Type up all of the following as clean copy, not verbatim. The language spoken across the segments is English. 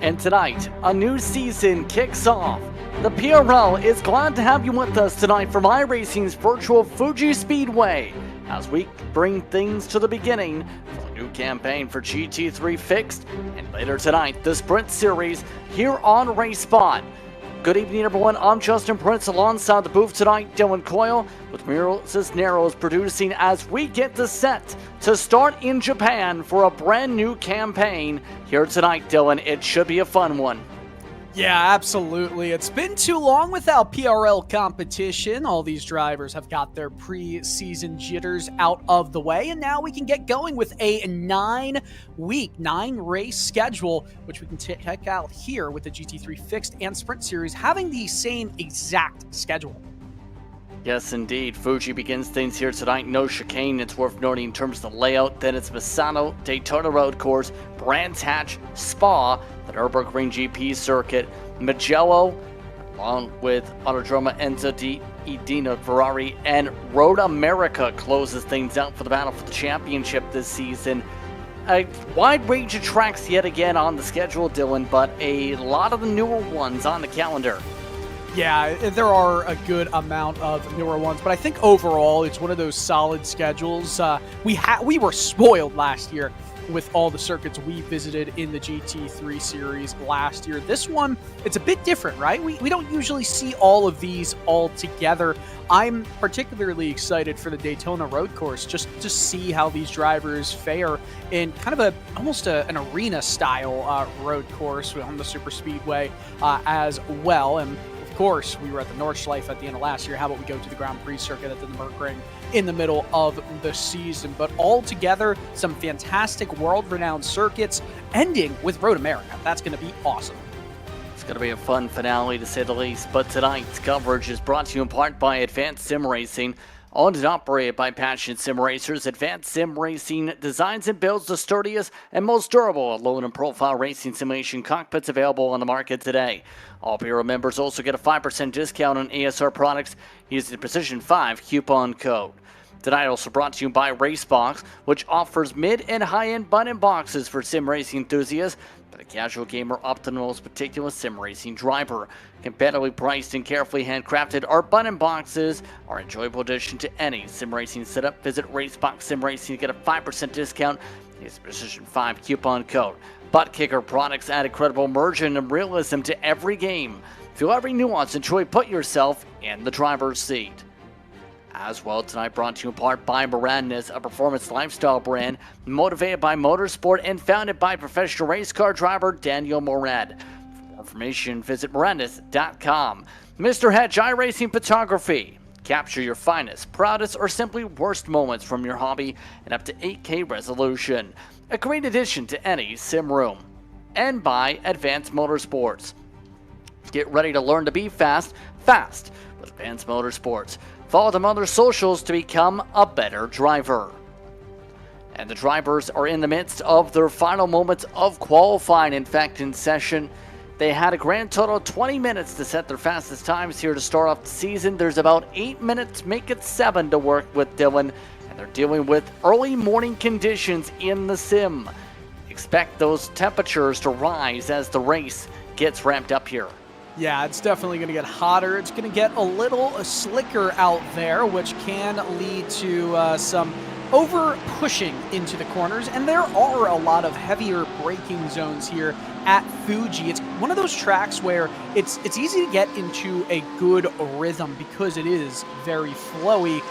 And tonight, a new season kicks off. The PRL is glad to have you with us tonight from iRacing's virtual Fuji Speedway as we bring things to the beginning for the new campaign for GT3 Fixed, and later tonight, the Sprint Series here on RaceSpot. Good evening, everyone. I'm Justin Prince alongside the booth tonight, Dylan Coyle, with Miro Cisneros producing as we get the set to start in Japan for a brand new campaign here tonight, Dylan. It should be a fun one. Yeah, absolutely. It's been too long without PRL competition. All these drivers have got their pre-season jitters out of the way, and now we can get going with a 9-race schedule, which we can check out here with the GT3 Fixed and Sprint Series having the same exact schedule. Yes, indeed. Fuji begins things here tonight. No chicane, it's worth noting in terms of the layout. Then it's Misano, Daytona Road Course, Brands Hatch, Spa, the Nürburgring GP circuit, Mugello, along with Autodromo Enzo di Edina Ferrari, and Road America closes things out for the battle for the championship this season. A wide range of tracks yet again on the schedule, Dylan, but a lot of the newer ones on the calendar. Yeah, there are a good amount of newer ones, but I think overall it's one of those solid schedules. We were spoiled last year with all the circuits we visited in the GT3 series last year. This one, it's a bit different, right? We don't usually see all of these all together. I'm particularly excited for the Daytona Road Course just to see how these drivers fare in kind of almost an arena style road course on the Super Speedway as well. And of course, we were at the Nordschleife at the end of last year. How about we go to the Grand Prix circuit at the Nürburgring in the middle of the season? But all together, some fantastic world-renowned circuits, ending with Road America. That's going to be awesome. It's going to be a fun finale, to say the least. But tonight's coverage is brought to you in part by Advanced Sim Racing. Owned and operated by passionate sim racers, Advanced Sim Racing designs and builds the sturdiest and most durable alone and profile racing simulation cockpits available on the market today. All Bureau members also get a 5% discount on ASR products using the Precision 5 coupon code. Tonight also brought to you by Racebox, which offers mid and high-end button boxes for sim racing enthusiasts, for the casual gamer up to the most meticulous sim racing driver. Competitively priced and carefully handcrafted, our button boxes are an enjoyable addition to any sim racing setup. Visit Racebox Sim Racing to get a 5% discount. Use the Precision 5 coupon code. Butt Kicker products add incredible immersion and realism to every game. Feel every nuance and truly put yourself in the driver's seat. As well, tonight brought to you in part by Moradness, a performance lifestyle brand motivated by motorsport and founded by professional race car driver Daniel Morad. For more information, visit moradness.com. Mr. Hedge iRacing Photography. Capture your finest, proudest, or simply worst moments from your hobby in up to 8K resolution. A great addition to any sim room. And by Advanced Motorsports. Get ready to learn to be fast with Advanced Motorsports. Follow them on their socials to become a better driver. And the drivers are in the midst of their final moments of qualifying. In fact, in session, they had a grand total of 20 minutes to set their fastest times here to start off the season. There's about 8 minutes, make it 7 to work with, Dylan. And they're dealing with early morning conditions in the sim. Expect those temperatures to rise as the race gets ramped up here. Yeah, it's definitely going to get hotter. It's going to get a little slicker out there, which can lead to some over-pushing into the corners. And there are a lot of heavier braking zones here at Fuji. It's one of those tracks where it's easy to get into a good rhythm because it is very flowy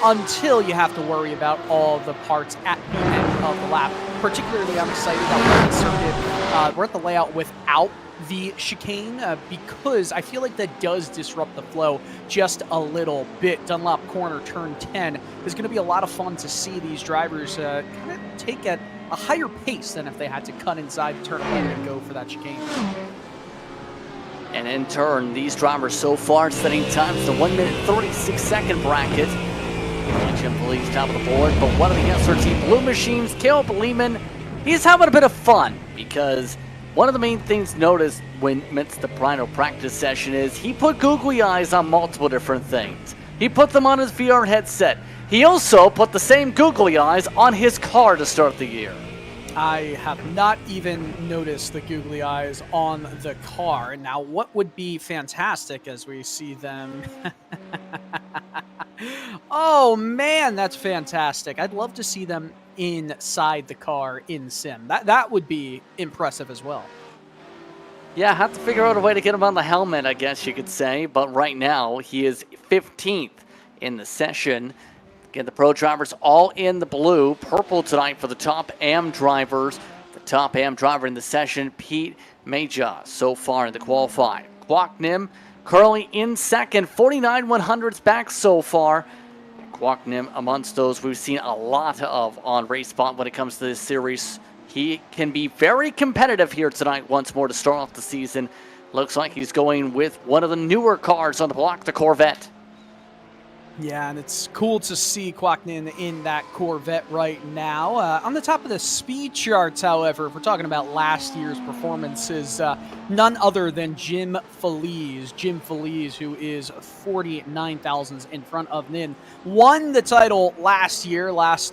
until you have to worry about all the parts at the end of the lap. Particularly, I'm excited about the circuit. We're at the layout without the chicane because I feel like that does disrupt the flow just a little bit. Dunlop Corner, turn 10, is going to be a lot of fun to see these drivers kind of take at a higher pace than if they had to cut inside turn 11 and go for that chicane. And in turn, these drivers so far setting times the 1 minute 36 second bracket. Jim Police top of the board, but one of the SRT Blue Machines, Caleb Lehman, he's having a bit of fun because one of the main things noticed when amidst the final practice session is he put googly eyes on multiple different things. He put them on his VR headset. He also put the same googly eyes on his car to start the year. I have not even noticed the googly eyes on the car. Now, what would be fantastic as we see them... Oh, man, that's fantastic. I'd love to see them inside the car in sim. That would be impressive as well. Yeah, have to figure out a way to get him on the helmet, I guess you could say. But right now, he is 15th in the session. Again, the pro drivers all in the blue. Purple tonight for the top AM drivers. The top AM driver in the session, Pete Meja, so far in the qualifying. Kwok Nim currently in second, 49 100s back so far. Kwok Nim amongst those we've seen a lot of on RaceSpot when it comes to this series. He can be very competitive here tonight once more to start off the season. Looks like he's going with one of the newer cars on the block, the Corvette. Yeah, and it's cool to see Kwoknin in that Corvette right now. On the top of the speed charts, however, if we're talking about last year's performances, none other than Jim Feliz. Jim Feliz, who is 49 thousandths in front of Nin, won the title last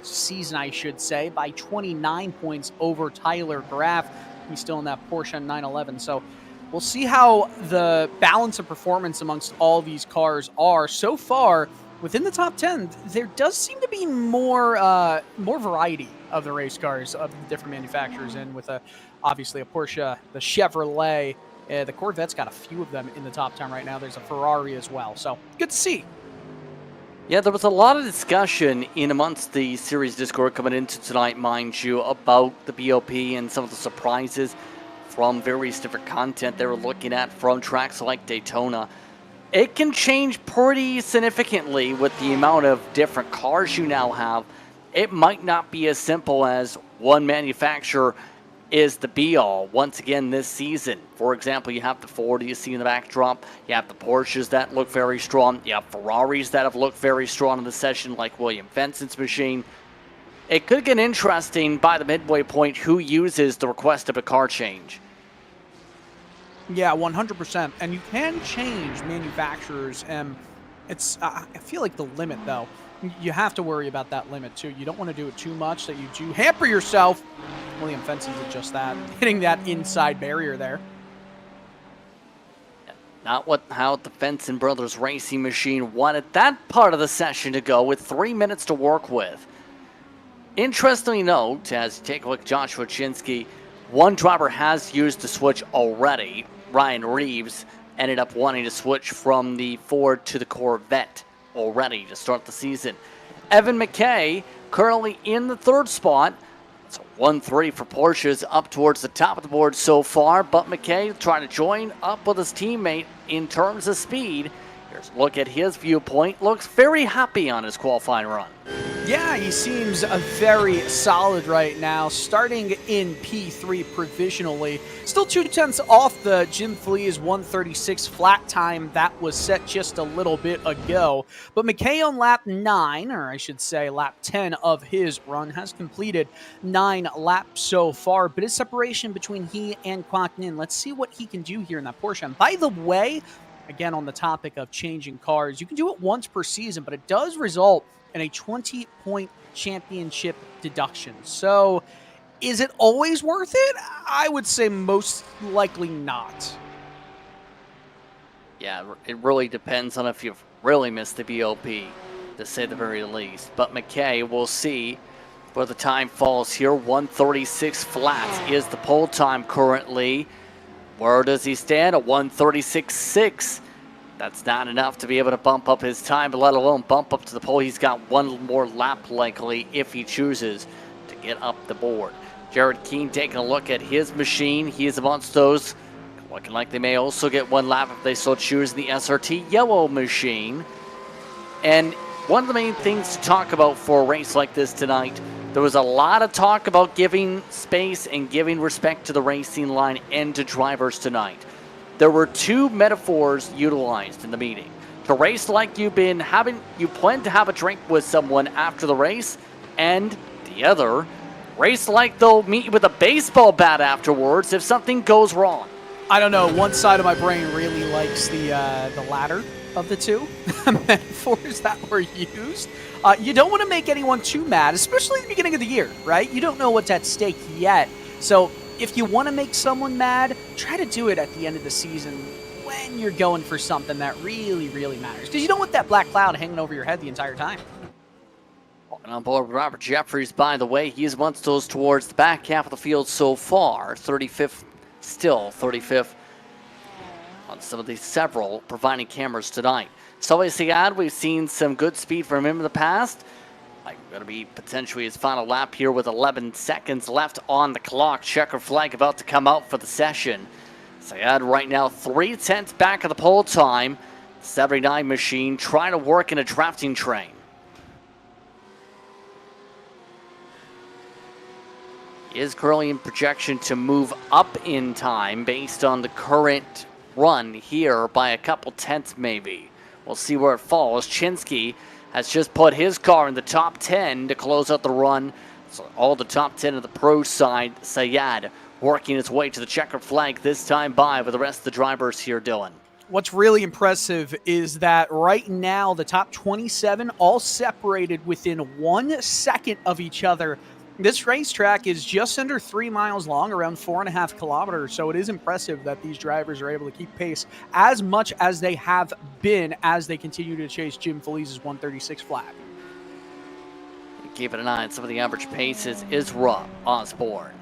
season, I should say, by 29 points over Tyler Graff. He's still in that Porsche 911, so we'll see how the balance of performance amongst all these cars are. So far, within the top 10, there does seem to be more variety of the race cars of the different manufacturers. And with obviously a Porsche, the Chevrolet, the Corvette's got a few of them in the top 10 right now. There's a Ferrari as well. So good to see. Yeah, there was a lot of discussion in amongst the series Discord coming into tonight, mind you, about the BOP and some of the surprises from various different content they were looking at from tracks like Daytona. It can change pretty significantly with the amount of different cars you now have. It might not be as simple as one manufacturer is the be-all once again this season. For example, you have the Ford you see in the backdrop. You have the Porsches that look very strong. You have Ferraris that have looked very strong in the session, like William Fenson's machine. It could get interesting by the midway point who uses the request of a car change. Yeah, 100%. And you can change manufacturers. It's I feel like the limit, though, you have to worry about that limit, too. You don't want to do it too much that you do hamper yourself. William Fenton did just that, hitting that inside barrier there. Not how the Fenton Brothers racing machine wanted that part of the session to go with 3 minutes to work with. Interestingly note, as you take a look at Joshua Chinsky, one driver has used the switch already. Ryan Reeves ended up wanting to switch from the Ford to the Corvette already to start the season. Evan McKay currently in the third spot. It's a 1-3 for Porsches up towards the top of the board so far, but McKay trying to join up with his teammate in terms of speed. Here's a look at his viewpoint. Looks very happy on his qualifying run. Yeah, he seems very solid right now, starting in P3 provisionally. Still 2/10 off the Jim Flea's 1:36 flat time that was set just a little bit ago. But McKay on lap 9, or I should say lap 10 of his run, has completed 9 laps so far. But his separation between he and Kwok Nin, let's see what he can do here in that Porsche. And by the way, again, on the topic of changing cars, you can do it once per season, but it does result in a 20-point championship deduction. So is it always worth it? I would say most likely not. Yeah, it really depends on if you've really missed the BOP, to say the very least. But McKay, we'll see where the time falls here. 1:36 flat is the pole time currently. Where does he stand? A 1:36.6. That's not enough to be able to bump up his time, but let alone bump up to the pole. He's got one more lap likely if he chooses to get up the board. Jared Keene taking a look at his machine. He is amongst those looking like they may also get one lap if they so choose in the SRT yellow machine. And one of the main things to talk about for a race like this tonight, there was a lot of talk about giving space and giving respect to the racing line and to drivers tonight. There were 2 metaphors utilized in the meeting. To race like you plan to have a drink with someone after the race, and the other, race like they'll meet you with a baseball bat afterwards if something goes wrong. I don't know. One side of my brain really likes the latter. of the two metaphors that were used. You don't want to make anyone too mad, especially at the beginning of the year, right? You don't know what's at stake yet. So if you want to make someone mad, try to do it at the end of the season when you're going for something that really, really matters. Because you don't want that black cloud hanging over your head the entire time. And on board with Robert Jeffries, by the way, he's once those towards the back half of the field so far. 35th, still 35th on some of these several providing cameras tonight. Sully Sayad, we've seen some good speed from him in the past. Going to be potentially his final lap here with 11 seconds left on the clock. Checker flag about to come out for the session. Sayad right now 3/10 back of the pole time. 79 machine trying to work in a drafting train. He is currently in projection to move up in time based on the current run here by a couple tenths maybe. We'll see where it falls. Chinsky has just put his car in the top 10 to close out the run. So all the top 10 of the pro side. Sayad working his way to the checker flag this time by with the rest of the drivers here, Dylan. What's really impressive is that right now the top 27 all separated within 1 second of each other. This racetrack is just under 3 miles long, around 4.5 kilometers, so it is impressive that these drivers are able to keep pace as much as they have been as they continue to chase Jim Felice's 136 flag. Keeping an eye on some of the average paces is Rob Osborne.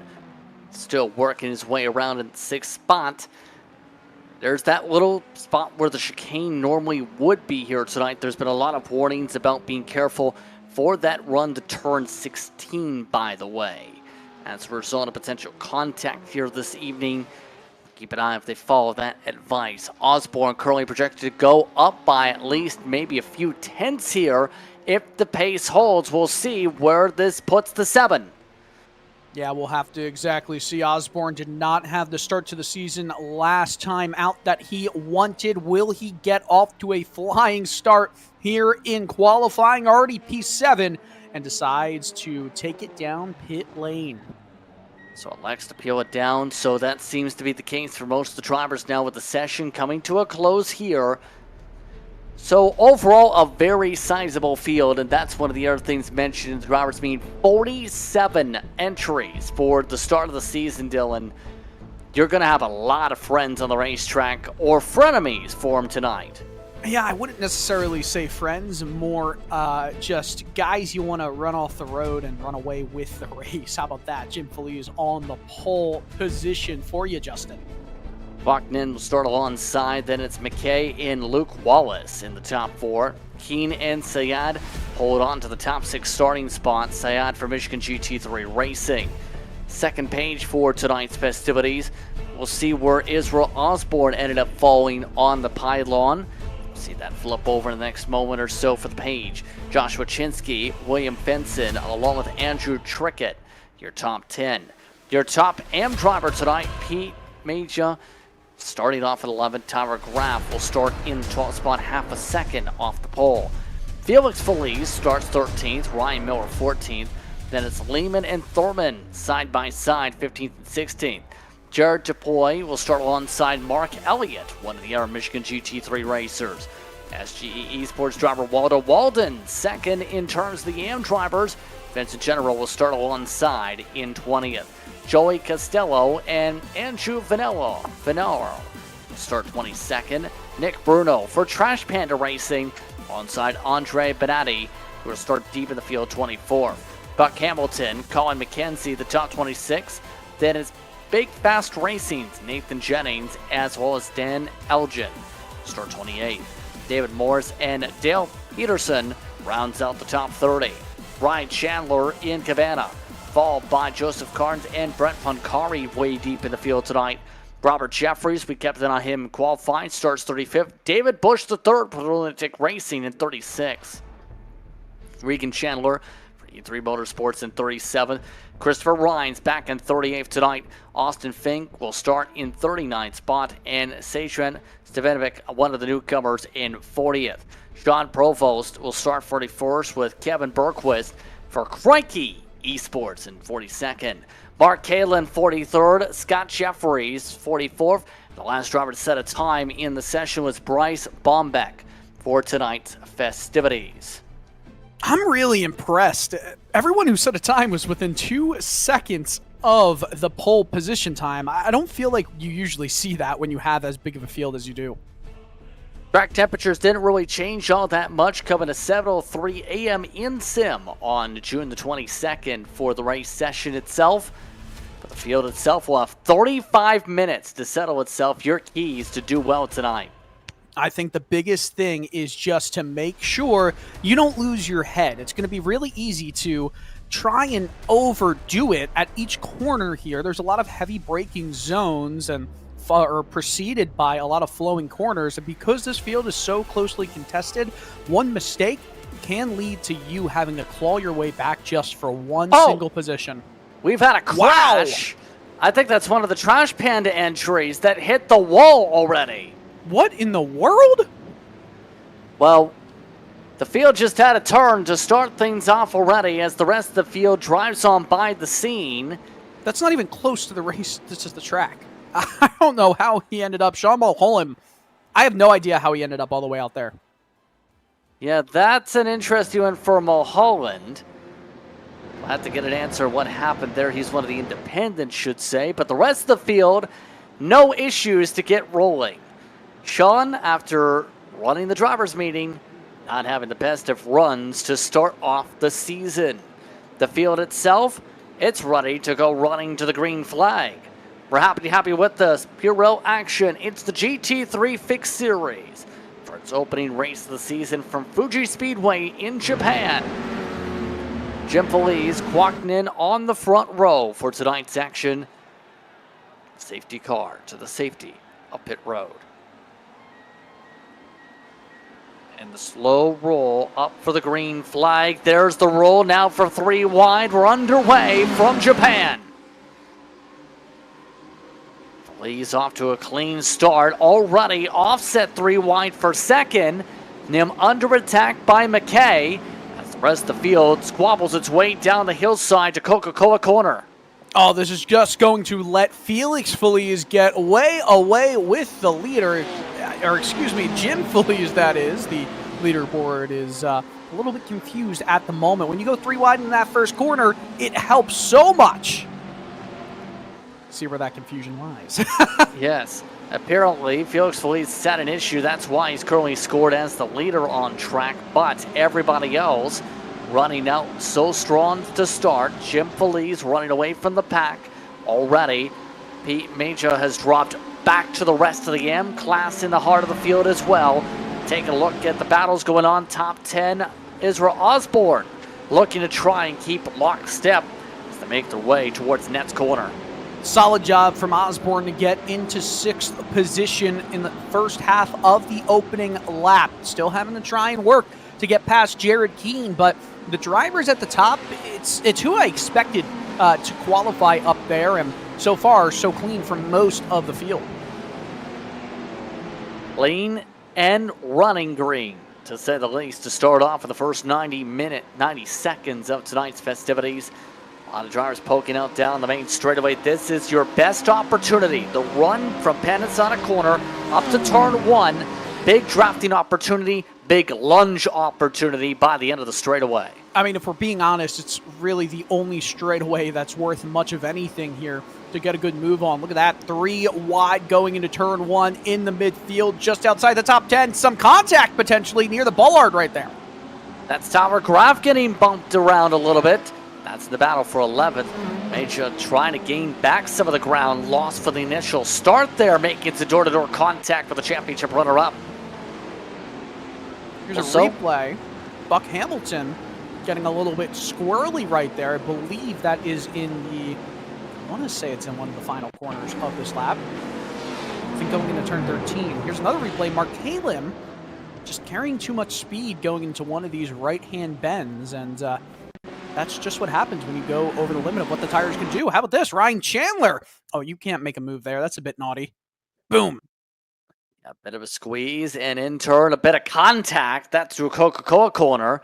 Still working his way around in the 6th spot. There's that little spot where the chicane normally would be here tonight. There's been a lot of warnings about being careful for that run to turn 16, by the way. As a result of potential contact here this evening, keep an eye if they follow that advice. Osborne currently projected to go up by at least maybe a few tenths here. If the pace holds, we'll see where this puts the 7. Yeah, we'll have to exactly see. Osborne did not have the start to the season last time out that he wanted. Will he get off to a flying start here in qualifying? Already P7 and decides to take it down pit lane. So elects to peel it down. So that seems to be the case for most of the drivers now with the session coming to a close here. So overall, a very sizable field, and that's one of the other things mentioned in the drivers' meet. 47 entries for the start of the season, Dylan. You're going to have a lot of friends on the racetrack, or frenemies for him tonight. Yeah, I wouldn't necessarily say friends, more just guys you want to run off the road and run away with the race. How about that? Jim Felice on the pole position for you, Justin. Bucknan will start alongside, then it's McKay and Luke Wallace in the top 4. Keane and Sayad hold on to the top 6 starting spots. Sayad for Michigan GT3 Racing. Second page for tonight's festivities. We'll see where Israel Osborne ended up falling on the pylon. We'll see that flip over in the next moment or so for the page. Joshua Chinsky, William Benson, along with Andrew Trickett, your top 10. Your top AM driver tonight, Pete Major. Starting off at 11, Tyler Graff will start in the 12th spot, half a second off the pole. Felix Felice starts 13th, Ryan Miller 14th. Then it's Lehman and Thurman side by side, 15th and 16th. Jared DePoy will start alongside Mark Elliott, one of the other Michigan GT3 racers. SGE Esports driver Waldo Walden, second in terms of the AM drivers. Vincent General will start alongside in 20th. Joey Costello and Andrew Vanello will start 22nd. Nick Bruno for Trash Panda Racing alongside Andre Benatti, who will start deep in the field 24th. Buck Hamilton, Colin McKenzie, the top 26. Then it's Big Fast Racing's Nathan Jennings, as well as Dan Elgin, start 28th. David Morris and Dale Peterson rounds out the top 30. Ryan Chandler in Cabana, followed by Joseph Carnes and Brent Poncari way deep in the field tonight. Robert Jeffries, we kept an eye on him in qualifying, starts 35th. David Bush III, Lunatic Racing in 36th. Regan Chandler for E3 Motorsports in 37th. Christopher Rhines back in 38th tonight. Austin Fink will start in 39th spot. And Sejren Stevanovic, one of the newcomers, in 40th. Sean Provost will start 41st with Kevin Bergquist for Crikey Esports in 42nd. Mark Kalin 43rd. Scott Jeffries 44th. The last driver to set a time in the session was Bryce Bombeck. for tonight's festivities. I'm really impressed. Everyone who set a time was within 2 seconds of the pole position time. I don't feel like you usually see that when you have as big of a field as you do. Track temperatures didn't really change all that much, coming to 7:03 a.m. in sim on June the 22nd for the race session itself. But the field itself will have 35 minutes to settle itself. Your keys to do well tonight. I think the biggest thing is just to make sure you don't lose your head. It's going to be really easy to try and overdo it at each corner here. There's a lot of heavy braking zones and are preceded by a lot of flowing corners. And because this field is so closely contested, one mistake can lead to you having to claw your way back just for one single position. We've had a crash. Wow. I think that's one of the Trash Panda entries that hit the wall already. What in the world? Well, the field just had a turn to start things off already as the rest of the field drives on by the scene. That's not even close to the race. This is the track. I don't know how he ended up. Sean Mulholland, I have no idea how he ended up all the way out there. Yeah, that's an interesting one for Mulholland. We'll have to get an answer what happened there. He's one of the independents, should say. But the rest of the field, no issues to get rolling. Sean, after running the driver's meeting, not having the best of runs to start off the season. The field itself, it's ready to go running to the green flag. We're happy with the PRL action. It's the GT3 Fixed Series for its opening race of the season from Fuji Speedway in Japan. Jim Feliz clocking in on the front row for tonight's action. Safety car to the safety of pit road. And the slow roll up for the green flag. There's the roll now for 3 wide. We're underway from Japan. Feliz off to a clean start. Already offset 3 wide for second. Nim under attack by McKay as the rest of the field squabbles its way down the hillside to Coca-Cola corner. Oh, this is just going to let Felix Feliz get way away with the leader. Or excuse me, Jim Feliz, that is. The leaderboard is a little bit confused at the moment. When you go 3 wide in that first corner, it helps so much. See where that confusion lies. Yes. Apparently, Felix Feliz set an issue. That's why he's currently scored as the leader on track. But everybody else running out so strong to start. Jim Feliz running away from the pack already. Pete Major has dropped back to the rest of the M-Class in the heart of the field as well. Taking a look at the battles going on. Top 10, Israel Osborne looking to try and keep lockstep as they make their way towards Net's corner. Solid job from Osborne to get into 6th position in the first half of the opening lap. Still having to try and work to get past Jared Keene, but the drivers at the top, it's who I expected to qualify up there, and so far, so clean from most of the field. Clean and running green, to say the least, to start off for the first 90 seconds of tonight's festivities. A lot of drivers poking out down the main straightaway. This is your best opportunity. The run from Panasonic corner up to turn 1. Big drafting opportunity, big lunge opportunity by the end of the straightaway. I mean, if we're being honest, it's really the only straightaway that's worth much of anything here to get a good move on. Look at that, 3 wide going into turn 1 in the midfield, just outside the top 10. Some contact potentially near the bollard right there. That's Tower Graf getting bumped around a little bit. That's the battle for 11th. Major trying to gain back some of the ground lost for the initial start there, making some door-to-door contact for the championship runner-up. Here's a replay. Buck Hamilton getting a little bit squirrely right there. I believe that is in the, I want to say it's in one of the final corners of this lap. I think going into turn 13. Here's another replay. Mark Kalim just carrying too much speed going into one of these right-hand bends, and that's just what happens when you go over the limit of what the tires can do. How about this? Ryan Chandler. Oh, you can't make a move there. That's a bit naughty. Boom. A bit of a squeeze, and in turn, a bit of contact. That's through Coca-Cola corner.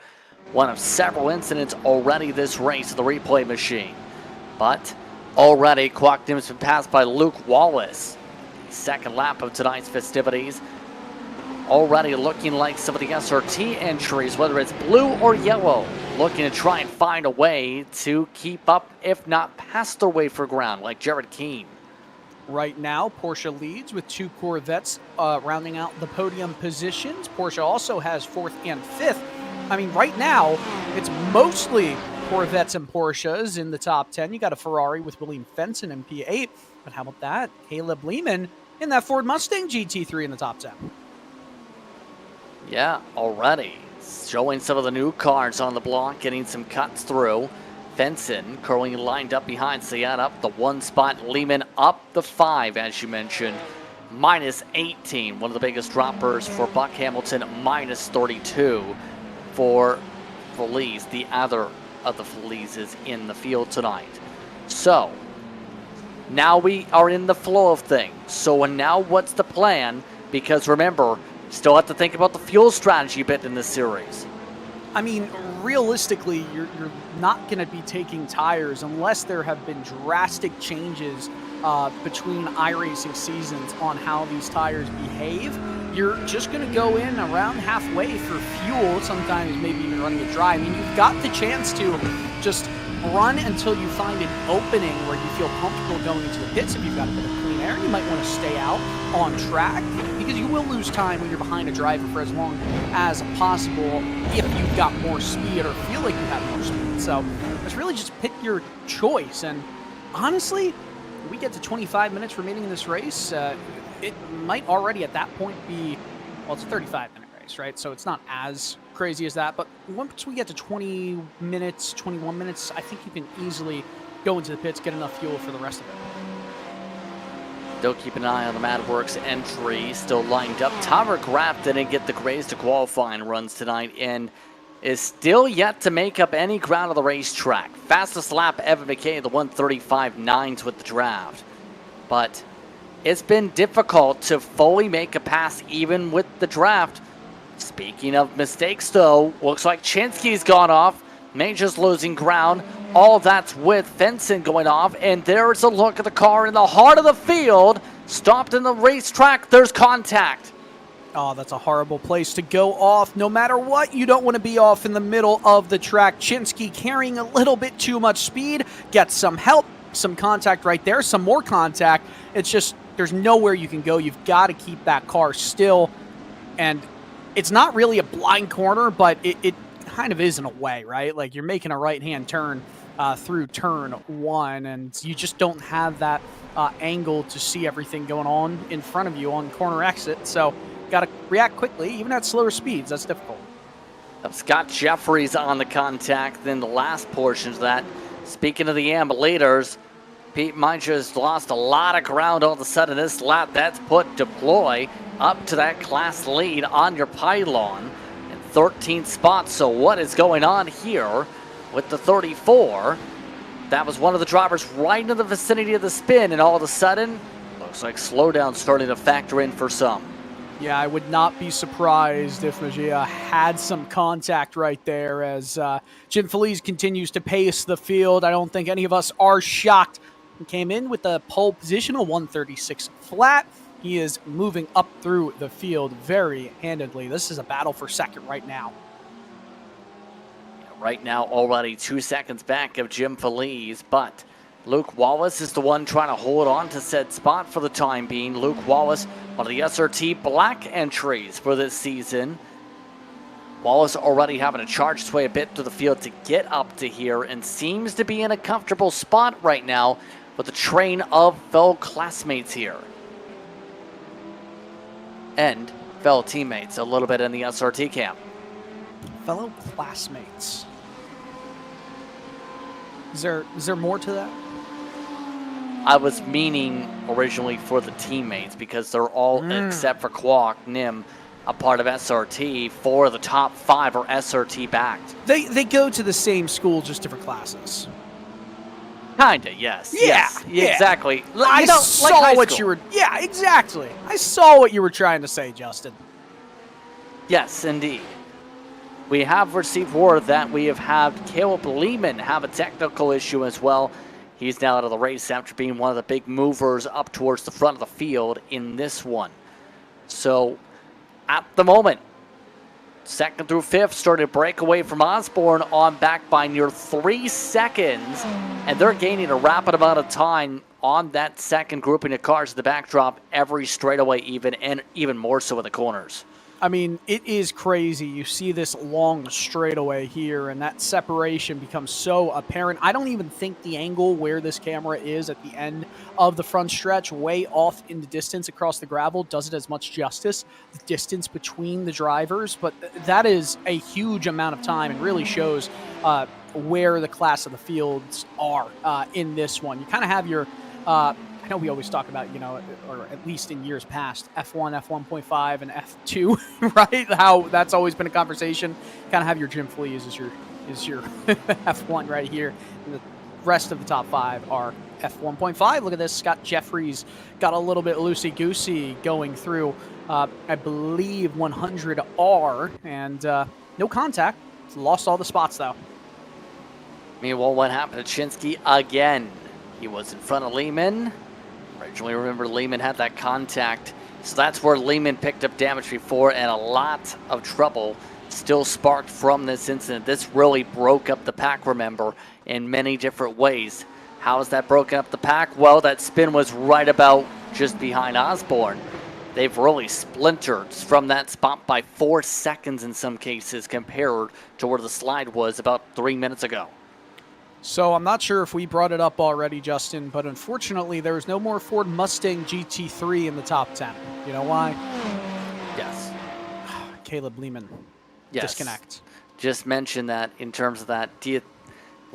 One of several incidents already this race of the replay machine. But already, Quacknim has been passed by Luke Wallace. Second lap of tonight's festivities. already looking like some of the SRT entries, whether it's blue or yellow, looking to try and find a way to keep up, if not pass their way for ground, like Jared Keane. Right now, Porsche leads with 2 Corvettes rounding out the podium positions. Porsche also has 4th and 5th. I mean, right now, it's mostly Corvettes and Porsches in the top 10. You got a Ferrari with William Fenton in P8. But how about that? Caleb Lehman in that Ford Mustang GT3 in the top 10. Yeah, already. Showing some of the new cars on the block, getting some cuts through. Fenton currently lined up behind Sian up the 1 spot. Lehman up the 5, as you mentioned. Minus 18, one of the biggest droppers for Buck Hamilton. Minus 32 for Feliz, the other of the Felizes in the field tonight. So, now we are in the flow of things. So now what's the plan? Because remember, still have to think about the fuel strategy bit in this series. I mean, realistically, you're not going to be taking tires unless there have been drastic changes between iRacing seasons on how these tires behave. You're just going to go in around halfway for fuel, sometimes maybe even running it dry. I mean, you've got the chance to just run until you find an opening where you feel comfortable going into the pits. If you've got a bit of clean air, you might want to stay out on track because you will lose time when you're behind a driver for as long as possible if you've got more speed or feel like you have more speed. So it's really just pick your choice. And honestly, we get to 25 minutes remaining in this race. It might already at that point be, well, it's a 35-minute race, right? So it's not as crazy as that. But once we get to 20 minutes, 21 minutes, I think you can easily go into the pits, get enough fuel for the rest of it. Still keep an eye on the MadWorks entry, still lined up. Tyler Graff didn't get the grades to qualifying runs tonight and is still yet to make up any ground on the racetrack. Fastest lap, Evan McKay, the 1:35.9s with the draft. But it's been difficult to fully make a pass even with the draft. Speaking of mistakes, though, looks like Chinsky's gone off. Major's losing ground. All that's with Fenton going off, and there's a look at the car in the heart of the field. Stopped in the racetrack. There's contact. Oh, that's a horrible place to go off. No matter what, you don't want to be off in the middle of the track. Chinsky carrying a little bit too much speed. Gets some help, some contact right there, some more contact. It's just, there's nowhere you can go. You've got to keep that car still. And it's not really a blind corner, but it kind of is in a way, right? Like you're making a right-hand turn through turn 1, and you just don't have that angle to see everything going on in front of you on corner exit. So got to react quickly, even at slower speeds. That's difficult. Scott Jeffries on the contact, then the last portion of that. Speaking of the AMB leaders, Pete Minger's lost a lot of ground all of a sudden this lap. That's put Deploy up to that class lead on your pylon in 13th spot. So what is going on here with the 34? That was one of the drivers right in the vicinity of the spin, and all of a sudden, looks like slowdown starting to factor in for some. Yeah, I would not be surprised if Magia had some contact right there as Jim Feliz continues to pace the field. I don't think any of us are shocked. He came in with a pole position, a 136 flat. He is moving up through the field very handedly. This is a battle for second right now. Right now, already 2 seconds back of Jim Feliz, but Luke Wallace is the one trying to hold on to said spot for the time being. Luke Wallace, one of the SRT black entries for this season. Wallace already having to charge his way a bit through the field to get up to here and seems to be in a comfortable spot right now with a train of fellow classmates here. And fellow teammates a little bit in the SRT camp. Fellow classmates. Is there more to that? I was meaning originally for the teammates because they're all, except for Kwok, Nim, a part of SRT. 4 of the top 5 are SRT backed. They go to the same school, just different classes. Kinda, yes. Yeah, yes, exactly. I saw like what you were. Yeah, exactly. I saw what you were trying to say, Justin. Yes, indeed. We have received word that we have had Caleb Lehman have a technical issue as well. He's now out of the race after being one of the big movers up towards the front of the field in this one. So at the moment. Second through fifth started to break away from Osborne on back by near 3 seconds, and they're gaining a rapid amount of time on that second grouping of cars at the backdrop every straightaway even, and even more so in the corners. I mean, it is crazy. You see this long straightaway here, and that separation becomes so apparent. I don't even think the angle where this camera is at the end of the front stretch, way off in the distance across the gravel, does it as much justice, the distance between the drivers. But that is a huge amount of time and really shows where the class of the fields are in this one. You kind of have your... I know we always talk about, or at least in years past, F1, F1.5, and F2, right? How that's always been a conversation. Kind of have your Jim Fleas is your F1 right here. And the rest of the top 5 are F1.5. Look at this. Scott Jeffries got a little bit loosey-goosey going through, I believe, 100R, and no contact. Lost all the spots, though. Meanwhile, what happened to Chinsky again? He was in front of Lehman. Originally, remember, Lehman had that contact. So that's where Lehman picked up damage before, and a lot of trouble still sparked from this incident. This really broke up the pack, remember, in many different ways. How has that broken up the pack? Well, that spin was right about just behind Osborne. They've really splintered from that spot by 4 seconds in some cases compared to where the slide was about 3 minutes ago. So I'm not sure if we brought it up already, Justin, but unfortunately there is no more Ford Mustang GT3 in the top 10. You know why? Yes. Caleb Lehman. Yes. Disconnect. Just mention that in terms of that.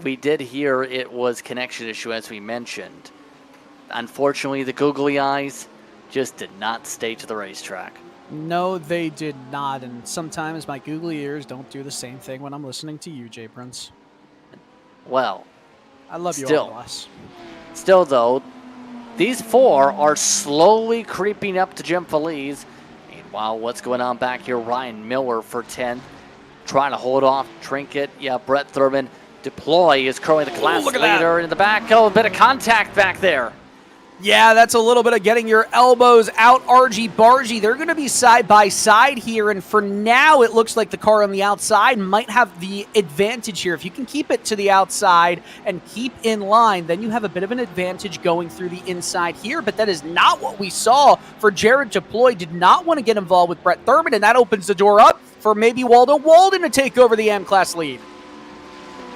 We did hear it was connection issue, as we mentioned. Unfortunately, the googly eyes just did not stay to the racetrack. No, they did not, and sometimes my googly ears don't do the same thing when I'm listening to you, Jay Prince. Well, I love you all, Wes. Still, though, these 4 are slowly creeping up to Jim Feliz. Meanwhile, what's going on back here? Ryan Miller for 10th, trying to hold off Trinket. Yeah, Brett Thurman. Deploy is currently the class leader in the back. Oh, a bit of contact back there. Yeah, that's a little bit of getting your elbows out, argy-bargy. They're going to be side by side here, and for now, it looks like the car on the outside might have the advantage here. If you can keep it to the outside and keep in line, then you have a bit of an advantage going through the inside here, but that is not what we saw for Jared Deploy. Did not want to get involved with Brett Thurman, and that opens the door up for maybe Waldo Walden to take over the M-Class lead.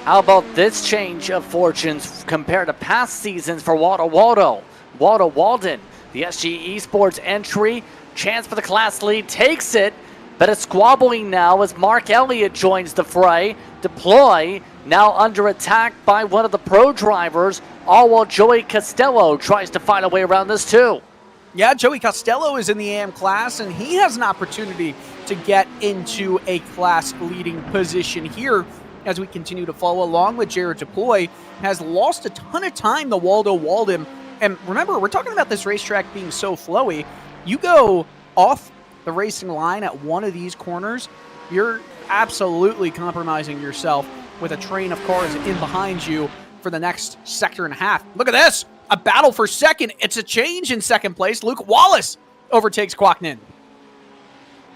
How about this change of fortunes compared to past seasons for Waldo Walden, the SG Esports entry, chance for the class lead, takes it, but it's squabbling now as Mark Elliott joins the fray. Deploy now under attack by one of the pro drivers, all while Joey Costello tries to find a way around this too. Yeah, Joey Costello is in the AM class, and he has an opportunity to get into a class leading position here as we continue to follow along with Jared Deploy. Has lost a ton of time to Waldo Walden. And remember, we're talking about this racetrack being so flowy. You go off the racing line at one of these corners, you're absolutely compromising yourself with a train of cars in behind you for the next sector and a half. Look at this. A battle for second. It's a change in second place. Luke Wallace overtakes Kwoknin.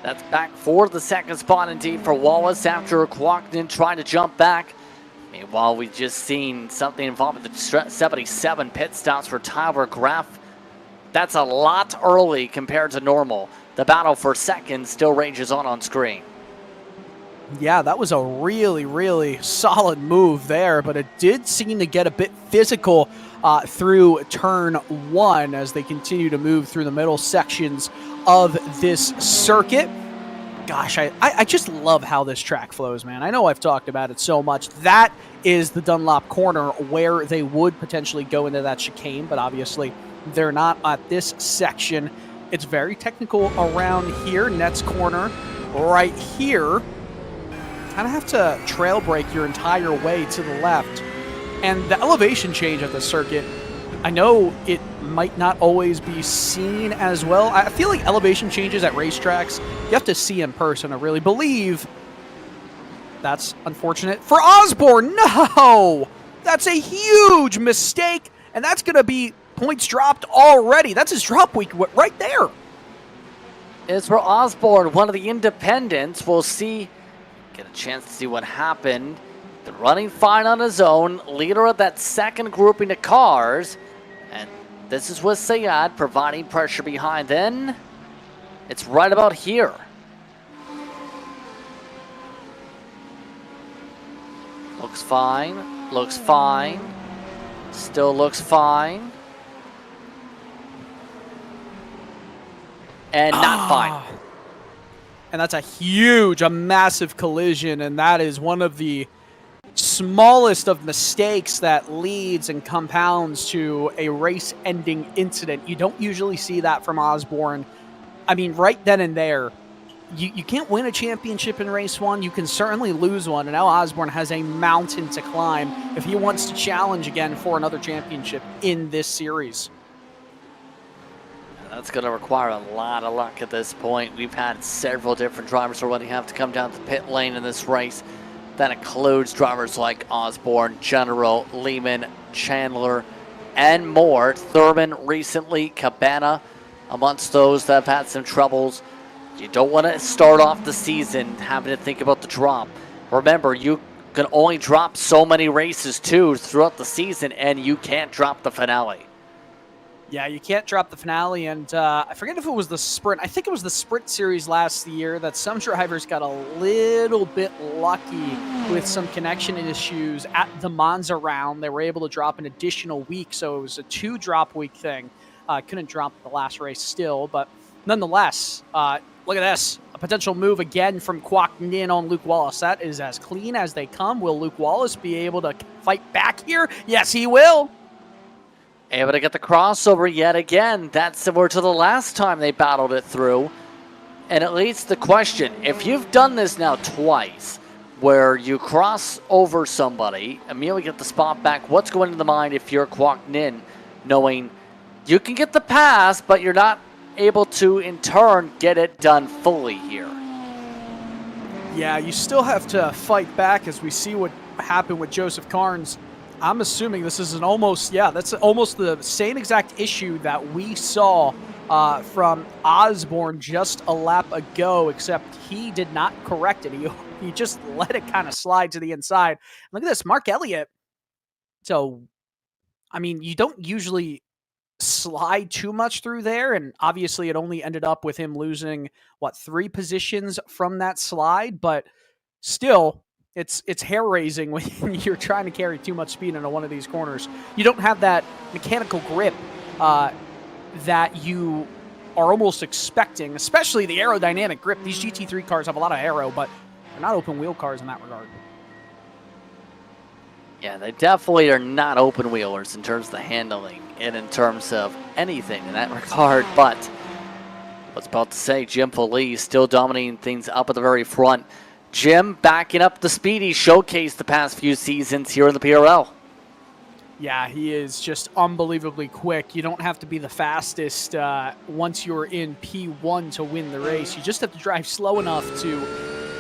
That's back for the second spot indeed for Wallace after Kwoknin trying to jump back. Meanwhile, we've just seen something involving the 77 pit stops for Tyler Graff. That's a lot early compared to normal. The battle for second still rages on screen. Yeah, that was a really, really solid move there, but it did seem to get a bit physical through turn 1 as they continue to move through the middle sections of this circuit. Gosh, I just love how this track flows, man. I know I've talked about it so much. That is the Dunlop corner where they would potentially go into that chicane, but obviously they're not at this section. It's very technical around here. Nets corner right here. Kind of have to trail brake your entire way to the left. And the elevation change at the circuit, I know it might not always be seen as well. I feel like elevation changes at racetracks, you have to see in person to really believe. That's unfortunate for Osborne. No! That's a huge mistake, and that's going to be points dropped already. That's his drop week right there. is for Osborne, one of the independents. We'll see, get a chance to see what happened. Been running fine on his own, leader of that second grouping of cars. And this is with Sayad providing pressure behind. Then it's right about here. Looks fine, looks fine, still looks fine. And not fine. And that's a massive collision, and that is one of the smallest of mistakes that leads and compounds to a race-ending incident. You don't usually see that from Osborne. I mean, right then and there, you can't win a championship in race one. You can certainly lose one, and now Osborne has a mountain to climb if he wants to challenge again for another championship in this series. That's going to require a lot of luck at this point. We've had several different drivers already have to come down to the pit lane in this race. That includes drivers like Osborne, General, Lehman, Chandler, and more. Thurman recently, Cabana, amongst those that have had some troubles. You don't want to start off the season having to think about the drop. Remember, you can only drop so many races too throughout the season, and you can't drop the finale. Yeah, you can't drop the finale, and I forget if it was the sprint. I think it was the sprint series last year that some drivers got a little bit lucky with some connection issues at the Monza round. They were able to drop an additional week, so it was a 2-drop week thing. Couldn't drop the last race still, but nonetheless, look at this. A potential move again from Kwok Nin on Luke Wallace. That is as clean as they come. Will Luke Wallace be able to fight back here? Yes, he will. Able to get the crossover yet again. That's similar to the last time they battled it through. And it leads to the question, if you've done this now twice, where you cross over somebody, immediately get the spot back, what's going into the mind if you're Kwok Nin, knowing you can get the pass, but you're not able to, in turn, get it done fully here? Yeah, you still have to fight back as we see what happened with Joseph Carnes. I'm assuming this is that's almost the same exact issue that we saw from Osborne just a lap ago, except he did not correct it. He just let it kind of slide to the inside. Look at this, Mark Elliott. So, I mean, you don't usually slide too much through there, and obviously it only ended up with him losing, 3 positions from that slide, but still, it's hair-raising when you're trying to carry too much speed into one of these corners. You don't have that mechanical grip that you are almost expecting, especially the aerodynamic grip. These GT3 cars have a lot of aero, but they're not open-wheel cars in that regard. Yeah, they definitely are not open-wheelers in terms of the handling and in terms of anything in that regard, but I was about to say, Jim Felice still dominating things up at the very front. Jim backing up the speed he showcased the past few seasons here in the PRL. Yeah, he is just unbelievably quick. You don't have to be the fastest once you're in P1 to win the race. You just have to drive slow enough to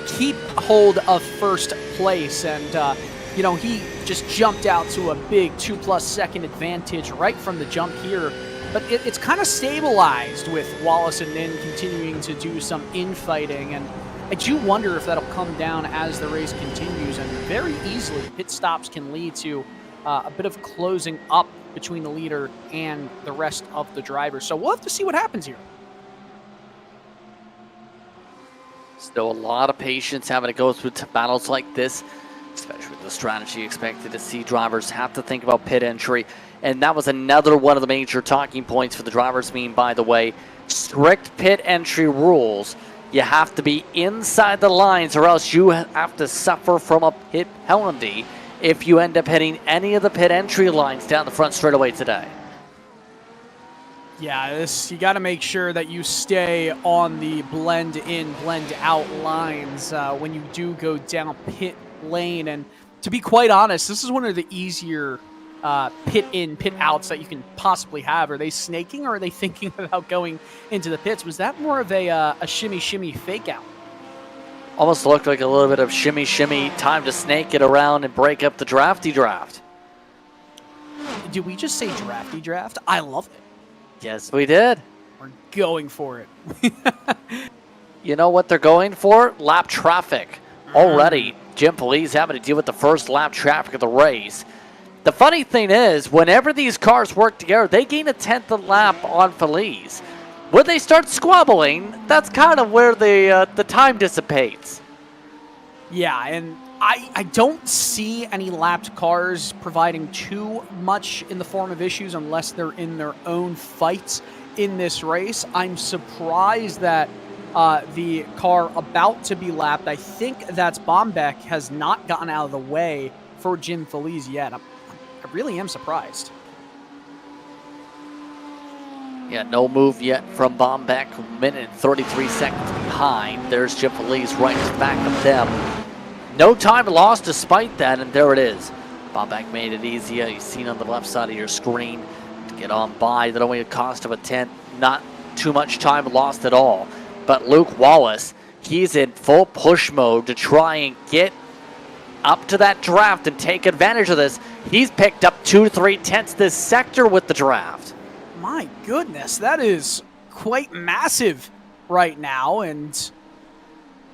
keep hold of first place. And, he just jumped out to a big 2+ second advantage right from the jump here. But it's kind of stabilized with Wallace and Nin continuing to do some infighting. And I do wonder if that'll come down as the race continues, and very easily pit stops can lead to a bit of closing up between the leader and the rest of the drivers. So we'll have to see what happens here. Still a lot of patience having to go through battles like this, especially with the strategy expected to see drivers have to think about pit entry. And that was another one of the major talking points for the drivers' meeting, by the way. Strict pit entry rules. You have to be inside the lines or else you have to suffer from a pit penalty if you end up hitting any of the pit entry lines down the front straightaway today. Yeah, you got to make sure that you stay on the blend in, blend out lines when you do go down pit lane. And to be quite honest, this is one of the easier pit in, pit outs that you can possibly have. Are they snaking, or are they thinking about going into the pits? Was that more of a shimmy fake out? Almost looked like a little bit of shimmy, time to snake it around and break up the drafty draft. Did we just say drafty draft? I love it. Yes, we did. We're going for it. You know what they're going for? Lap traffic. Already, Jim Police having to deal with the first lap traffic of the race. The funny thing is, whenever these cars work together, they gain a 10th a lap on Feliz. When they start squabbling, that's kind of where the time dissipates. Yeah, and I don't see any lapped cars providing too much in the form of issues unless they're in their own fights in this race. I'm surprised that the car about to be lapped, I think that's Bombeck, has not gotten out of the way for Jim Feliz yet. I really am surprised. Yeah, no move yet from Bombeck. Minute and 33 seconds behind. There's Jim Feliz right back of them. No time lost despite that, and there it is. Bombeck made it easier. You've seen on the left side of your screen to get on by. That only a cost of a 10th. Not too much time lost at all. But Luke Wallace, he's in full push mode to try and get up to that draft and take advantage of this. He's picked up 2 to 3 tenths this sector with the draft. My goodness, that is quite massive right now, and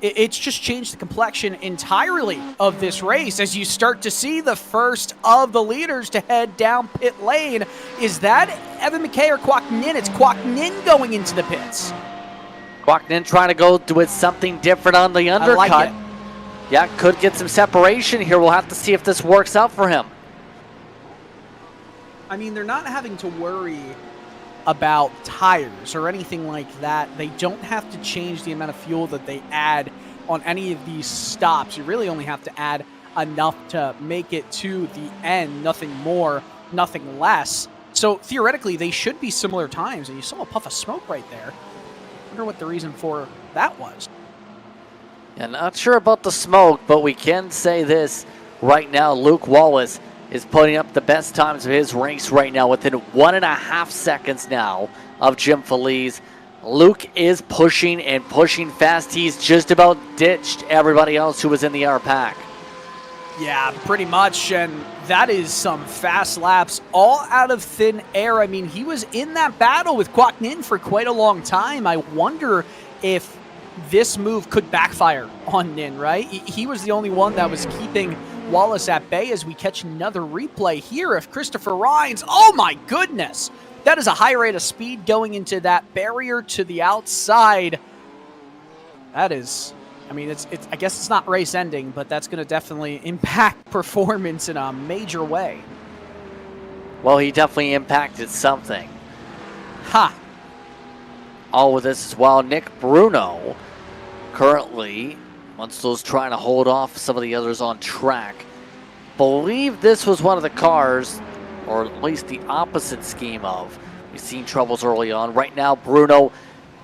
it's just changed the complexion entirely of this race as you start to see the first of the leaders to head down pit lane. Is that Evan McKay or Kwok Nin? It's Kwok Nin going into the pits. Kwok Nin trying to go with something different on the undercut. I like it. Yeah, could get some separation here. We'll have to see if this works out for him. I mean, they're not having to worry about tires or anything like that. They don't have to change the amount of fuel that they add on any of these stops. You really only have to add enough to make it to the end. Nothing more, nothing less. So theoretically, they should be similar times. And you saw a puff of smoke right there. I wonder what the reason for that was. Yeah, not sure about the smoke, but we can say this right now. Luke Wallace is putting up the best times of his race right now within 1.5 seconds now of Jim Feliz. Luke is pushing and pushing fast. He's just about ditched everybody else who was in the R pack. Yeah, pretty much, and that is some fast laps all out of thin air. I mean, he was in that battle with Kwok Nin for quite a long time. I wonder if this move could backfire on Nin, right? He was the only one that was keeping Wallace at bay as we catch another replay here of Christopher Rines. Oh my goodness! That is a high rate of speed going into that barrier to the outside. That is, I mean, it's I guess it's not race ending, but that's going to definitely impact performance in a major way. Well, he definitely impacted something. Ha! All with this as well. Nick Bruno currently, once those trying to hold off some of the others on track, believe this was one of the cars, or at least the opposite scheme of. We've seen troubles early on. Right now, Bruno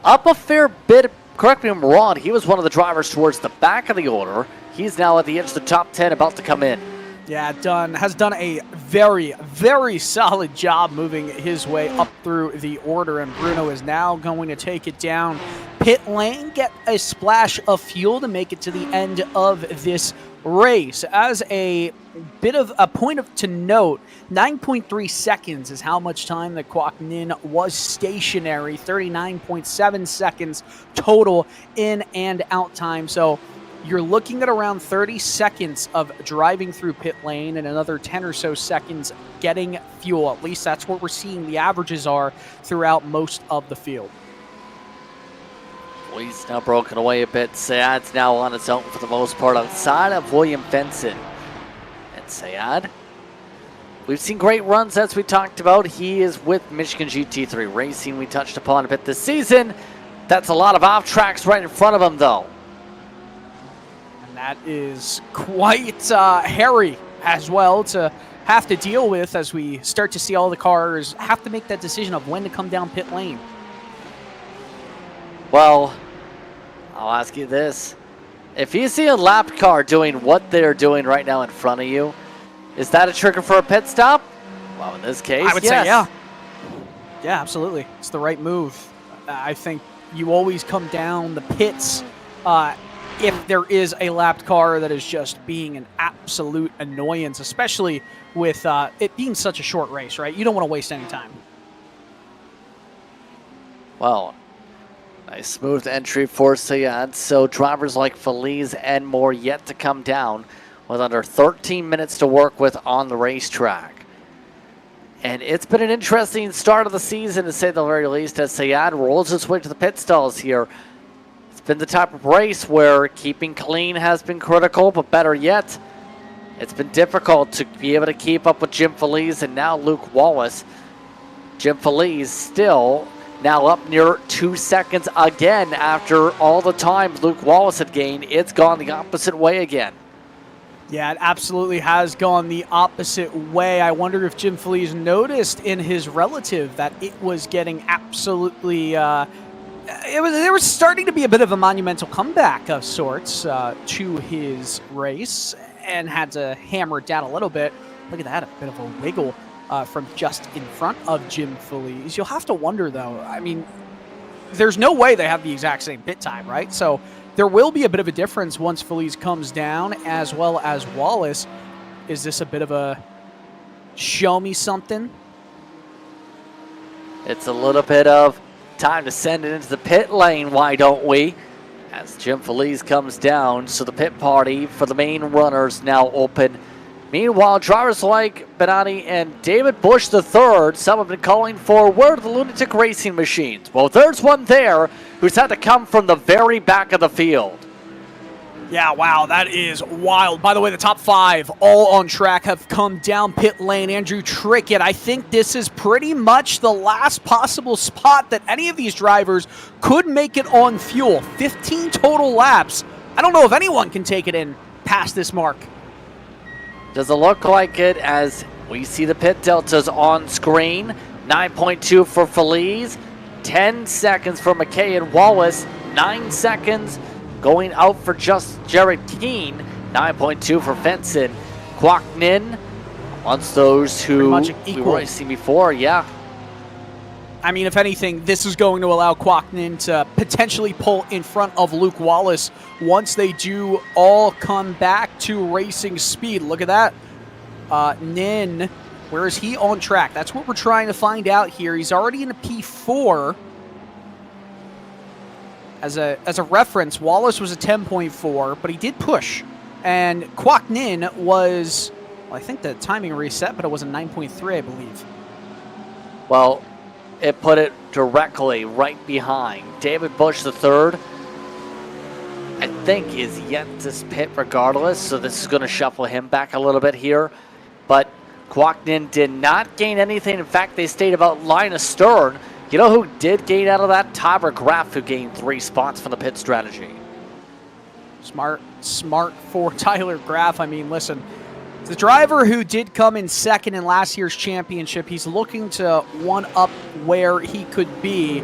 up a fair bit. Correct me if I'm wrong. He was one of the drivers towards the back of the order. He's now at the edge of the top 10, about to come in. Yeah, has done a very, very solid job moving his way up through the order, and Bruno is now going to take it down pit lane, get a splash of fuel to make it to the end of this race. As a bit of a point to note, 9.3 seconds is how much time that Kwok Nin was stationary, 39.7 seconds total in and out time. So you're looking at around 30 seconds of driving through pit lane and another 10 or so seconds getting fuel. At least that's what we're seeing the averages are throughout most of the field. He's now broken away a bit. Sayad's now on its own for the most part outside of William Benson. And Sayad, we've seen great runs as we talked about. He is with Michigan GT3 Racing. We touched upon a bit this season. That's a lot of off tracks right in front of him though. And that is quite hairy as well to have to deal with as we start to see all the cars have to make that decision of when to come down pit lane. Well, I'll ask you this. If you see a lapped car doing what they're doing right now in front of you, is that a trigger for a pit stop? Well, in this case, I would say yeah. Yeah, absolutely. It's the right move. I think you always come down the pits if there is a lapped car that is just being an absolute annoyance, especially with it being such a short race, right? You don't want to waste any time. Well, nice smooth entry for Sayad. So drivers like Feliz and more yet to come down with under 13 minutes to work with on the racetrack. And it's been an interesting start of the season, to say the very least, as Sayad rolls his way to the pit stalls here. It's been the type of race where keeping clean has been critical, but better yet, it's been difficult to be able to keep up with Jim Feliz and now Luke Wallace. Jim Feliz still now up near 2 seconds again after all the time Luke Wallace had gained. It's gone the opposite way again. Yeah, it absolutely has gone the opposite way. I wonder if Jim Feliz noticed in his relative that it was getting absolutely... there was starting to be a bit of a monumental comeback of sorts to his race, and had to hammer it down a little bit. Look at that, a bit of a wiggle from just in front of Jim Feliz. You'll have to wonder, though, I mean, there's no way they have the exact same pit time, right? So there will be a bit of a difference once Feliz comes down, as well as Wallace. Is this a bit of a show me something? It's a little bit of time to send it into the pit lane, why don't we? As Jim Feliz comes down, so the pit party for the main runners now open. Meanwhile, drivers like Benani and David Bush III, some have been calling for, where are the lunatic racing machines? Well, there's one there who's had to come from the very back of the field. Yeah, wow, that is wild. By the way, the top 5 all on track have come down pit lane. Andrew Trickett, I think this is pretty much the last possible spot that any of these drivers could make it on fuel. 15 total laps. I don't know if anyone can take it in past this mark. Does it look like it, as we see the pit deltas on screen? 9.2 for Feliz, 10 seconds for McKay and Wallace, 9 seconds going out for just Jared Keane, 9.2 for Fenson. Kwok Nin, amongst those who we've already seen before, yeah. I mean, if anything, this is going to allow Kwok Nin to potentially pull in front of Luke Wallace once they do all come back to racing speed. Look at that. Nin, where is he on track? That's what we're trying to find out here. He's already in a P4. As a reference, Wallace was a 10.4, but he did push. And Kwok Nin was, well, I think the timing reset, but it was a 9.3, I believe. Well, it put it directly right behind David Bush III. I think is yet to pit regardless, so this is going to shuffle him back a little bit here. But Kwok Nin did not gain anything. In fact, they stayed about line astern. You know who did gain out of that? Tyler Graff, who gained 3 spots from the pit strategy. Smart for Tyler Graff. I mean, listen, the driver who did come in second in last year's championship, he's looking to one up where he could be.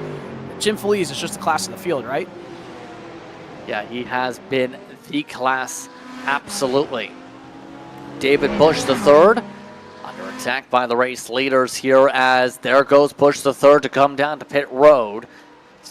Jim Feliz is just the class of the field, right? Yeah, he has been the class, absolutely. David Bush III under attack by the race leaders here, as there goes Bush III to come down to pit road.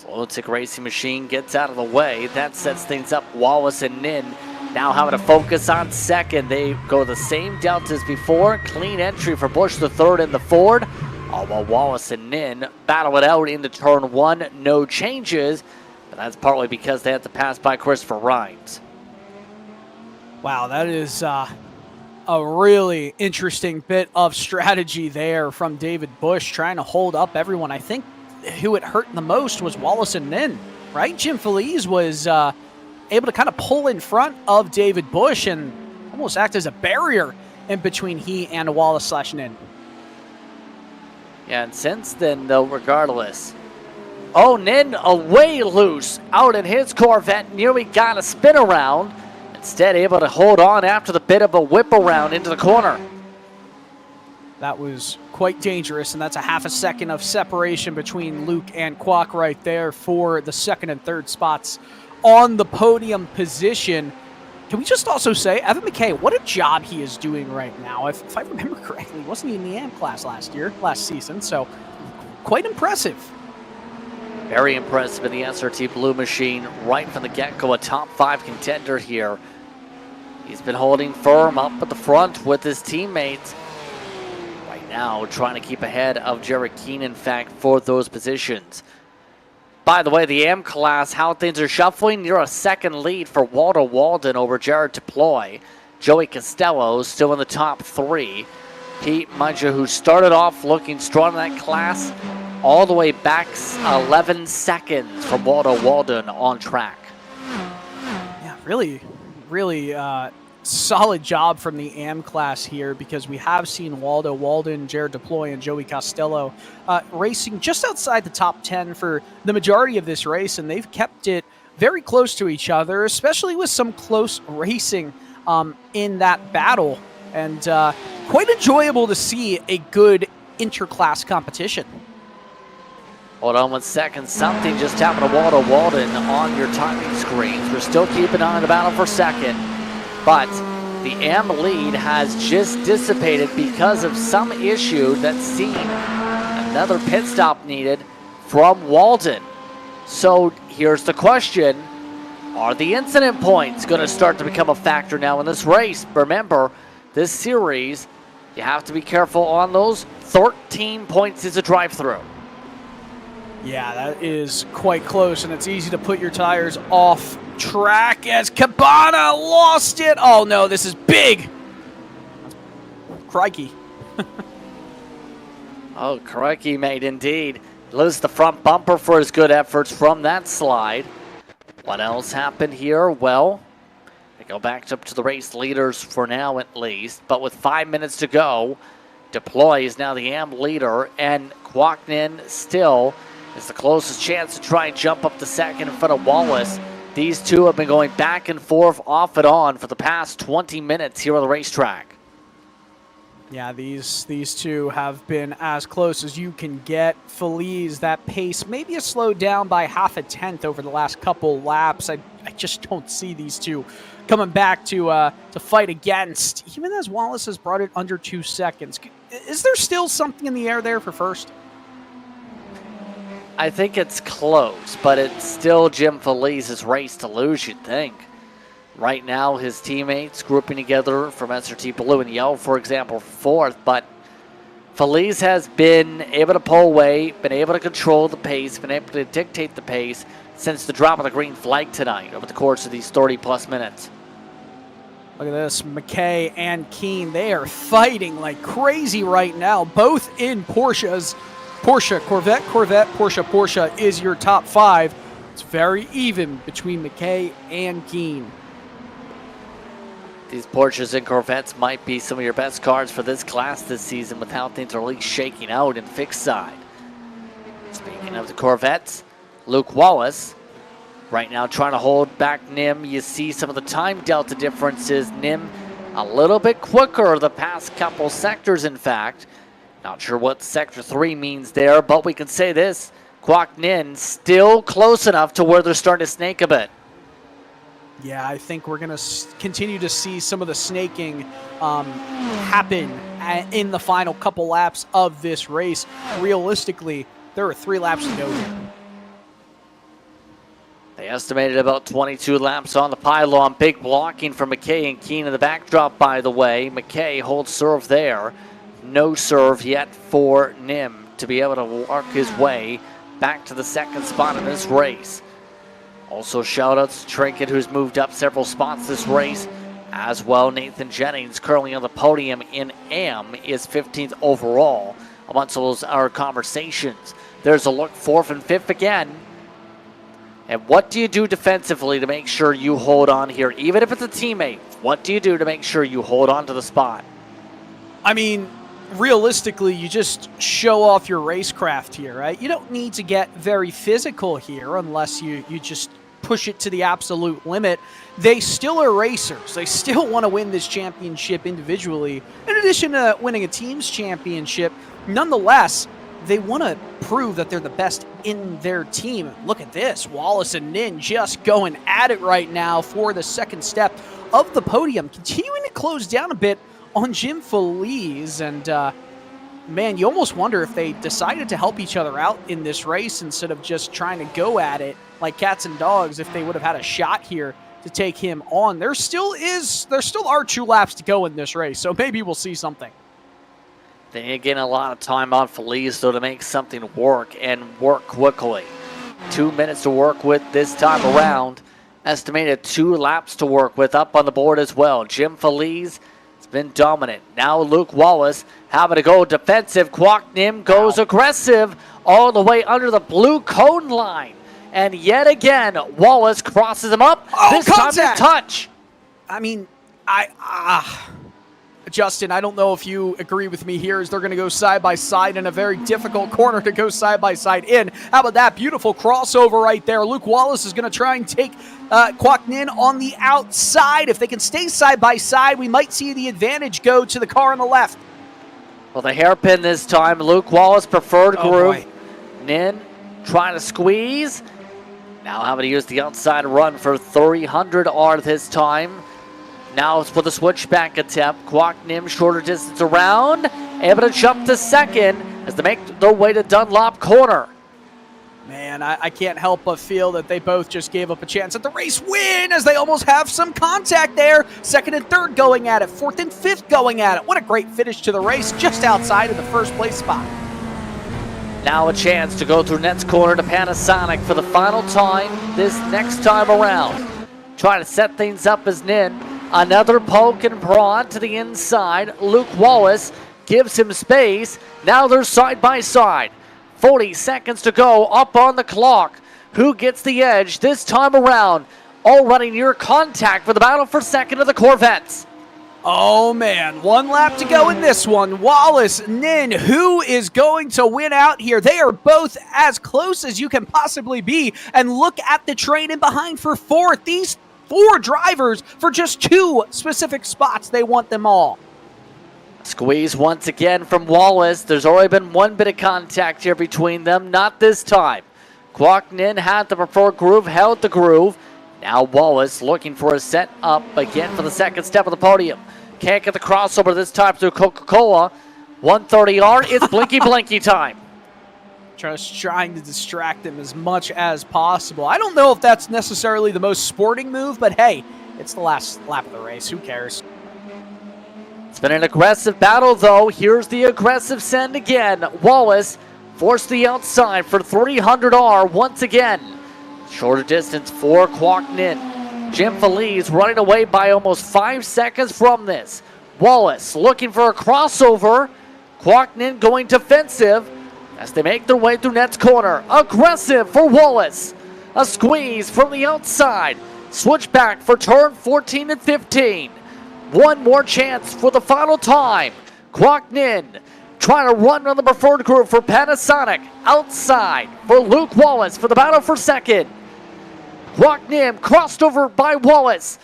Lunatic Racing Machine gets out of the way. That sets things up. Wallace and Nin now having to focus on second. They go the same delta as before. Clean entry for Bush III in the Ford. All while Wallace and Nin battle it out into turn 1. No changes. But that's partly because they had to pass by Christopher Rhimes. Wow, that is a really interesting bit of strategy there from David Bush, trying to hold up everyone. I think who it hurt the most was Wallace and Nin, right? Jim Feliz was able to kind of pull in front of David Bush and almost act as a barrier in between he and Wallace/Nin. Yeah, and since then, though, regardless. Oh, Nin away loose out in his Corvette, nearly got a spin around. Instead, able to hold on after the bit of a whip around into the corner. That was quite dangerous, and that's a half a second of separation between Luke and Kwok right there for the second and third spots on the podium position. Can we just also say, Evan McKay, what a job he is doing right now. If I remember correctly, wasn't he in the AM class last season? So quite impressive. Very impressive in the SRT Blue Machine right from the get-go. A top 5 contender here. He's been holding firm up at the front with his teammates. Right now, trying to keep ahead of Jared Keane, in fact, for those positions. By the way, the AM class, how things are shuffling, you're a second lead for Walter Walden over Jared Deploy. Joey Costello still in the top 3. Pete, mind you, who started off looking strong in that class, all the way back 11 seconds from Walter Walden on track. Yeah, really solid job from the AM class here, because we have seen Waldo Walden, Jared Deploy, and Joey Costello racing just outside the top 10 for the majority of this race, and they've kept it very close to each other, especially with some close racing in that battle, and quite enjoyable to see a good interclass competition. Hold on 1 second. Something just happened to Walter Walden on your timing screens. We're still keeping on in the battle for second, but the AM lead has just dissipated because of some issue that's seen. Another pit stop needed from Walden. So here's the question. Are the incident points going to start to become a factor now in this race? Remember, this series, you have to be careful on those. 13 points is a drive-through. Yeah, that is quite close, and it's easy to put your tires off track as Cabana lost it. Oh no, this is big. Crikey. Oh, crikey, mate, indeed. Loses the front bumper for his good efforts from that slide. What else happened here? Well, they go back up to the race leaders for now at least, but with 5 minutes to go, Deploy is now the AM leader, and Kwoknin still is the closest chance to try and jump up to second in front of Wallace. These two have been going back and forth, off and on, for the past 20 minutes here on the racetrack. Yeah, these two have been as close as you can get. Feliz, that pace maybe has slowed down by half a tenth over the last couple laps. I just don't see these two coming back to fight against, even as Wallace has brought it under 2 seconds. Is there still something in the air there for first? I think it's close, but it's still Jim Feliz's race to lose, you'd think. Right now, his teammates grouping together from SRT Blue and Yellow, for example, fourth, but Feliz has been able to pull away, been able to control the pace, been able to dictate the pace since the drop of the green flag tonight over the course of these 30-plus minutes. Look at this, McKay and Keene, they are fighting like crazy right now, both in Porsches. Porsche, Corvette, Corvette, Porsche, Porsche is your top 5. It's very even between McKay and Keene. These Porsches and Corvettes might be some of your best cars for this class this season with how things are really shaking out in fixed side. Speaking of the Corvettes, Luke Wallace right now trying to hold back Nim. You see some of the time delta differences. Nim a little bit quicker the past couple sectors, in fact. Not sure what Sector 3 means there, but we can say this. Kwok Nin still close enough to where they're starting to snake a bit. Yeah, I think we're going to continue to see some of the snaking happen in the final couple laps of this race. Realistically, there are 3 laps to go here. They estimated about 22 laps on the pylon. Big blocking for McKay and Keene in the backdrop, by the way. McKay holds serve there. No serve yet for Nim to be able to work his way back to the second spot in this race. Also shout-outs to Trinket, who's moved up several spots this race. As well, Nathan Jennings, currently on the podium in AM, is 15th overall amongst those our conversations. There's a look 4th and 5th again. And what do you do defensively to make sure you hold on here? Even if it's a teammate, what do you do to make sure you hold on to the spot? I mean, realistically, you just show off your racecraft here, right? You don't need to get very physical here unless you just push it to the absolute limit. They still are racers. They still want to win this championship individually. In addition to winning a team's championship, nonetheless, they want to prove that they're the best in their team. Look at this. Wallace and Nin just going at it right now for the second step of the podium, continuing to close down a bit on Jim Feliz, and man, you almost wonder if they decided to help each other out in this race instead of just trying to go at it like cats and dogs, if they would have had a shot here to take him on. There still are 2 laps to go in this race, so maybe we'll see something. Then again, a lot of time on Feliz, though, to make something work and work quickly. 2 minutes to work with this time around. Estimated 2 laps to work with up on the board as well. Jim Feliz has been dominant. Now Luke Wallace having to go defensive. Kwok Nim goes aggressive all the way under the blue cone line. And yet again, Wallace crosses him up. This time to touch. I mean, Justin, I don't know if you agree with me here, as they're going to go side by side in a very difficult corner to go side by side in. How about that beautiful crossover right there? Luke Wallace is going to try and take Kwok Nin on the outside. If they can stay side by side, we might see the advantage go to the car on the left. Well, the hairpin this time, Luke Wallace preferred groove. Nin trying to squeeze. Now having to use the outside run for 300R this time. Now it's for the switchback attempt. Kwok Nim shorter distance around. Able to jump to second as they make their way to Dunlop corner. Man, I can't help but feel that they both just gave up a chance at the race win, as they almost have some contact there. Second and third going at it. Fourth and fifth going at it. What a great finish to the race, just outside of the first place spot. Now a chance to go through Nets corner to Panasonic for the final time this next time around. Trying to set things up as Nin. Another poke and prod to the inside. Luke Wallace gives him space. Now they're side by side. 40 seconds to go up on the clock. Who gets the edge this time around? Already near contact for the battle for second of the Corvettes. Oh man, 1 lap to go in this one. Wallace, Nin, who is going to win out here? They are both as close as you can possibly be. And look at the train in behind for fourth. These 4 drivers for just 2 specific spots. They want them all. Squeeze once again from Wallace. There's already been 1 bit of contact here between them. Not this time. Kwok Nin had the preferred groove, held the groove. Now Wallace looking for a set up again for the second step of the podium. Can't get the crossover this time through Coca-Cola. 130R, it's blinky blinky time. Just trying to distract him as much as possible. I don't know if that's necessarily the most sporting move, but hey, it's the last lap of the race. Who cares? It's been an aggressive battle, though. Here's the aggressive send again. Wallace forced the outside for 300R once again. Shorter distance for Kwok Nin. Jim Feliz running away by almost 5 seconds from this. Wallace looking for a crossover. Kwok Nin going defensive as they make their way through Nets corner. Aggressive for Wallace. A squeeze from the outside. Switch back for turn 14 and 15. 1 more chance for the final time. Kwok Nin trying to run on the preferred group for Panasonic. Outside for Luke Wallace for the battle for second. Kwok Nin crossed over by Wallace.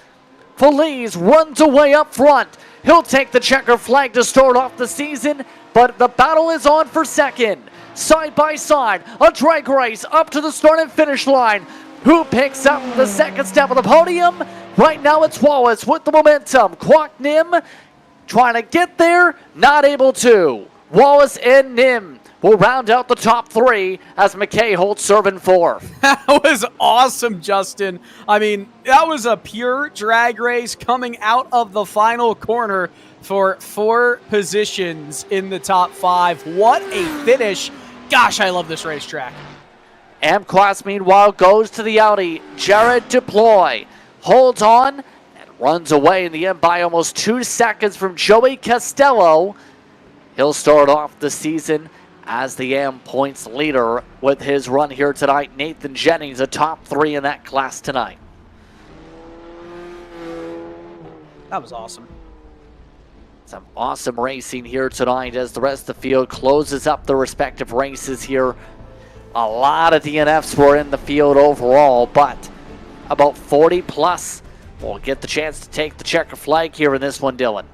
Feliz runs away up front. He'll take the checker flag to start off the season, but the battle is on for second. Side by side, a drag race up to the start and finish line. Who picks up the second step of the podium? Right now it's Wallace with the momentum. Kwok Nin trying to get there, not able to. Wallace and Nim will round out the top 3 as McKay holds serve in 4th. That was awesome, Justin. I mean, that was a pure drag race coming out of the final corner for 4 positions in the top 5. What a finish. Gosh, I love this racetrack. M-Class, meanwhile, goes to the Audi. Jared Deploy holds on and runs away in the end by almost 2 seconds from Joey Costello. He'll start off the season as the AM points leader with his run here tonight. Nathan Jennings, a top 3 in that class tonight. That was awesome. Some awesome racing here tonight as the rest of the field closes up their respective races here. A lot of DNFs were in the field overall, but about 40 plus will get the chance to take the checker flag here in this one, Dylan.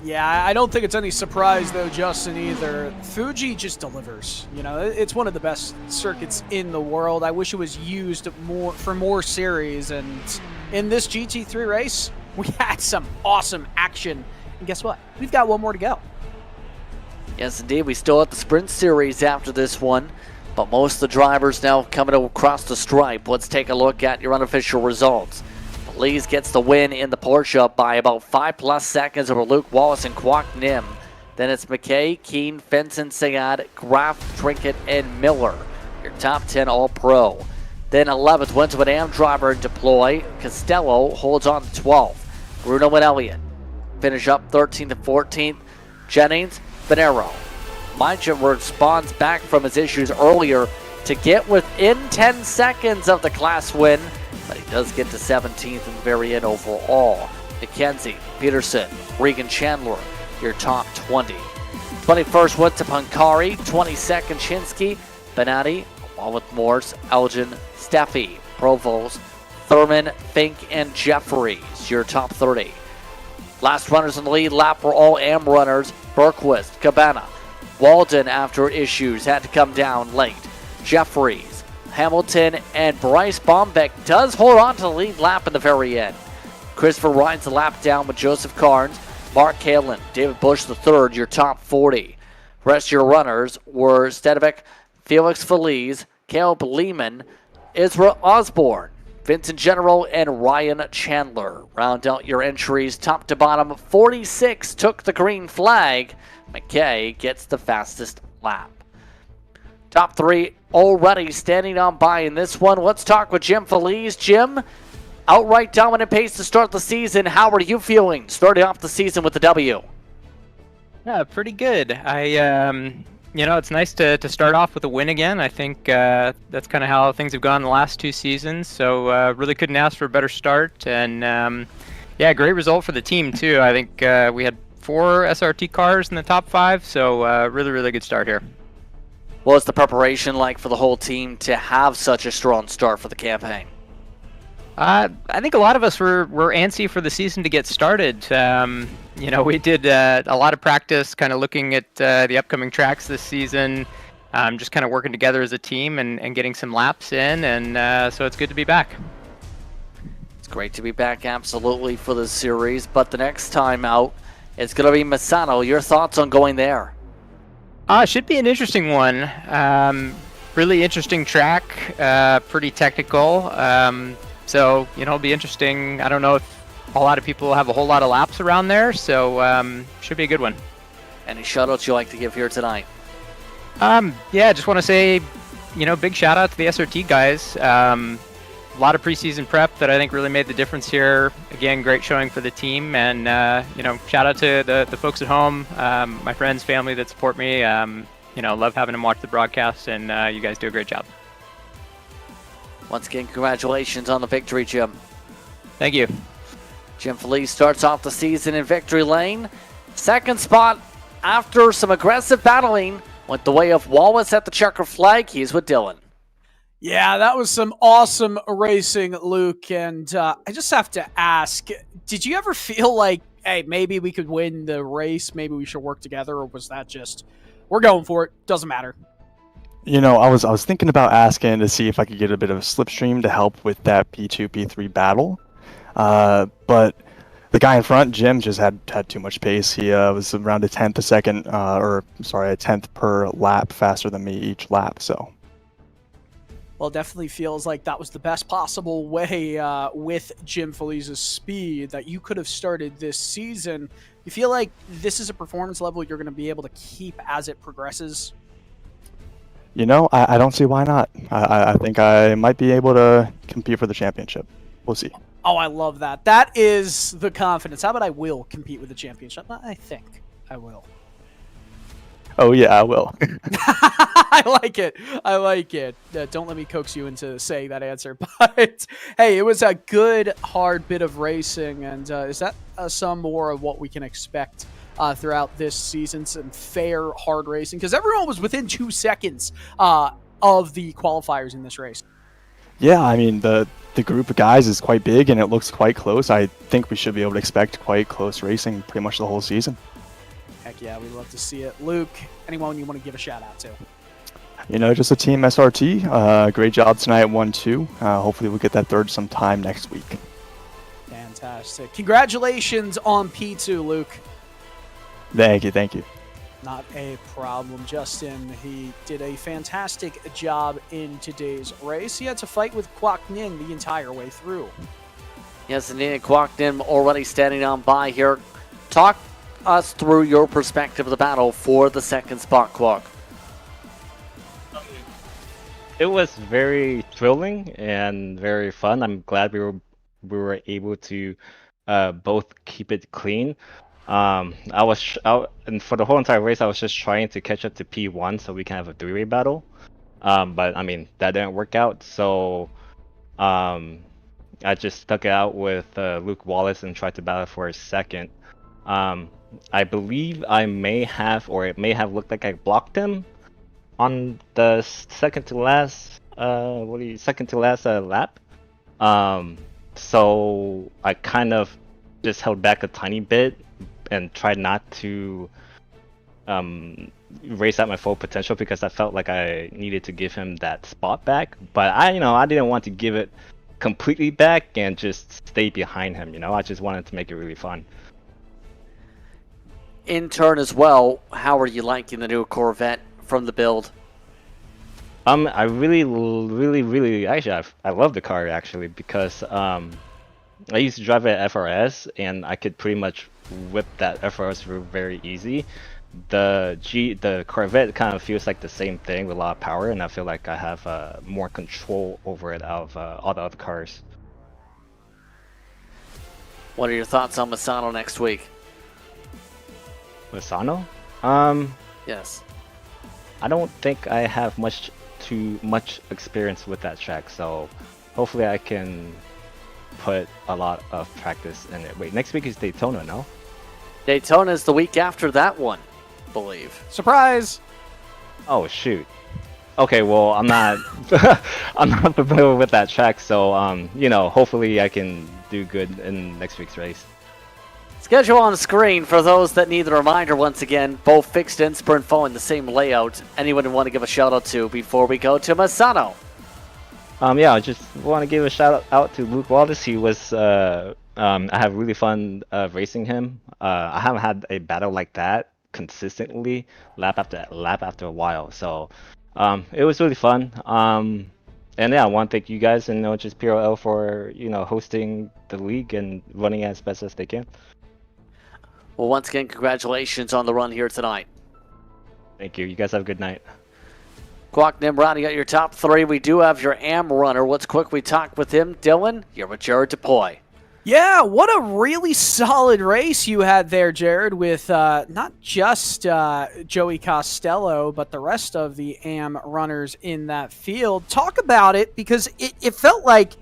Yeah, I don't think it's any surprise, though, Justin, either. Fuji just delivers. You know, it's one of the best circuits in the world. I wish it was used more for more series. And in this GT3 race, we had some awesome action. And guess what? We've got 1 more to go. Yes, indeed. We still have the Sprint Series after this one, but most of the drivers now coming across the stripe. Let's take a look at your unofficial results. Feliz gets the win in the Porsche by about 5 plus seconds over Luke Wallace and Kwok Nin. Then it's McKay, Keene, Fenton, Sayad, Graf, Trinket, and Miller. your top 10 All-Pro. Then 11th went to an AM driver in deploy. Costello holds on to 12th. Bruno and Elliott finish up 13th and 14th. Jennings, Finero. Major responds back from his issues earlier to get within 10 seconds of the class win, but he does get to 17th in the very end overall. McKenzie, Peterson, Regan Chandler, your top 20. 21st went to Pancari, 22nd Chinsky, Benatti, along with Morse, Elgin, Steffi, Provost, Thurman, Fink, and Jeffries, your top 30. Last runners in the lead lap were all AM runners, Berquist, Cabana. Walden, after issues, had to come down late. Jeffries, Hamilton, and Bryce Bombeck does hold on to the lead lap in the very end. Christopher rides the lap down with Joseph Carnes, Mark Kalin, David Bush III, your top 40. Rest of your runners were Stedovic, Felix Feliz, Caleb Lehman, Israel Osborne, Vincent General, and Ryan Chandler. Round out your entries top to bottom. 46 took the green flag. McKay gets the fastest lap. Top 3 already standing on by in this one. Let's talk with Jim Feliz. Jim, outright dominant pace to start the season. How are you feeling starting off the season with the W? Yeah, pretty good. It's nice to start off with a win again. I think that's kind of how things have gone the last 2 seasons. So really couldn't ask for a better start. And great result for the team too. I think we had 4 SRT cars in the top 5. So really good start here. What's the preparation like for the whole team to have such a strong start for the campaign? I think a lot of us were antsy for the season to get started. We did a lot of practice, kind of looking at the upcoming tracks this season, just kind of working together as a team and getting some laps in, and so it's good to be back. It's great to be back, absolutely, for the series, but the next time out, it's going to be Misano. Your thoughts on going there? Should be an interesting one. Really interesting track, pretty technical. So, it'll be interesting. I don't know if a lot of people have a whole lot of laps around there, so should be a good one. Any shout-outs you'd like to give here tonight? Just want to say, big shout-out to the SRT guys. A lot of preseason prep that I think really made the difference here. Again, great showing for the team, and, shout out to the folks at home, my friends, family that support me. Love having them watch the broadcast, and you guys do a great job. Once again, congratulations on the victory, Jim. Thank you. Jim Feliz starts off the season in victory lane. Second spot after some aggressive battling went the way of Wallace at the checker flag. He's with Dylan. Yeah, that was some awesome racing, Luke. And I just have to ask, did you ever feel like, hey, maybe we could win the race, maybe we should work together, or was that just, we're going for it, doesn't matter? I was thinking about asking to see if I could get a bit of a slipstream to help with that P2, P3 battle. But the guy in front, Jim, just had too much pace. He was around a tenth per lap faster than me each lap. So, well, it definitely feels like that was the best possible way with Jim Feliz's speed that you could have started this season. You feel like this is a performance level you're going to be able to keep as it progresses? I don't see why not. I think I might be able to compete for the championship. We'll see. Oh, I love that. That is the confidence. How about I will compete with the championship? I think I will. Oh, yeah, I will. I like it. I like it. Don't let me coax you into saying that answer. But, hey, it was a good, hard bit of racing. And is that some more of what we can expect throughout this season? Some fair, hard racing? Because everyone was within 2 seconds of the qualifiers in this race. Yeah, I mean, the group of guys is quite big, and it looks quite close. I think we should be able to expect quite close racing pretty much the whole season. Heck yeah, we'd love to see it. Luke, anyone you want to give a shout-out to? Just a team SRT. Great job tonight at 1-2. Hopefully we'll get that third sometime next week. Fantastic. Congratulations on P2, Luke. Thank you. Not a problem, Justin. He did a fantastic job in today's race. He had to fight with Kwok Nin the entire way through. Yes, indeed. Kwok Nin already standing on by here. Talk us through your perspective of the battle for the second spot, Kwok. It was very thrilling and very fun. I'm glad we were able to both keep it clean. And for the whole entire race, I was just trying to catch up to P1 so we can have a three-way battle. But I mean that didn't work out, so um, I just stuck it out with Luke Wallace and tried to battle for a second. I believe I may have, or it may have looked like I blocked him on the second to last lap. So I kind of just held back a tiny bit and tried not to race at my full potential because I felt like I needed to give him that spot back. But I didn't want to give it completely back and just stay behind him. I just wanted to make it really fun. In turn as well, how are you liking the new Corvette from the build? I really actually I love the car actually because I used to drive it at FRS and I could pretty much whip that FRS very easy. The Corvette kind of feels like the same thing with a lot of power, and I feel like I have more control over it out of all the other cars. What are your thoughts on Misano next week? Misano? Yes. I don't think I have too much experience with that track, so hopefully I can put a lot of practice in it. Wait, next week is Daytona, no? Daytona is the week after that one, I believe. Surprise! Oh shoot. Okay, well I'm not I'm not familiar with that track, so hopefully I can do good in next week's race. Schedule on the screen for those that need the reminder once again. Both fixed and sprint following the same layout. Anyone want to give a shout out to before we go to Misano? Yeah, I just want to give a shout out to Luke Wallace. He was I have really fun racing him. I haven't had a battle like that consistently lap after a while, so it was really fun. And yeah, I want to thank you guys and just PRL for hosting the league and running as best as they can. Well, once again, congratulations on the run here tonight. Thank you. You guys have a good night. Quack Nimrod, you got your top three. We do have your AM runner. Let's quickly talk with him. Dylan, you're with Jared Depoy. Yeah, what a really solid race you had there, Jared, with not just Joey Costello, but the rest of the AM runners in that field. Talk about it, because it felt like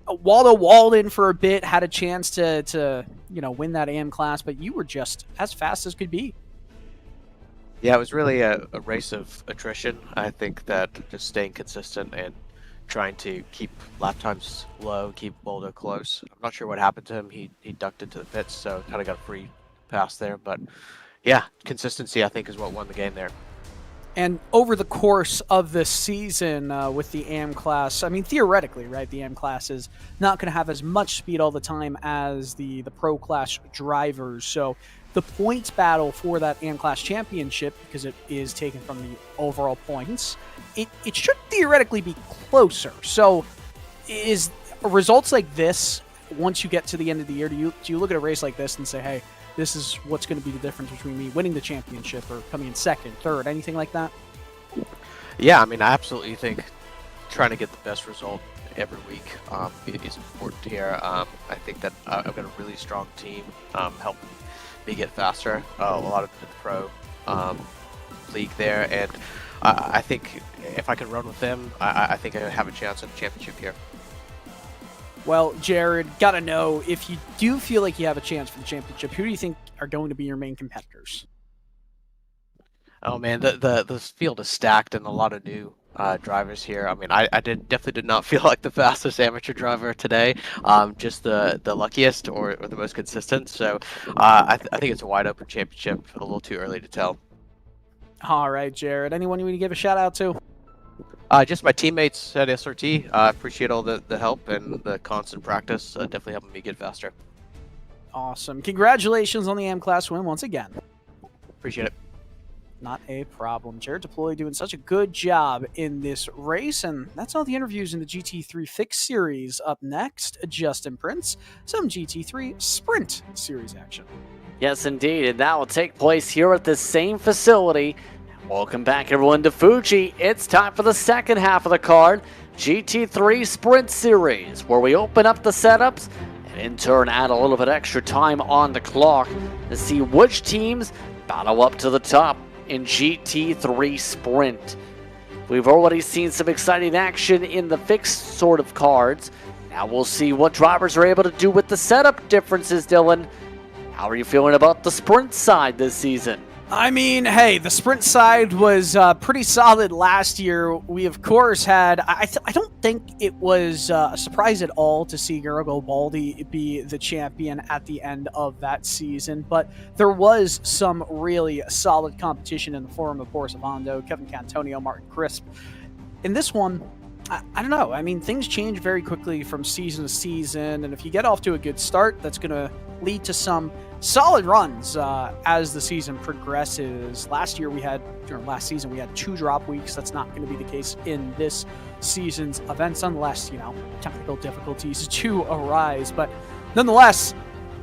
Waldo Walden for a bit had a chance to win that AM class, but you were just as fast as could be. Yeah, it was really a race of attrition. I think that just staying consistent and trying to keep lap times low, keep Waldo close. I'm not sure what happened to him. He ducked into the pits, so kind of got a free pass there. But yeah, consistency I think is what won the game there. And over the course of the season with the AM class, I mean, theoretically, right, the AM class is not going to have as much speed all the time as the Pro Class drivers. So the points battle for that AM class championship, because it is taken from the overall points, it should theoretically be closer. So is results like this, once you get to the end of the year, do you look at a race like this and say, hey, this is what's going to be the difference between me winning the championship or coming in second, third, anything like that? Yeah, I mean, I absolutely think trying to get the best result every week is important here. I think that I've got a really strong team help me get faster. A lot of the pro league there, and I think if I can run with them, I think I have a chance at a championship here. Well, Jared, gotta know, if you do feel like you have a chance for the championship, who do you think are going to be your main competitors? Oh man, the field is stacked and a lot of new drivers here. I mean, I definitely did not feel like the fastest amateur driver today. Just the luckiest or the most consistent. So I think it's a wide open championship. A little too early to tell. All right, Jared. Anyone you want to give a shout out to? Just my teammates at SRT. I appreciate all the help and the constant practice. Definitely helping me get faster. Awesome. Congratulations on the AM class win once again. Appreciate it. Not a problem. Jared Deploy doing such a good job in this race, and that's all the interviews in the GT3 Fix Series. Up next, Justin Prince, some GT3 Sprint Series action. Yes, indeed, and that will take place here at the same facility Welcome back, everyone, to Fuji. It's time for the second half of the card, GT3 Sprint Series, where we open up the setups and in turn add a little bit extra time on the clock to see which teams battle up to the top in GT3 Sprint. We've already seen some exciting action in the fixed sort of cards. Now we'll see what drivers are able to do with the setup differences, Dylan. How are you feeling about the sprint side this season? I mean, hey, the sprint side was pretty solid last year. We, of course, had... I don't think it was a surprise at all to see Garibaldi be the champion at the end of that season, but there was some really solid competition in the form of Boris Avondo, Kevin Cantonio, Martin Crisp. In this one, I don't know. I mean, things change very quickly from season to season, and if you get off to a good start, that's going to lead to some solid runs as the season progresses. Last season we had 2 drop weeks. That's not going to be the case in this season's events unless, technical difficulties do arise. But nonetheless,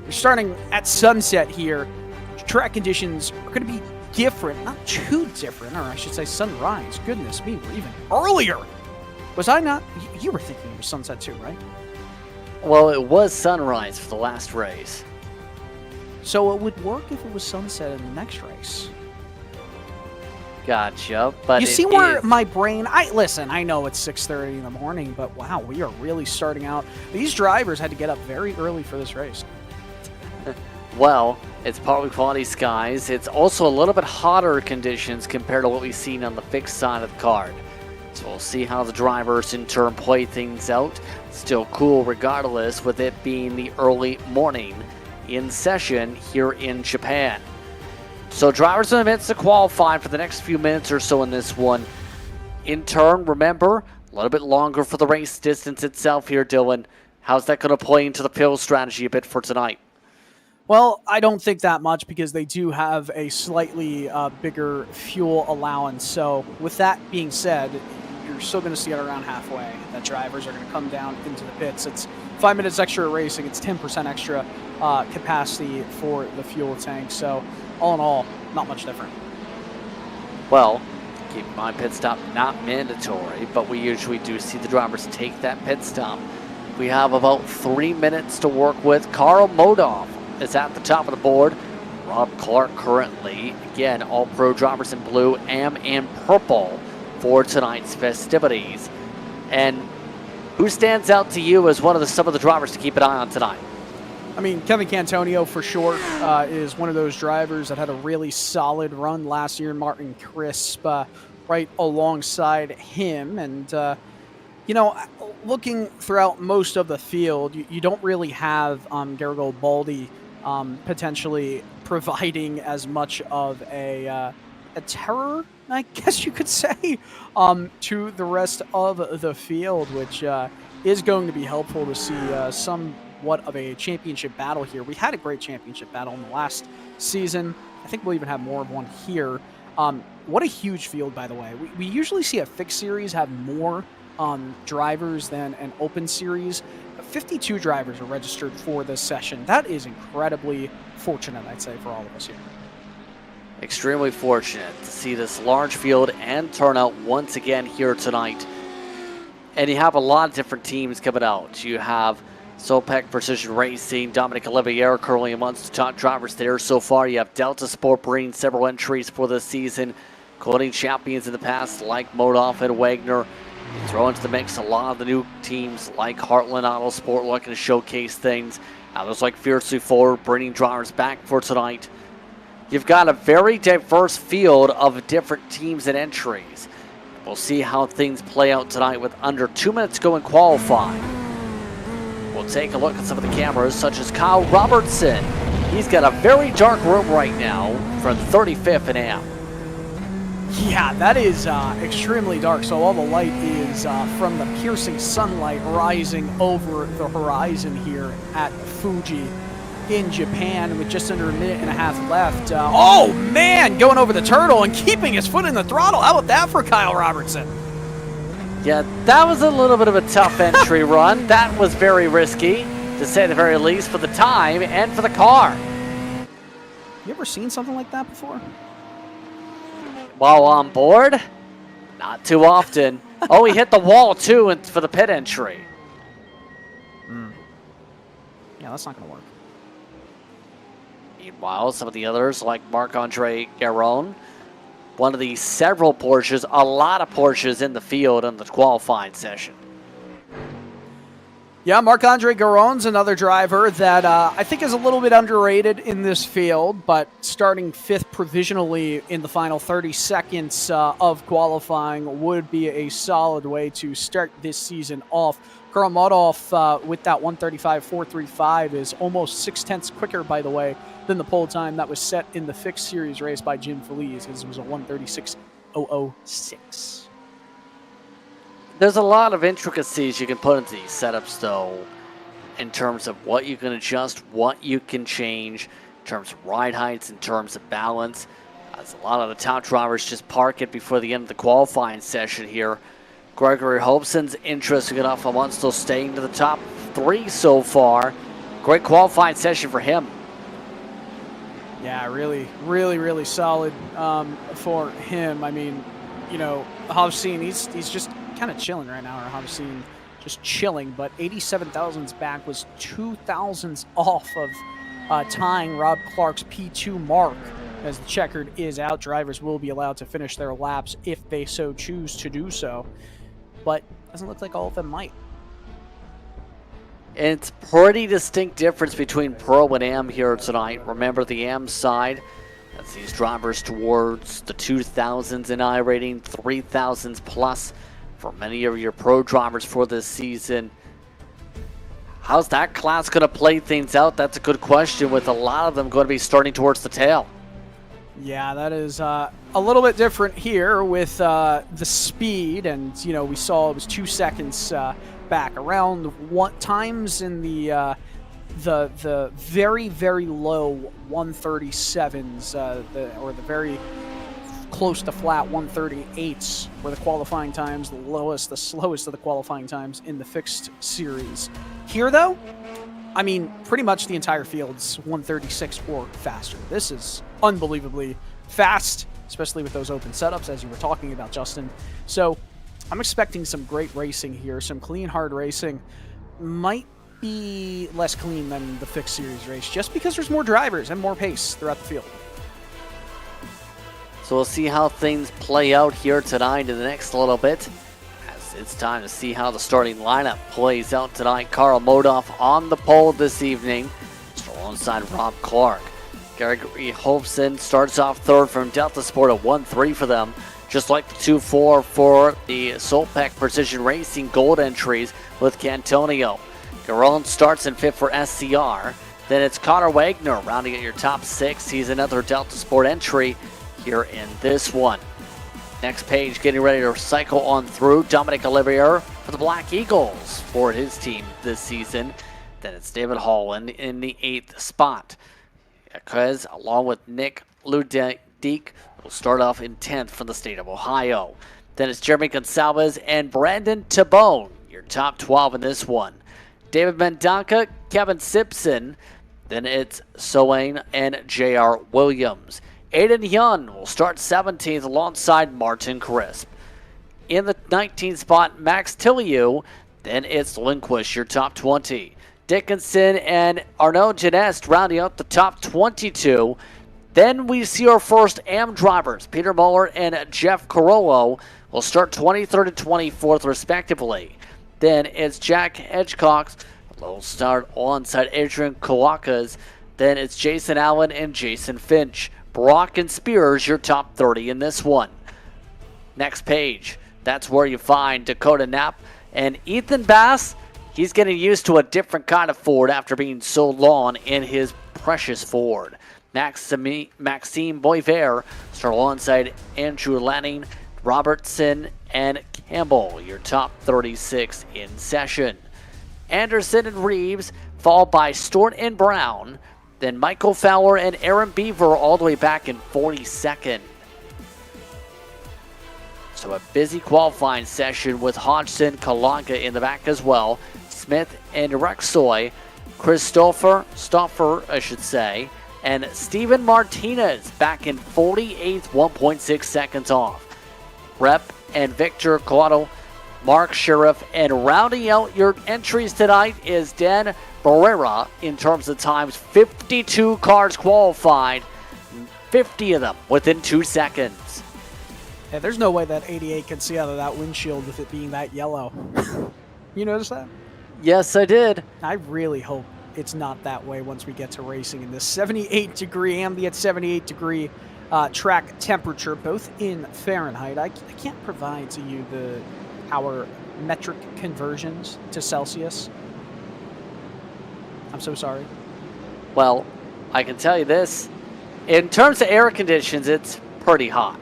we're starting at sunset here. Track conditions are going to be different, not too different, or I should say sunrise. Goodness me, we're even earlier. Was I not? You were thinking it was sunset too, right? Well, it was sunrise for the last race. So it would work if it was sunset in the next race. Gotcha, but you see where my brain... Listen, I know it's 6:30 in the morning, but wow, we are really starting out. These drivers had to get up very early for this race. Well, it's partly quality skies. It's also a little bit hotter conditions compared to what we've seen on the fixed side of the card. So we'll see how the drivers in turn play things out. Still cool regardless, with it being the early morning in session here in Japan. So drivers in the midst of qualifying for the next few minutes or so in this one. In turn, remember, a little bit longer for the race distance itself here, Dylan. How's that going to play into the pill strategy a bit for tonight? Well, I don't think that much because they do have a slightly bigger fuel allowance. So with that being said, you're still going to see it around halfway that drivers are going to come down into the pits. It's 5 minutes extra racing. It's 10% extra capacity for the fuel tank. So all in all, not much different. Well, keep in mind pit stop not mandatory, but we usually do see the drivers take that pit stop. We have about 3 minutes to work with. Carl Modov is at the top of the board. Rob Clark currently, again, all pro drivers in blue, Am in purple for tonight's festivities. And who stands out to you as one of some of the drivers to keep an eye on tonight? I mean, Kevin Cantonio, for sure, is one of those drivers that had a really solid run last year. Martin Crisp right alongside him. And, looking throughout most of the field, you don't really have Garibaldi potentially providing as much of a terror, I guess you could say, to the rest of the field, which is going to be helpful to see somewhat of a championship battle here. We had a great championship battle in the last season. I think we'll even have more of one here. What a huge field, by the way. We usually see a fixed series have more drivers than an open series. 52 drivers are registered for this session. That is incredibly fortunate, I'd say, for all of us here. Extremely fortunate to see this large field and turnout once again here tonight. And you have a lot of different teams coming out. You have Sopec Precision Racing, Dominic Olivier currently amongst the top drivers there so far. You have Delta Sport bringing several entries for this season, including champions in the past like Modov and Wagner. You throw into the mix a lot of the new teams like Heartland Autosport looking to showcase things. Others like Fiercely Forward bringing drivers back for tonight. You've got a very diverse field of different teams and entries. We'll see how things play out tonight with under 2 minutes to go in qualifying. We'll take a look at some of the cameras, such as Kyle Robertson. He's got a very dark room right now from 35th and Am. Yeah, that is extremely dark. So all the light is from the piercing sunlight rising over the horizon here at Fuji in Japan with just under a minute and a half left. Oh, man, going over the turtle and keeping his foot in the throttle. How about that for Kyle Robertson? Yeah, that was a little bit of a tough entry run. That was very risky, to say the very least, for the time and for the car. You ever seen something like that before? while on board? Not too often. Oh, he hit the wall too for the pit entry. Yeah, that's not going to work. Meanwhile, some of the others, like Marc-Andre Garon, one of the several Porsches, a lot of Porsches in the field in the qualifying session. Yeah, Marc-Andre Garon's another driver that I think is a little bit underrated in this field, but starting 5th provisionally in the final 30 seconds of qualifying would be a solid way to start this season off. Karamatov with that 135.435 is almost 0.6 quicker, by the way, than the pole time that was set in the fixed series race by Jim Feliz. His was a 136.006. There's a lot of intricacies you can put into these setups, though, in terms of what you can adjust, what you can change, in terms of ride heights, in terms of balance. As a lot of the top drivers just park it before the end of the qualifying session here. Gregory Hobson's interesting enough. I want still staying to the top 3 so far. Great qualifying session for him. Yeah, really solid for him. I mean, you know, Hobson, he's just kind of chilling right now, or Hobson just chilling, but 87 thousandths back was 2 thousandths off of tying Rob Clark's P2 mark. As the checkered is out, drivers will be allowed to finish their laps if they so choose to do so, but doesn't look like all of them might. It's pretty distinct difference between Pro and Am here tonight. Remember, the Am side, that's these drivers towards the 2000s in iRating, 3000s plus for many of your Pro drivers for this season. How's that class going to play things out? That's a good question, with a lot of them going to be starting towards the tail. Yeah, that is a little bit different here with the speed, and you know, we saw it was 2 seconds back, around times in the very low 137s, or the very close to flat 138s were the qualifying times, the slowest of the qualifying times in the fixed series. Here, though, I mean, pretty much the entire field's 136 or faster. This is unbelievably fast, especially with those open setups, as you were talking about, Justin. So I'm expecting some great racing here, some clean, hard racing. Might be less clean than the fixed series race, just because there's more drivers and more pace throughout the field. So we'll see how things play out here tonight in the next little bit, as it's time to see how the starting lineup plays out tonight. Karl Modoff on the pole this evening, alongside Rob Clark. Gregory Hobson starts off 3rd from Delta Sport, a 1-3 for them, just like the 2-4 for the Solpec Precision Racing Gold entries with Cantonio. Garon starts in 5th for SCR. Then it's Connor Wagner rounding at your top 6. He's another Delta Sport entry here in this one. Next page, getting ready to cycle on through. Dominic Olivier for the Black Eagles for his team this season. Then it's David Holland in the 8th spot. Because along with Nick Ludick, will start off in 10th from the state of Ohio. Then it's Jeremy Gonsalves and Brandon Tabone, your top 12 in this one. David Mendonca, Kevin Simpson. Then it's Soane and J.R. Williams. Aiden Yun will start 17th alongside Martin Crisp. In the 19th spot, Max Tilliou. Then it's Lindquist, your top 20. Dickinson and Arnaud Genest rounding out the top 22. Then we see our first AM drivers. Peter Muller and Jeff Carollo will start 23rd and 24th respectively. Then it's Jack Hedgecock, will start alongside Adrian Kalakas. Then it's Jason Allen and Jason Finch. Brock and Spears, your top 30 in this one. Next page, that's where you find Dakota Knapp and Ethan Bass. He's getting used to a different kind of Ford after being so long in his precious Ford. Maxime Boisvert start alongside Andrew Lanning, Robertson, and Campbell, your top 36 in session. Anderson and Reeves, followed by Stewart and Brown. Then Michael Fowler and Aaron Beaver all the way back in 42nd. So a busy qualifying session with Hodgson, Kalanka in the back as well. Smith and Rexoy, Stoffer, and Steven Martinez back in 48th, 1.6 seconds off. Rep and Victor Cotto, Mark Sheriff, and rounding out your entries tonight is Dan Barrera in terms of times. 52 cars qualified, 50 of them within 2 seconds. Hey, there's no way that 88 can see out of that windshield with it being that yellow. You notice that? Yes, I did. I really hope it's not that way once we get to racing in this 78 degree, ambient 78 degree track temperature, both in Fahrenheit. I can't provide to you our metric conversions to Celsius. I'm so sorry. Well, I can tell you this. In terms of air conditions, it's pretty hot.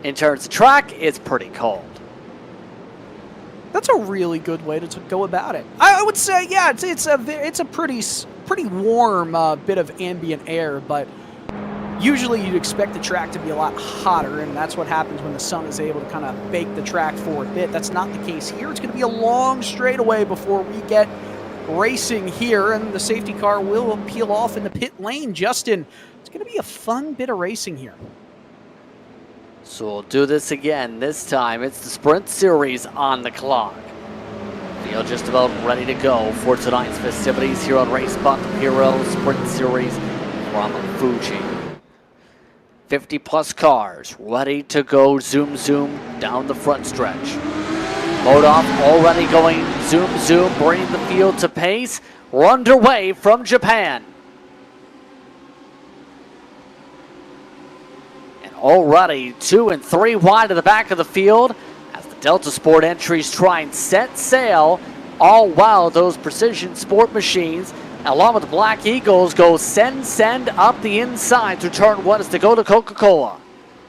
In terms of track, it's pretty cold. That's a really good way to go about it. I would say, yeah, it's a pretty warm bit of ambient air, but usually you'd expect the track to be a lot hotter, and that's what happens when the sun is able to kind of bake the track for a bit. That's not the case here. It's going to be a long straightaway before we get racing here, and the safety car will peel off in the pit lane. Justin, it's going to be a fun bit of racing here. So we'll do this again. This time it's the Sprint Series on the clock. Feel just about ready to go for tonight's festivities here on RaceSpot, the PRL Sprint Series from Fuji. 50 plus cars ready to go zoom zoom down the front stretch. Modov already going zoom zoom, bringing the field to pace. We're underway from Japan. Already 2 and 3 wide of the back of the field as the Delta Sport entries try and set sail, all while those Precision Sport machines, along with the Black Eagles, go send up the inside to turn 1 as they go to Coca-Cola.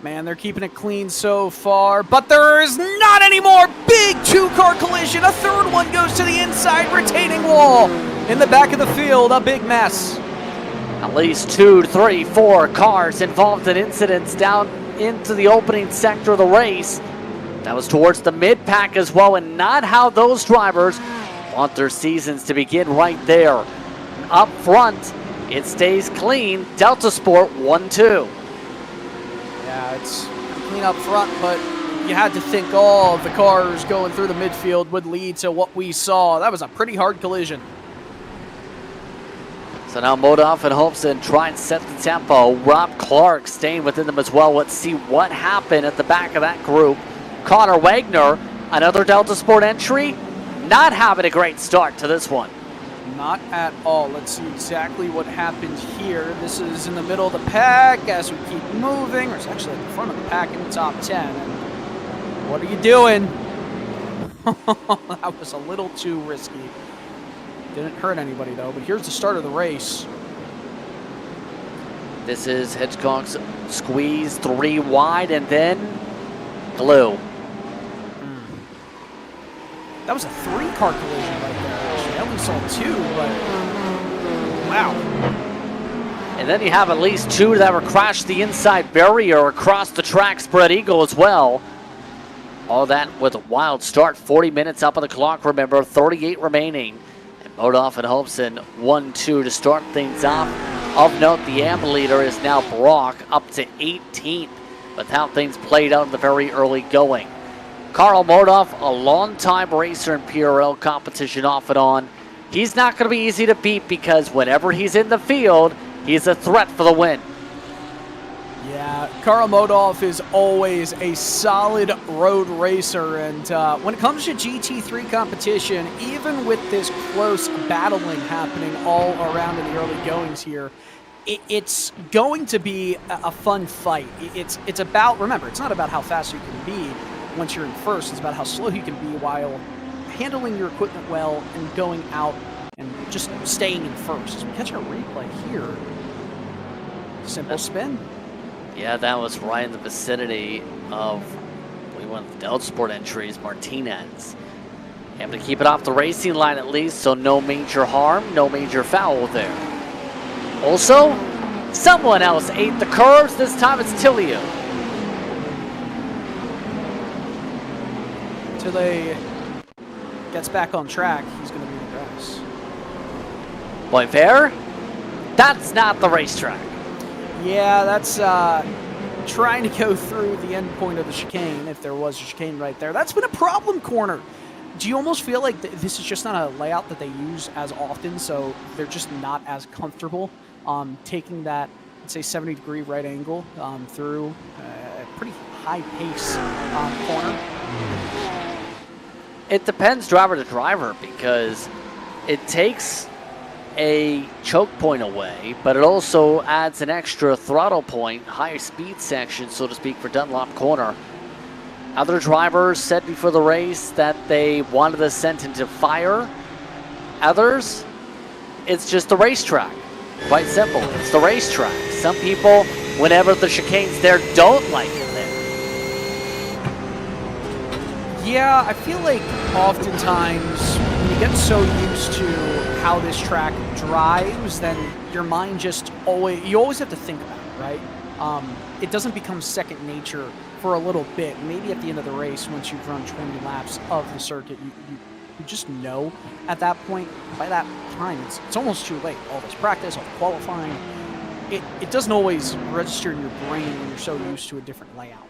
Man, they're keeping it clean so far, but there is not anymore. Big 2-car collision. A third one goes to the inside retaining wall. In the back of the field, a big mess. At least 2, 3, 4 cars involved in incidents down into the opening sector of the race. That was towards the mid-pack as well, and not how those drivers want their seasons to begin right there. Up front, it stays clean. Delta Sport 1-2. Yeah, it's clean up front, but you had to think all of the cars going through the midfield would lead to what we saw. That was a pretty hard collision. So now Modov and Holmson try and set the tempo. Rob Clark staying within them as well. Let's see what happened at the back of that group. Connor Wagner, another Delta Sport entry, not having a great start to this one. Not at all. Let's see exactly what happened here. This is in the middle of the pack as we keep moving. Or it's actually at the front of the pack in the top 10. And what are you doing? That was a little too risky. Didn't hurt anybody, though, but here's the start of the race. This is Hitchcock's squeeze 3 wide and then glue. That was a 3-car collision right there, actually. I only saw 2, but wow. And then you have at least 2 that were crashed the inside barrier across the track. Spread eagle as well. All that with a wild start. 40 minutes up on the clock, remember. 38 remaining. Modov and Holmson 1-2 to start things off. Of note, the AM leader is now Brock up to 18th with how things played out in the very early going. Karl Modov, a long-time racer in PRL competition off and on. He's not going to be easy to beat because whenever he's in the field, he's a threat for the win. Yeah, Karl Modov is always a solid road racer, and when it comes to GT3 competition, even with this close battling happening all around in the early goings here, it's going to be a fun fight. It's about, remember, it's not about how fast you can be once you're in first, it's about how slow you can be while handling your equipment well and going out and just staying in first. As we catch a replay here, simple spin. Yeah, that was right in the vicinity of one of the Delta Sport entries, Martinez. Able to keep it off the racing line at least, so no major harm, no major foul there. Also, someone else ate the curves. This time it's Tilio. Until gets back on track, he's going to be in the grass. Point fair? That's not the racetrack. Yeah, that's trying to go through the end point of the chicane, if there was a chicane right there. That's been a problem corner. Do you almost feel like this is just not a layout that they use as often, so they're just not as comfortable taking that, let's say, 70-degree right angle through a pretty high-pace corner? It depends driver to driver, because it takes a choke point away, but it also adds an extra throttle point, higher speed section, so to speak, for Dunlop Corner. Other drivers said before the race that they wanted the ascent into fire. Others, it's just the racetrack. Quite simple, it's the racetrack. Some people, whenever the chicane's there, don't like it there. Yeah, I feel like oftentimes when you get so used to how this track drives, then your mind just you always have to think about it, right? It doesn't become second nature for a little bit. Maybe at the end of the race, once you've run 20 laps of the circuit, you just know at that point. By that time, it's almost too late. All this practice, all the qualifying, it doesn't always register in your brain when you're so used to a different layout.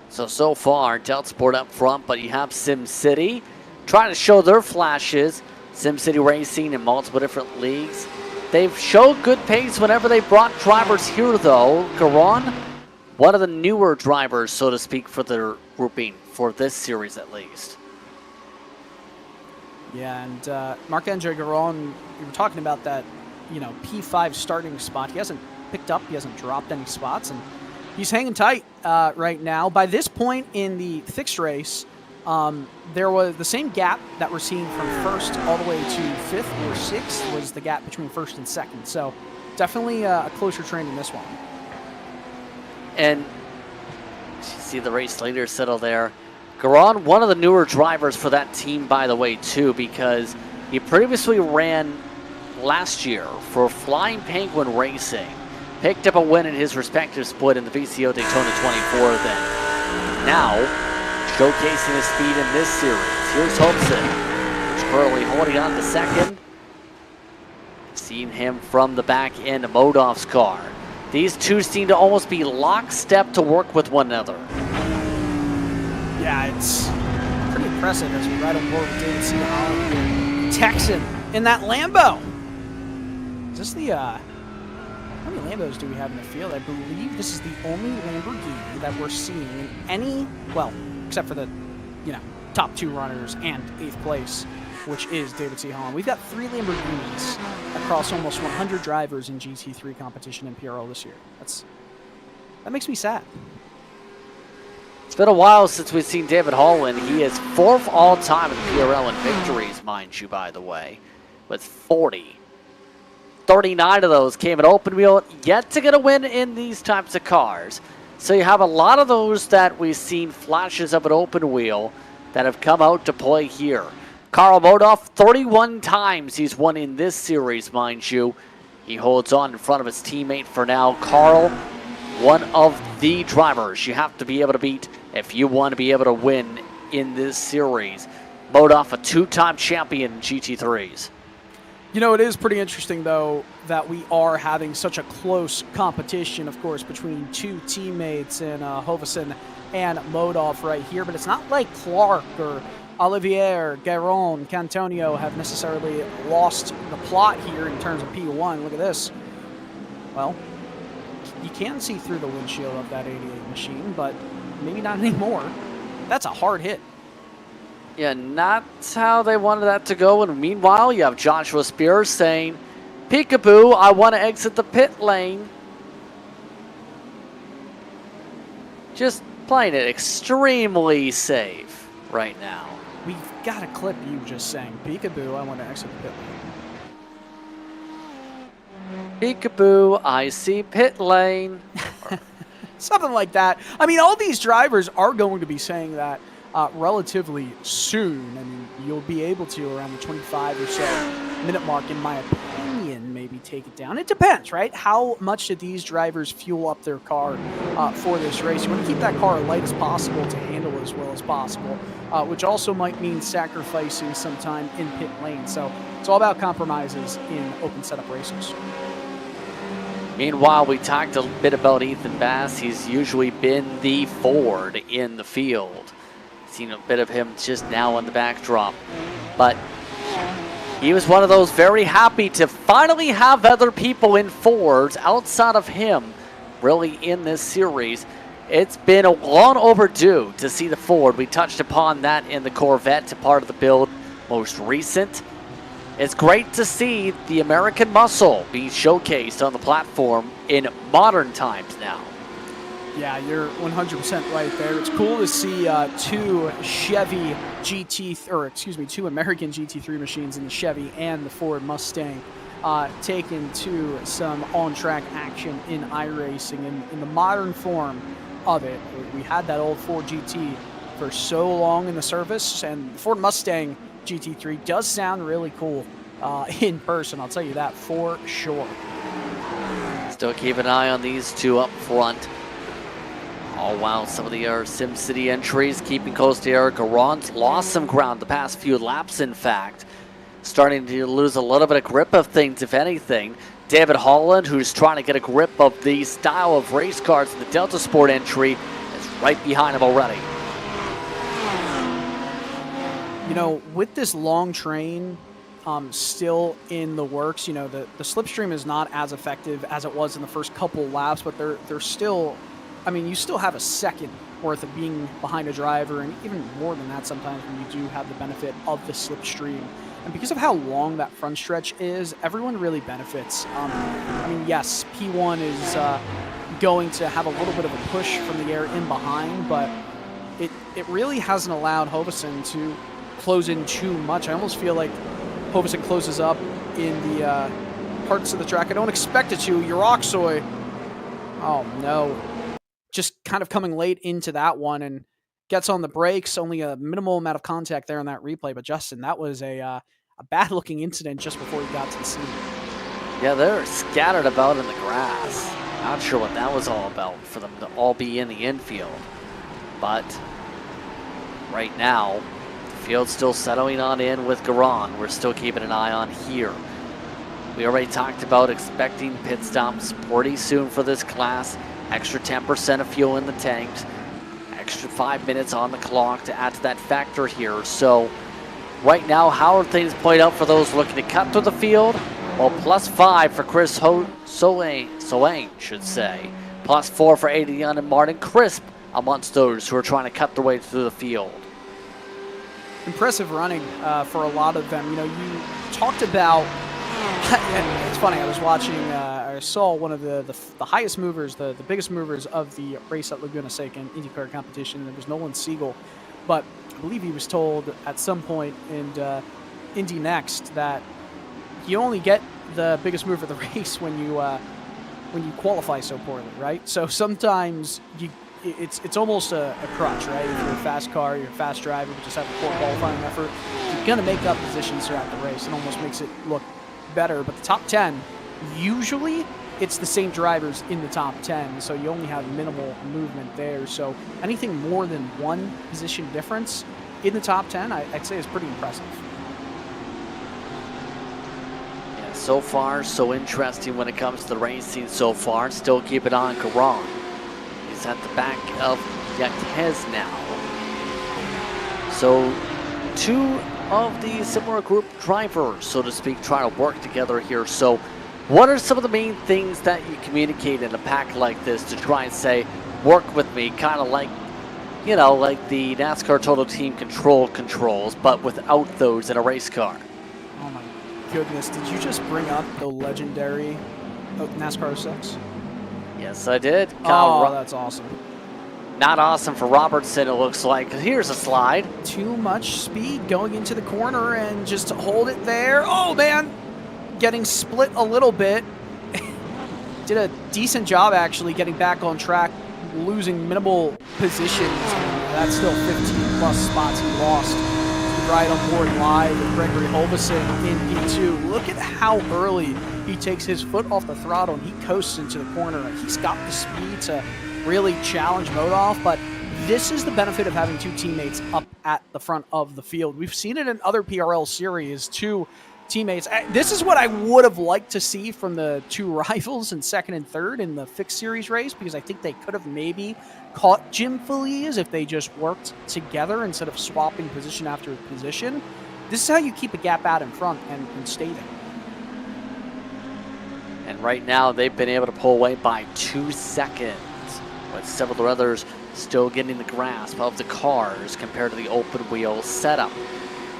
So far, Delta Sport up front, but you have SimCity trying to show their flashes. SimCity Racing in multiple different leagues. They've showed good pace whenever they brought drivers here, though. Garon, one of the newer drivers, so to speak, for their grouping, for this series at least. Yeah, and Marc-Andre Garon, we were talking about that, P5 starting spot. He hasn't picked up, he hasn't dropped any spots, and he's hanging tight right now. By this point in the fixed race, there was the same gap that we're seeing from first all the way to fifth or sixth was the gap between first and second. So definitely a closer train in this one. And you see the race leader settle there. Garon, one of the newer drivers for that team, by the way, too, because he previously ran last year for Flying Penguin Racing. Picked up a win in his respective split in the VCO Daytona 24 then. Now, showcasing his speed in this series. Here's Hobson, who's currently holding on to second. Seeing him from the back end of Modov's car. These two seem to almost be lockstep to work with one another. Yeah, it's pretty impressive as we ride on board with David C. Holland, Texan, in that Lambo. Is this the, how many Lambos do we have in the field? I believe this is the only Lamborghini that we're seeing in any, well, except for the, top two runners and 8th place, which is David C. Holland. We've got 3 Lamborghinis across almost 100 drivers in GT3 competition in PRL this year. That makes me sad. It's been a while since we've seen David Holland. He is 4th all-time in PRL in victories, mind you, by the way, with 40. 39 of those came at open wheel, yet to get a win in these types of cars. So you have a lot of those that we've seen flashes of an open wheel that have come out to play here. Karl Modov, 31 times he's won in this series, mind you. He holds on in front of his teammate for now. Karl, one of the drivers you have to be able to beat if you want to be able to win in this series. Modov, a 2-time champion in GT3s. It is pretty interesting, though, that we are having such a close competition, of course, between 2 teammates in Hovesen and Modov right here. But it's not like Clark or Olivier, Garon, Cantonio have necessarily lost the plot here in terms of P1. Look at this. Well, you can see through the windshield of that 88 machine, but maybe not anymore. That's a hard hit. Yeah, not how they wanted that to go. And meanwhile, you have Joshua Spears saying, "Peekaboo, I want to exit the pit lane." Just playing it extremely safe right now. We've got a clip you just saying, "Peekaboo, I want to exit the pit lane." Peekaboo, I see pit lane. Something like that. I mean, all these drivers are going to be saying that relatively soon. I mean, you'll be able to around the 25 or so minute mark, in my opinion, maybe take it down. It depends, right? How much do these drivers fuel up their car for this race? You want to keep that car as light as possible to handle as well as possible, which also might mean sacrificing some time in pit lane. So it's all about compromises in open setup races. Meanwhile, we talked a bit about Ethan Bass. He's usually been the Ford in the field. Seen a bit of him just now on the backdrop. But he was one of those very happy to finally have other people in Fords outside of him really in this series. It's been a long overdue to see the Ford. We touched upon that in the Corvette part of the build most recent. It's great to see the American muscle being showcased on the platform in modern times now. Yeah, you're 100% right there. It's cool to see two American GT3 machines in the Chevy and the Ford Mustang taken to some on-track action in iRacing in the modern form of it. We had that old Ford GT for so long in the service, and the Ford Mustang GT3 does sound really cool in person, I'll tell you that for sure. Still keep an eye on these two up front. Oh wow, some of the SimCity entries keeping close to Eric Aron's lost some ground the past few laps, in fact. Starting to lose a little bit of grip of things, if anything. David Holland, who's trying to get a grip of the style of race cars in the Delta Sport entry, is right behind him already. You know, with this long train still in the works, you know, the slipstream is not as effective as it was in the first couple laps, but they're still, I mean, you still have a second worth of being behind a driver, and even more than that sometimes when you do have the benefit of the slipstream. And because of how long that front stretch is, everyone really benefits. I mean, yes, P1 is going to have a little bit of a push from the air in behind, but it really hasn't allowed Hovesen to close in too much. I almost feel like Hovesen closes up in the parts of the track I don't expect it to. Uroxoy, oh no. Just kind of coming late into that one and gets on the brakes. Only a minimal amount of contact there in that replay. But Justin, that was a bad-looking incident just before he got to the scene. Yeah, they're scattered about in the grass. Not sure what that was all about for them to all be in the infield. But right now, the field's still settling on in with Garon. We're still keeping an eye on here. We already talked about expecting pit stops pretty soon for this class. Extra 10% of fuel in the tanks. Extra 5 minutes on the clock to add to that factor here. So right now, how are things played out for those looking to cut through the field? Well, +5 for Chris Solang, should say. +4 for Adrian and Martin Crisp amongst those who are trying to cut their way through the field. Impressive running for a lot of them. You know, you talked about, and it's funny, I was watching, I saw one of the highest movers, the biggest movers of the race at Laguna Seca IndyCar competition. It was Nolan Siegel, but I believe he was told at some point in Indy Next that you only get the biggest mover of the race when you qualify so poorly, right? So sometimes it's almost a crutch, right? If you're a fast car, you're a fast driver, but just have a poor qualifying effort, you're gonna make up positions throughout the race. It almost makes it look better. But the top 10, usually it's the same drivers in the top 10, so you only have minimal movement there. So anything more than one position difference in the top 10, I'd say is pretty impressive. Yeah, so far, so interesting when it comes to the racing so far. Still keep it on Garon. He's at the back of Yaquez now. So two of the similar group drivers, so to speak, trying to work together here. So what are some of the main things that you communicate in a pack like this to try and say, work with me, kind of like, you know, like the NASCAR Total Team Control controls, but without those in a race car? Oh my goodness, did you just bring up the legendary NASCAR 06? Yes, I did. Oh, that's awesome. Not awesome for Robertson, it looks like. Here's a slide. Too much speed going into the corner and just hold it there. Oh, man. Getting split a little bit. Did a decent job, actually, getting back on track, losing minimal positions. That's still 15-plus spots he lost. Right on board live with Gregory Hovesen in P2. Look at how early he takes his foot off the throttle and he coasts into the corner. He's got the speed to really challenge Modoff, but this is the benefit of having two teammates up at the front of the field. We've seen it in other PRL series. Two teammates. This is what I would have liked to see from the two rivals in second and third in the fixed series race, because I think they could have maybe caught Jim Feliz if they just worked together instead of swapping position after position. This is how you keep a gap out in front and stay there. And right now, they've been able to pull away by 2 seconds, with several others still getting the grasp of the cars compared to the open wheel setup.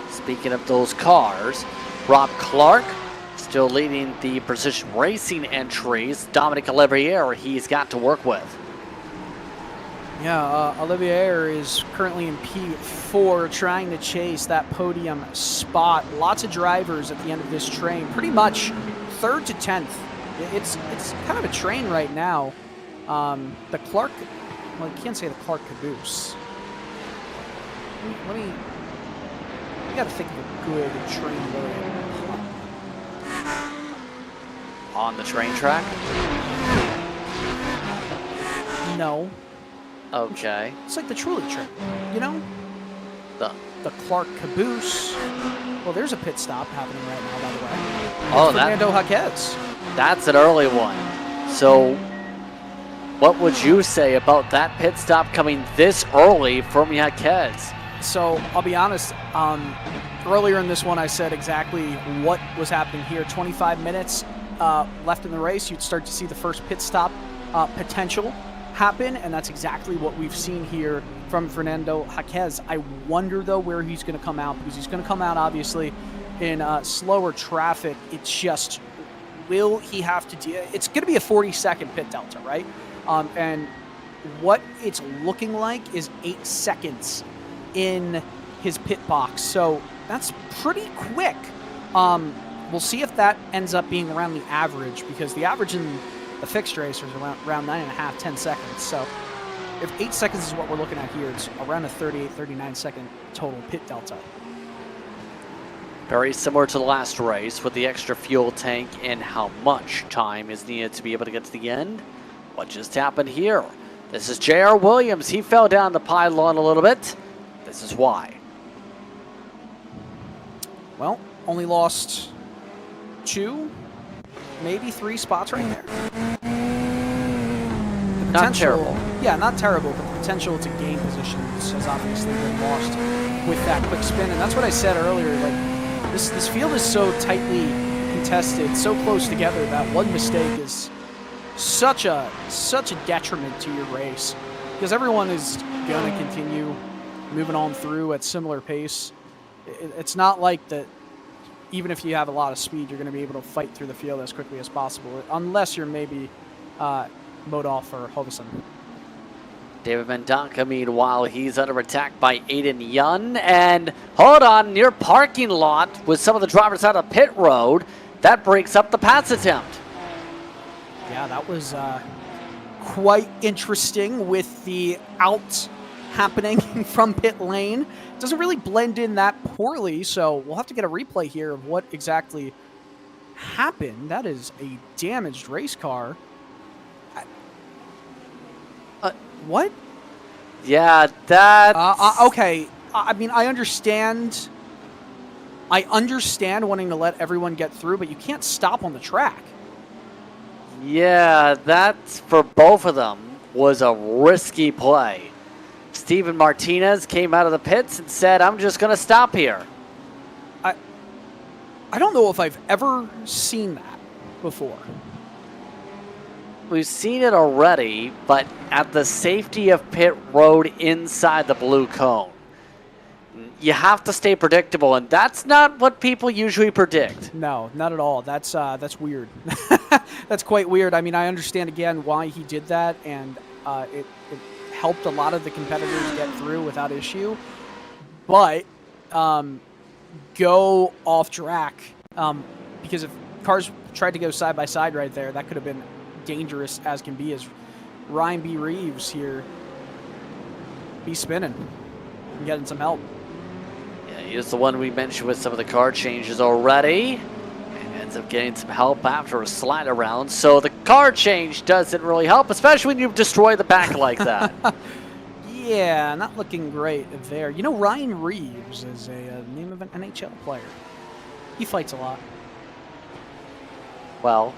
Speaking of those cars, Rob Clark still leading the precision racing entries. Dominic Olivier he's got to work with. Yeah, Olivier is currently in P4 trying to chase that podium spot. Lots of drivers at the end of this train, pretty much 3rd to 10th. It's kind of a train right now. The Clark, well, you can't say the Clark caboose. I gotta think of a good train load. On the train track? No. Okay. It's like the trolley train, you know? The Clark caboose. Well, there's a pit stop happening right now, by the way. Oh, Fernando Jaquez. That's an early one. So, what would you say about that pit stop coming this early from Jaquez? So, I'll be honest, earlier in this one I said exactly what was happening here. 25 minutes left in the race, you'd start to see the first pit stop potential happen, and that's exactly what we've seen here from Fernando Jaquez. I wonder, though, where he's going to come out, because he's going to come out, obviously, in slower traffic. It's just, will he have to do it's going to be a 40-second pit delta, right? And what it's looking like is 8 seconds in his pit box, so that's pretty quick. We'll see if that ends up being around the average, because the average in the fixed race is around 9.5, 10 seconds. So if 8 seconds is what we're looking at here, it's around a 38, 39 second total pit delta. Very similar to the last race with the extra fuel tank and how much time is needed to be able to get to the end. What just happened here? This is J.R. Williams. He fell down the pylon a little bit. This is why. Well, only lost 2, maybe 3 spots right there. The Not terrible. Yeah, not terrible, but the potential to gain positions has obviously been lost with that quick spin. And that's what I said earlier, like this field is so tightly contested, so close together, that one mistake is such a detriment to your race, because everyone is going to continue moving on through at similar pace. It's not like that. Even if you have a lot of speed, you're going to be able to fight through the field as quickly as possible, unless you're maybe Modolf or Hovesen. David Mendonca, meanwhile, he's under attack by Aiden Yun. And hold on, near parking lot with some of the drivers out of pit road. That breaks up the pass attempt. Yeah, that was quite interesting with the out happening from pit lane. Doesn't really blend in that poorly, so we'll have to get a replay here of what exactly happened. That is a damaged race car. What? Yeah, that. Okay. I mean, I understand wanting to let everyone get through, but you can't stop on the track. Yeah, that for both of them was a risky play. Steven Martinez came out of the pits and said, I'm just going to stop here. I don't know if I've ever seen that before. We've seen it already, but at the safety of pit road inside the blue cone. You have to stay predictable, and that's not what people usually predict. No, not at all. That's weird. That's quite weird. I mean, I understand, again, why he did that, and it helped a lot of the competitors get through without issue. But go off track, because if cars tried to go side by side right there, that could have been dangerous as can be, as Ryan B. Reeves here be spinning and getting some help. Yeah, he is the one we mentioned with some of the car changes already. And ends up getting some help after a slide around. So the car change doesn't really help, especially when you destroy the back like that. Yeah, not looking great there. You know, Ryan Reeves is a name of an NHL player. He fights a lot. Well,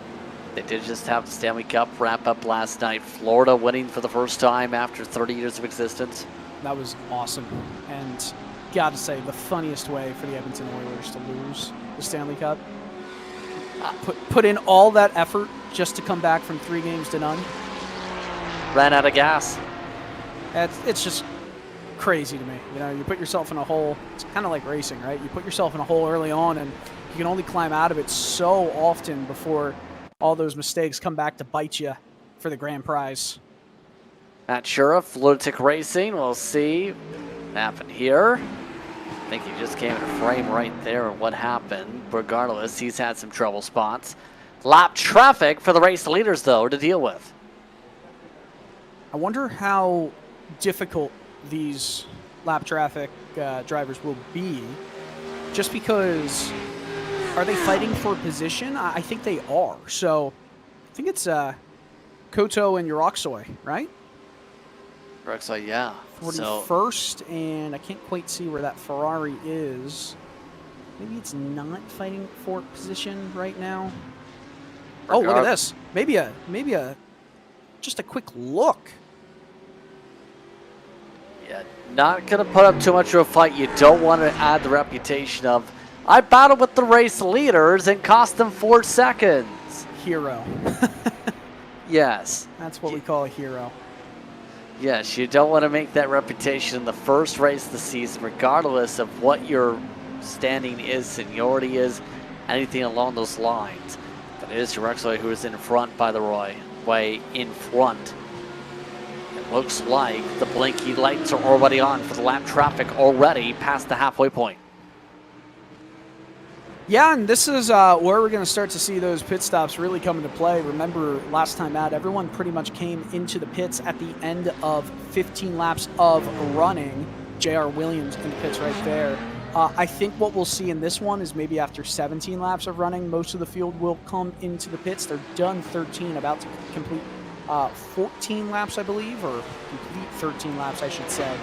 they did just have the Stanley Cup wrap up last night. Florida winning for the first time after 30 years of existence. That was awesome. And gotta say, the funniest way for the Edmonton Oilers to lose the Stanley Cup. Put in all that effort just to come back from 3 games to none. Ran out of gas. It's just crazy to me. You know, you put yourself in a hole. It's kind of like racing, right? You put yourself in a hole early on, and you can only climb out of it so often before all those mistakes come back to bite you for the grand prize. Matt Sheriff, Lunatic Racing. We'll see what happened here. I think he just came in a frame right there and what happened. Regardless, he's had some trouble spots. Lap traffic for the race leaders, though, to deal with. I wonder how difficult these lap traffic drivers will be, just because are they fighting for position? I think they are. So I think it's Koto and Yoroxoi, right? Yoroxoi, yeah. 41st, and I can't quite see where that Ferrari is. Maybe it's not fighting for position right now. Oh, look at this. Maybe just a quick look. Yeah, not going to put up too much of a fight. You don't want to add the reputation of, I battled with the race leaders and cost them 4 seconds. Hero. Yes. That's what we call a hero. Yes, you don't want to make that reputation in the first race of the season, regardless of what your standing is, seniority is, anything along those lines. But it is Yoroxoi who is in front, by the way, in front. It looks like the blinky lights are already on for the lap traffic already past the halfway point. Yeah, and this is where we're going to start to see those pit stops really come into play. Remember, last time out, everyone pretty much came into the pits at the end of 15 laps of running. J.R. Williams in the pits right there. I think what we'll see in this one is maybe after 17 laps of running, most of the field will come into the pits. They're done 13, about to complete 14 laps, I believe, or complete 13 laps, I should say,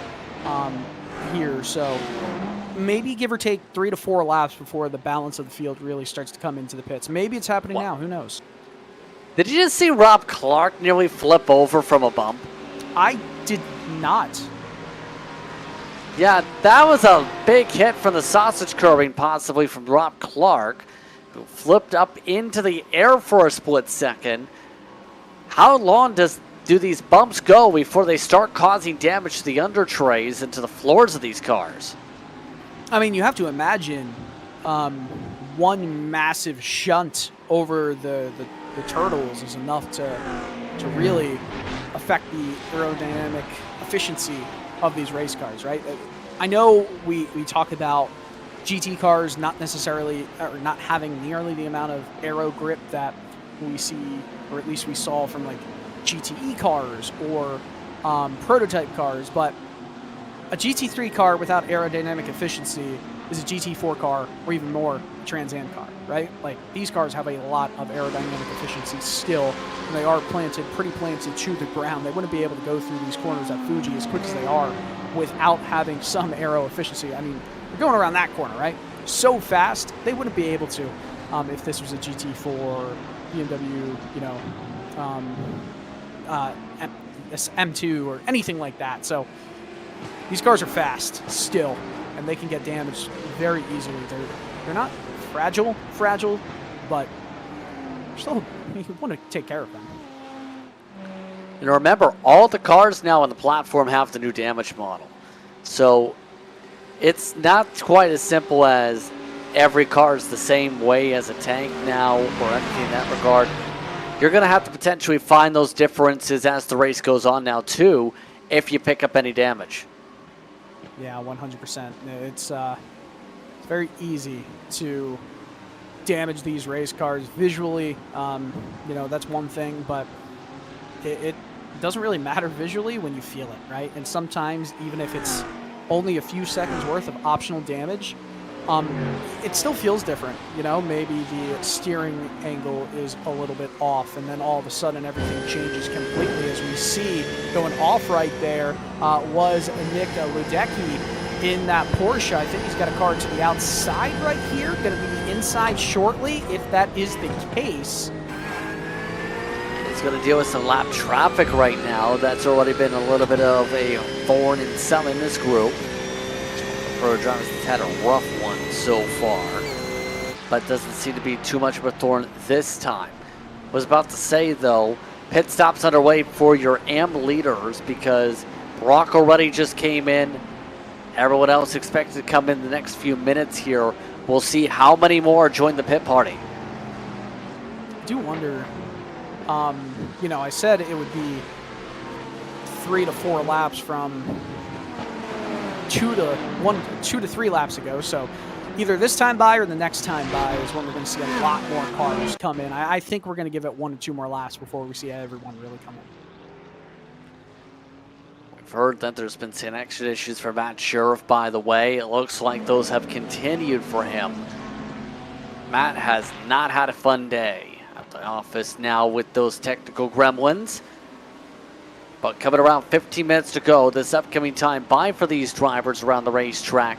here. So maybe give or take 3 to 4 laps before the balance of the field really starts to come into the pits. Maybe it's happening now. Who knows? Did you just see Rob Clark nearly flip over from a bump? I did not. Yeah, that was a big hit from the sausage curving, possibly from Rob Clark, who flipped up into the air for a split second. How long do these bumps go before they start causing damage to the under trays and to the floors of these cars? I mean, you have to imagine one massive shunt over the turtles is enough to really affect the aerodynamic efficiency of these race cars, right? I know we talk about GT cars not necessarily, or not having nearly the amount of aero grip that we see, or at least we saw from like GTE cars or prototype cars, but a GT3 car without aerodynamic efficiency is a GT4 car, or even more, a Trans Am car, right? Like, these cars have a lot of aerodynamic efficiency still, and they are pretty planted to the ground. They wouldn't be able to go through these corners at Fuji as quick as they are without having some aero efficiency. I mean, we're going around that corner, right? So fast, they wouldn't be able to if this was a GT4, BMW, you know, M2 or anything like that. So these cars are fast still, and they can get damaged very easily. They're not fragile, but still, you want to take care of them. And remember, all the cars now on the platform have the new damage model. So it's not quite as simple as every car is the same way as a tank now or anything in that regard. You're going to have to potentially find those differences as the race goes on now, too, if you pick up any damage. Yeah, 100%. It's very easy to damage these race cars visually. You know, that's one thing, but it doesn't really matter visually when you feel it, right? And sometimes, even if it's only a few seconds worth of optional damage, it still feels different. You know, maybe the steering angle is a little bit off, and then all of a sudden everything changes completely. As we see going off right there was Nick Ludecki in that Porsche. I think he's got a car to the outside right here, going to be the inside shortly. If that is the case, He's going to deal with some lap traffic right now. That's already been a little bit of a thorn in some in this group. Pro drivers have had a rough one so far, but doesn't seem to be too much of a thorn this time. Was about to say though, pit stops underway for your AM leaders because Brock already just came in. Everyone else expected to come in the next few minutes here. We'll see how many more join the pit party. I do wonder, you know, I said it would be 3 to 4 laps from 2 to 3 laps ago. So either this time by or the next time by is when we're going to see a lot more cars come in. I think we're going to give it 1 to 2 more laps before we see everyone really come in. We've heard that there's been connection issues for Matt Sheriff, by the way. It looks like those have continued for him. Matt has not had a fun day at the office now with those technical gremlins. But coming around 15 minutes to go, this upcoming time by for these drivers around the racetrack.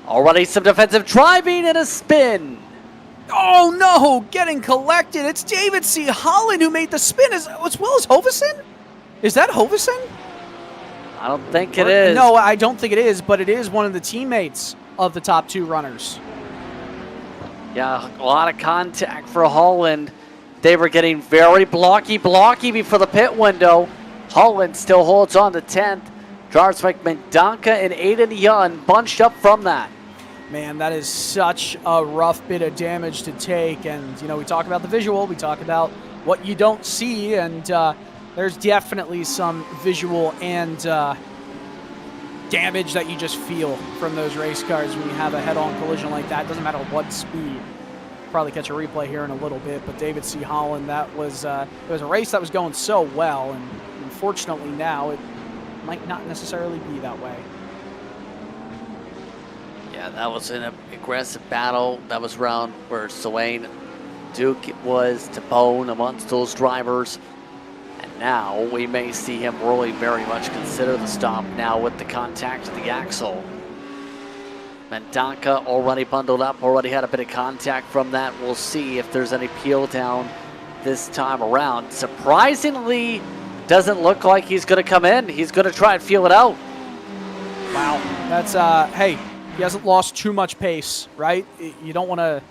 Already some defensive driving and a spin. Oh no, getting collected. It's David C. Holland who made the spin as well as Hovesen? Is that Hovesen? I don't think it is. No, I don't think it is, but it is one of the teammates of the top 2 runners. Yeah, a lot of contact for Holland. They were getting very blocky before the pit window. Holland still holds on to 10th. Drivers like Mendonca and Aiden Young bunched up from that. Man, that is such a rough bit of damage to take. And, you know, we talk about the visual, we talk about what you don't see, and there's definitely some visual and damage that you just feel from those race cars when you have a head-on collision like that. It doesn't matter what speed. Probably catch a replay here in a little bit, but David C. Holland, that was it was a race that was going so well, and unfortunately now it might not necessarily be that way. Yeah, that was an aggressive battle. That was round where Swain Duke was to bone amongst those drivers. And now we may see him really very much consider the stop now with the contact of the axle. Mendonca already bundled up, already had a bit of contact from that. We'll see if there's any peel down this time around. Surprisingly, doesn't look like he's going to come in. He's going to try and feel it out. Wow. That's, hey, he hasn't lost too much pace, right? You don't want to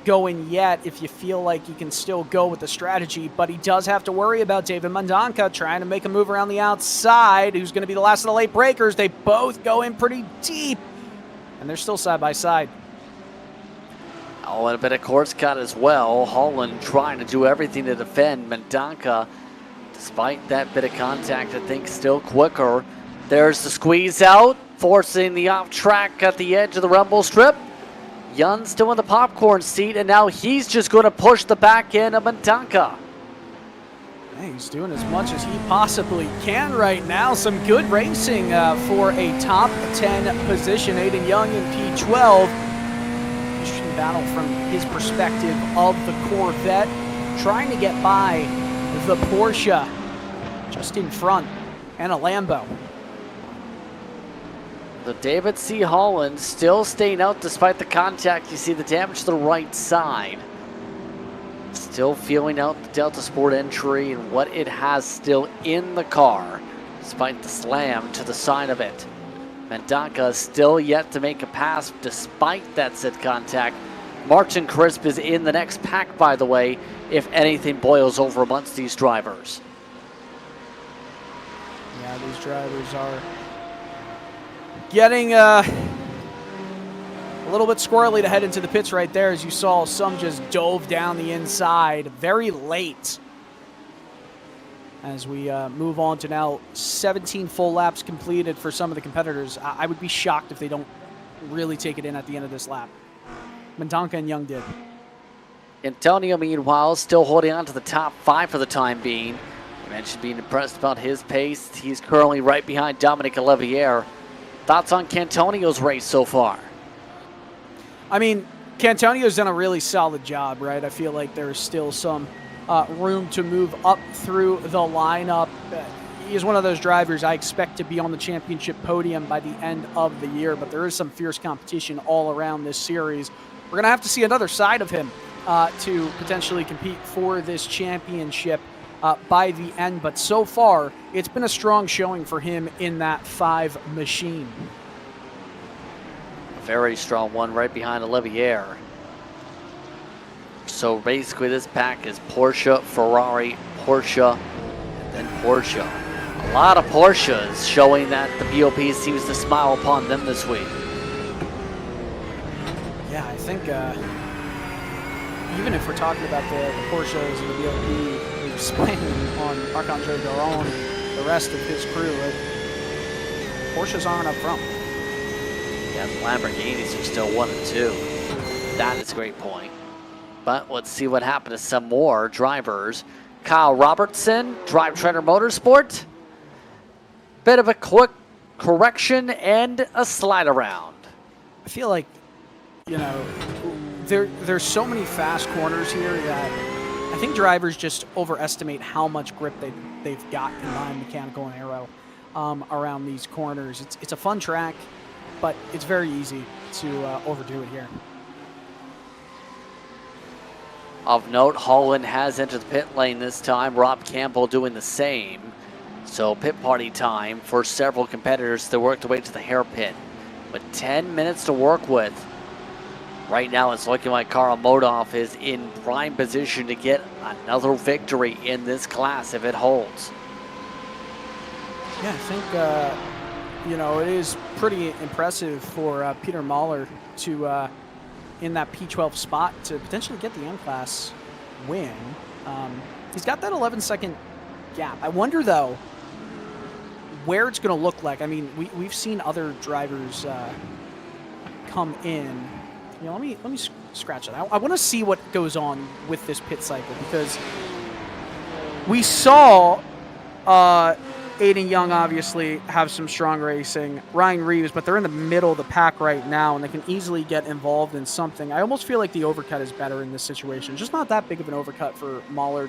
go in yet if you feel like you can still go with the strategy, but he does have to worry about David Mendonca trying to make a move around the outside, who's going to be the last of the late breakers. They both go in pretty deep, and they're still side by side. Oh, and a bit of course cut as well. Holland trying to do everything to defend. Mendonca, despite that bit of contact, I think still quicker. There's the squeeze out, forcing the off track at the edge of the rumble strip. Young still in the popcorn seat, and now he's just going to push the back end of Mendonca. Hey, he's doing as much as he possibly can right now. Some good racing for a top 10 position. Aiden Young in P12. Interesting battle from his perspective of the Corvette. Trying to get by the Porsche just in front, and a Lambo. The David C. Holland still staying out despite the contact. You see the damage to the right side. Still feeling out the Delta Sport entry and what it has still in the car, despite the slam to the side of it. Mendonca still yet to make a pass despite that said contact. Martin Crisp is in the next pack, by the way, if anything boils over amongst these drivers. Yeah, these drivers are getting a little bit squirrely to head into the pits right there. As you saw, some just dove down the inside very late. As we move on to now 17 full laps completed for some of the competitors. I would be shocked if they don't really take it in at the end of this lap. Mendonca and Young did. Antonio, meanwhile, still holding on to the top 5 for the time being. You mentioned being impressed about his pace. He's currently right behind Dominic Olivier. Thoughts on Cantonio's race so far? I mean, Cantonio's done a really solid job, right? I feel like there's still some room to move up through the lineup. He's one of those drivers I expect to be on the championship podium by the end of the year, but there is some fierce competition all around this series. we're going to have to see another side of him to potentially compete for this championship by the end. But so far, it's been a strong showing for him in that 5 machine. A very strong one right behind Olivier. So basically this pack is Porsche, Ferrari, Porsche, and then Porsche. A lot of Porsches showing that the BOP seems to smile upon them this week. Yeah, I think even if we're talking about the Porsches and the BOP, we're spending on Marc-Andre Garon, the rest of his crew, Porsches aren't up front. Yeah, the Lamborghinis are still 1 and 2. That is a great point. But let's see what happened to some more drivers. Kyle Robertson, Drive Trainer Motorsport. Bit of a quick correction and a slide around. I feel like, you know, there's so many fast corners here that I think drivers just overestimate how much grip they've got combined mechanical and aero around these corners. It's a fun track, but it's very easy to overdo it here. Of note, Holland has entered the pit lane this time. Rob Campbell doing the same. So pit party time for several competitors to work their way to the hairpin. With 10 minutes to work with. Right now it's looking like Karl Modov is in prime position to get another victory in this class if it holds. Yeah, I think, you know, it is pretty impressive for Peter Mahler to, in that P12 spot, to potentially get the M-Class win. He's got that 11-second gap. I wonder, though, where it's going to look like. I mean, we've seen other drivers come in. You know, let me scratch it. I want to see what goes on with this pit cycle, because we saw Aiden Young obviously have some strong racing, Ryan Reeves, but they're in the middle of the pack right now, and they can easily get involved in something. I almost feel like the overcut is better in this situation. Just not that big of an overcut for Mahler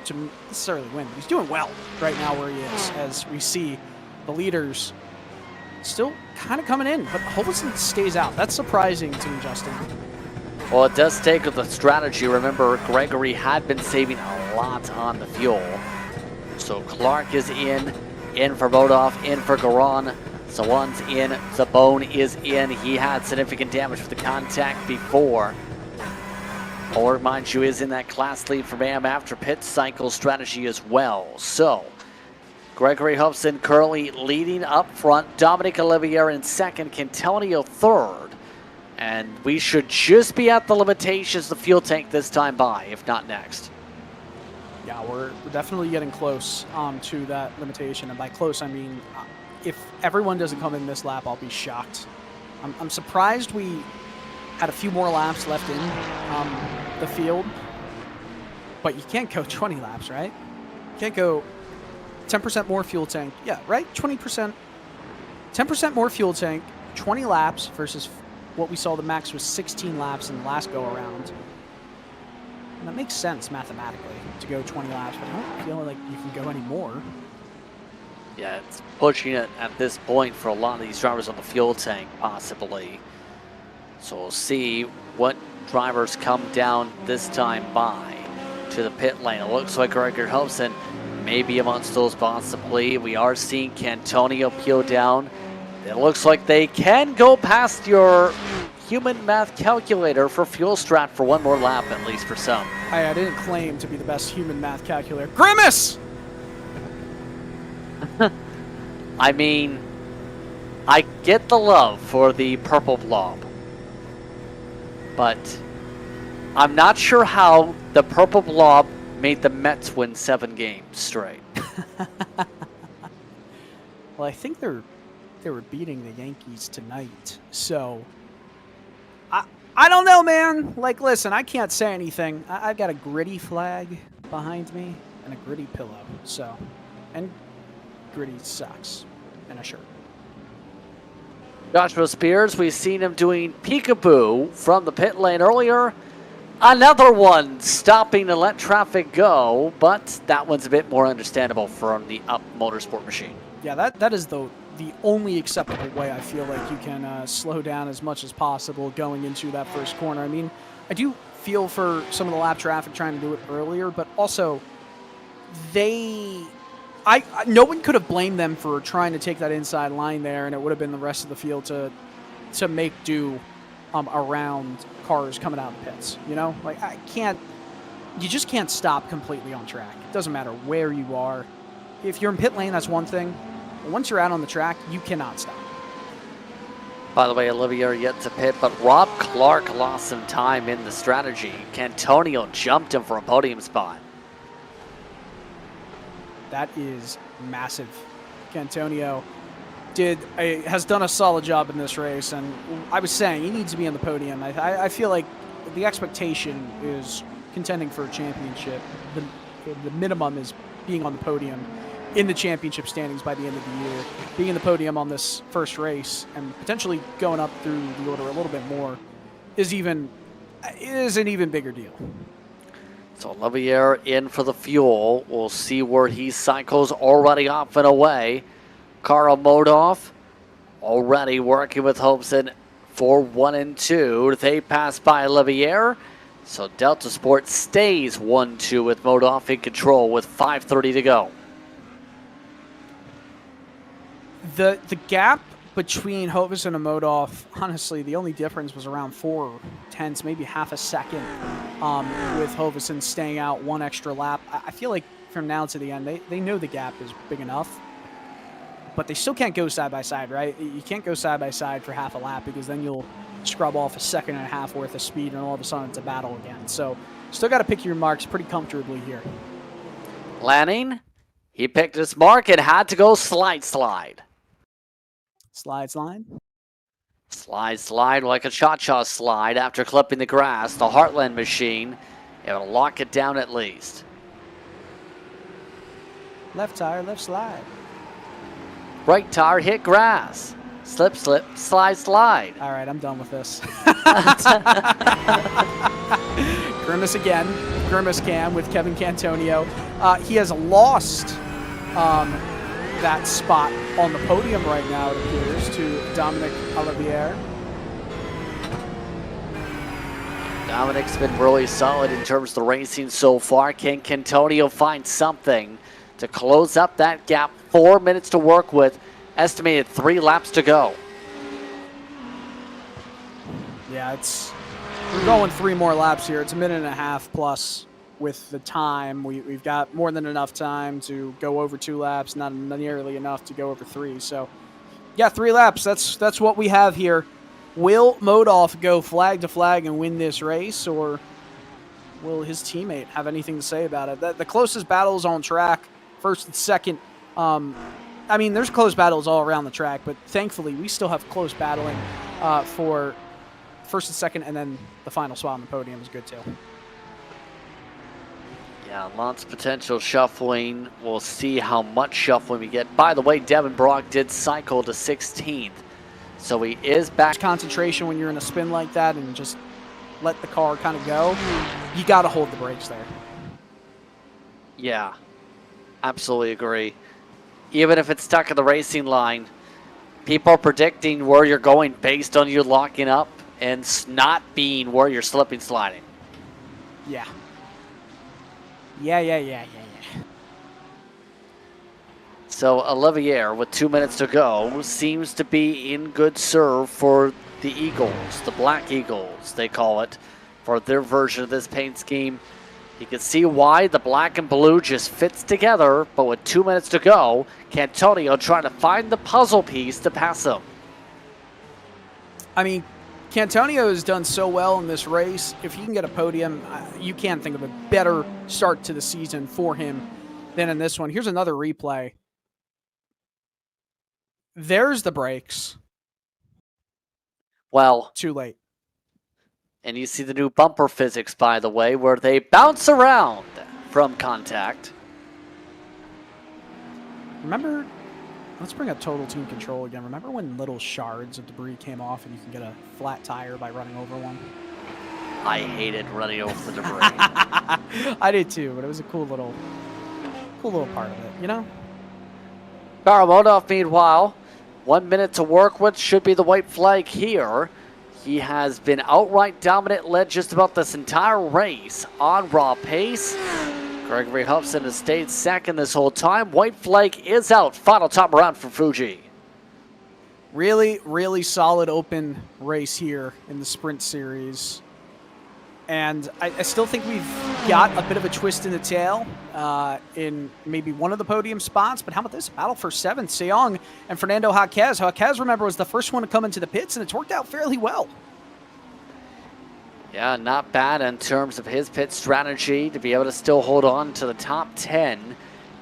to necessarily win. He's doing well right now where he is, as we see the leaders still kind of coming in, but hopefully it stays out. That's surprising to me, Justin. Well, it does take the strategy. Remember, Gregory had been saving a lot on the fuel. So Clark is in for Modov, in for Garon. Sawan's in, Zabone is in. He had significant damage with the contact before. Or, mind you, is in that class lead for BAM after pit cycle strategy as well. So, Gregory Hobson currently leading up front. Dominic Olivier in second. Cantonio third. And we should just be at the limitations of the fuel tank this time by, if not next. Yeah, we're definitely getting close to that limitation. And by close, I mean, if everyone doesn't come in this lap, I'll be shocked. I'm surprised we had a few more laps left in the field. But you can't go 20 laps, right? You can't go 10% more fuel tank. Yeah, right? 20%. 10% more fuel tank, 20 laps versus what we saw the max was 16 laps in the last go-around. And that makes sense mathematically to go 20 laps, but I don't feel like you can go any more. Yeah, it's pushing it at this point for a lot of these drivers on the fuel tank, possibly. So we'll see what drivers come down this time by to the pit lane. It looks like Gregory Hobson maybe amongst those possibly. We are seeing Cantonio peel down. It looks like they can go past your human math calculator for fuel strat for one more lap, at least for some. I didn't claim to be the best human math calculator. Grimace! I mean, I get the love for the purple blob, but I'm not sure how the purple blob made the Mets win 7 games straight. Well, I think they were beating the Yankees tonight, so I don't know, man. Like, listen, I can't say anything. I've got a Gritty flag behind me and a Gritty pillow, so, and Gritty socks and a shirt. Joshua Spears, we've seen him doing peekaboo from the pit lane earlier. Another one stopping to let traffic go, but that one's a bit more understandable from the Up Motorsport machine. Yeah, that is the the only acceptable way I feel like you can slow down as much as possible going into that first corner. I mean, I do feel for some of the lap traffic trying to do it earlier, but also no one could have blamed them for trying to take that inside line there, and it would have been the rest of the field to make do around cars coming out of the pits. You know, like you just can't stop completely on track. It doesn't matter where you are. If you're in pit lane, that's one thing. But once you're out on the track, you cannot stop. By the way, Olivier yet to pit, but Rob Clark lost some time in the strategy. Cantonio jumped him for a podium spot. That is massive. Cantonio has done a solid job in this race, and I was saying he needs to be on the podium. I feel like the expectation is contending for a championship. The minimum is being on the podium in the championship standings by the end of the year. Being in the podium on this first race and potentially going up through the order a little bit more is an even bigger deal. So Olivier in for the fuel. We'll see where he cycles, already off and away. Karl Modolf already working with Hopeson for 1 and 2. They pass by Olivier. So Delta Sport stays 1-2 with Modolf in control with 5:30 to go. The gap between Hopeson and Modolf, honestly, the only difference was around 4/10, maybe half a second, with Hopeson staying out one extra lap. I feel like from now to the end, they know the gap is big enough, but they still can't go side by side, right? You can't go side by side for half a lap because then you'll scrub off a 1.5 seconds worth of speed, and all of a sudden it's a battle again. So still got to pick your marks pretty comfortably here. Lanning, he picked his mark and had to go slide. Slide. Slide like a cha-cha slide after clipping the grass. The Heartland machine, it'll lock it down at least. Left tire, left slide. Right tire hit grass. Slip, slide. All right, I'm done with this. Grimace again. Grimace Cam with Kevin Cantonio. He has lost that spot on the podium right now, it appears, to Dominic Olivier. Dominic's been really solid in terms of the racing so far. Can Cantonio find something to close up that gap? 4 minutes to work with. Estimated 3 laps to go. Yeah, we're going 3 more laps here. It's a 1.5 minutes plus with the time. We've got more than enough time to go over 2 laps, not nearly enough to go over 3. So, yeah, 3 laps. That's what we have here. Will Modolf go flag to flag and win this race, or will his teammate have anything to say about it? The closest battles on track, first and second. I mean, there's close battles all around the track, but thankfully we still have close battling for first and second, and then the final spot on the podium is good too. Yeah, lots of potential shuffling. We'll see how much shuffling we get. By the way, Devin Brock did cycle to 16th, so he is back. Concentration when you're in a spin like that and just let the car kind of go. You got to hold the brakes there. Yeah, absolutely agree. Even if it's stuck at the racing line, people are predicting where you're going based on you locking up and not being where you're slipping sliding. Yeah. So Olivier, with 2 minutes to go, seems to be in good serve for the Eagles, the Black Eagles, they call it, for their version of this paint scheme. You can see why the black and blue just fits together, but with 2 minutes to go, Cantonio trying to find the puzzle piece to pass him. I mean, Cantonio has done so well in this race. If he can get a podium, you can't think of a better start to the season for him than in this one. Here's another replay. There's the brakes. Well, too late. And you see the new bumper physics, by the way, where they bounce around from contact. Remember, let's bring up total team control again. Remember when little shards of debris came off and you can get a flat tire by running over one? I hated running over the debris. I did too, but it was a cool little part of it, you know? Karl Modolf, meanwhile, 1 minute to work with, should be the white flag here. He has been outright dominant, led just about this entire race on raw pace. Gregory Hobson has stayed second this whole time. White flag is out. Final time around for Fuji. Really, really solid open race here in the sprint series. And I still think we've got a bit of a twist in the tail in maybe one of the podium spots. But how about this? Battle for 7th. Seong and Fernando Jaquez. Jaquez, remember, was the first one to come into the pits, and it's worked out fairly well. Yeah, not bad in terms of his pit strategy to be able to still hold on to the top 10.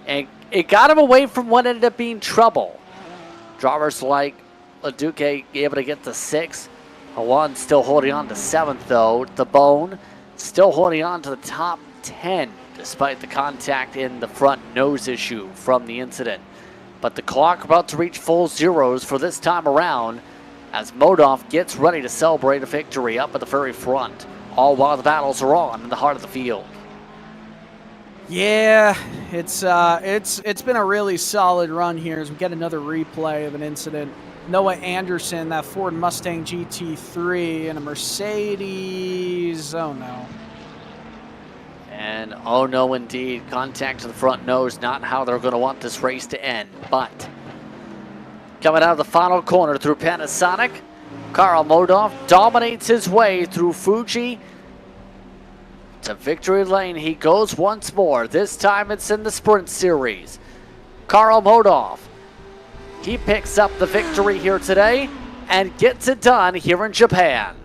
And it got him away from what ended up being trouble. Drivers like LaDuque able to get to 6th. Hawan still holding on to 7th, though. The Bone still holding on to the top 10, despite the contact in the front nose issue from the incident. But the clock about to reach full zeros for this time around, as Modov gets ready to celebrate a victory up at the very front, all while the battles are on in the heart of the field. Yeah, it's been a really solid run here as we get another replay of an incident. Noah Anderson, that Ford Mustang GT3, and a Mercedes. Oh no. And oh no indeed, contact to the front nose, not how they're going to want this race to end. But coming out of the final corner through Panasonic, Karl Modov dominates his way through Fuji to victory lane. He goes once more. This time it's in the sprint series. Karl Modov, he picks up the victory here today and gets it done here in Japan.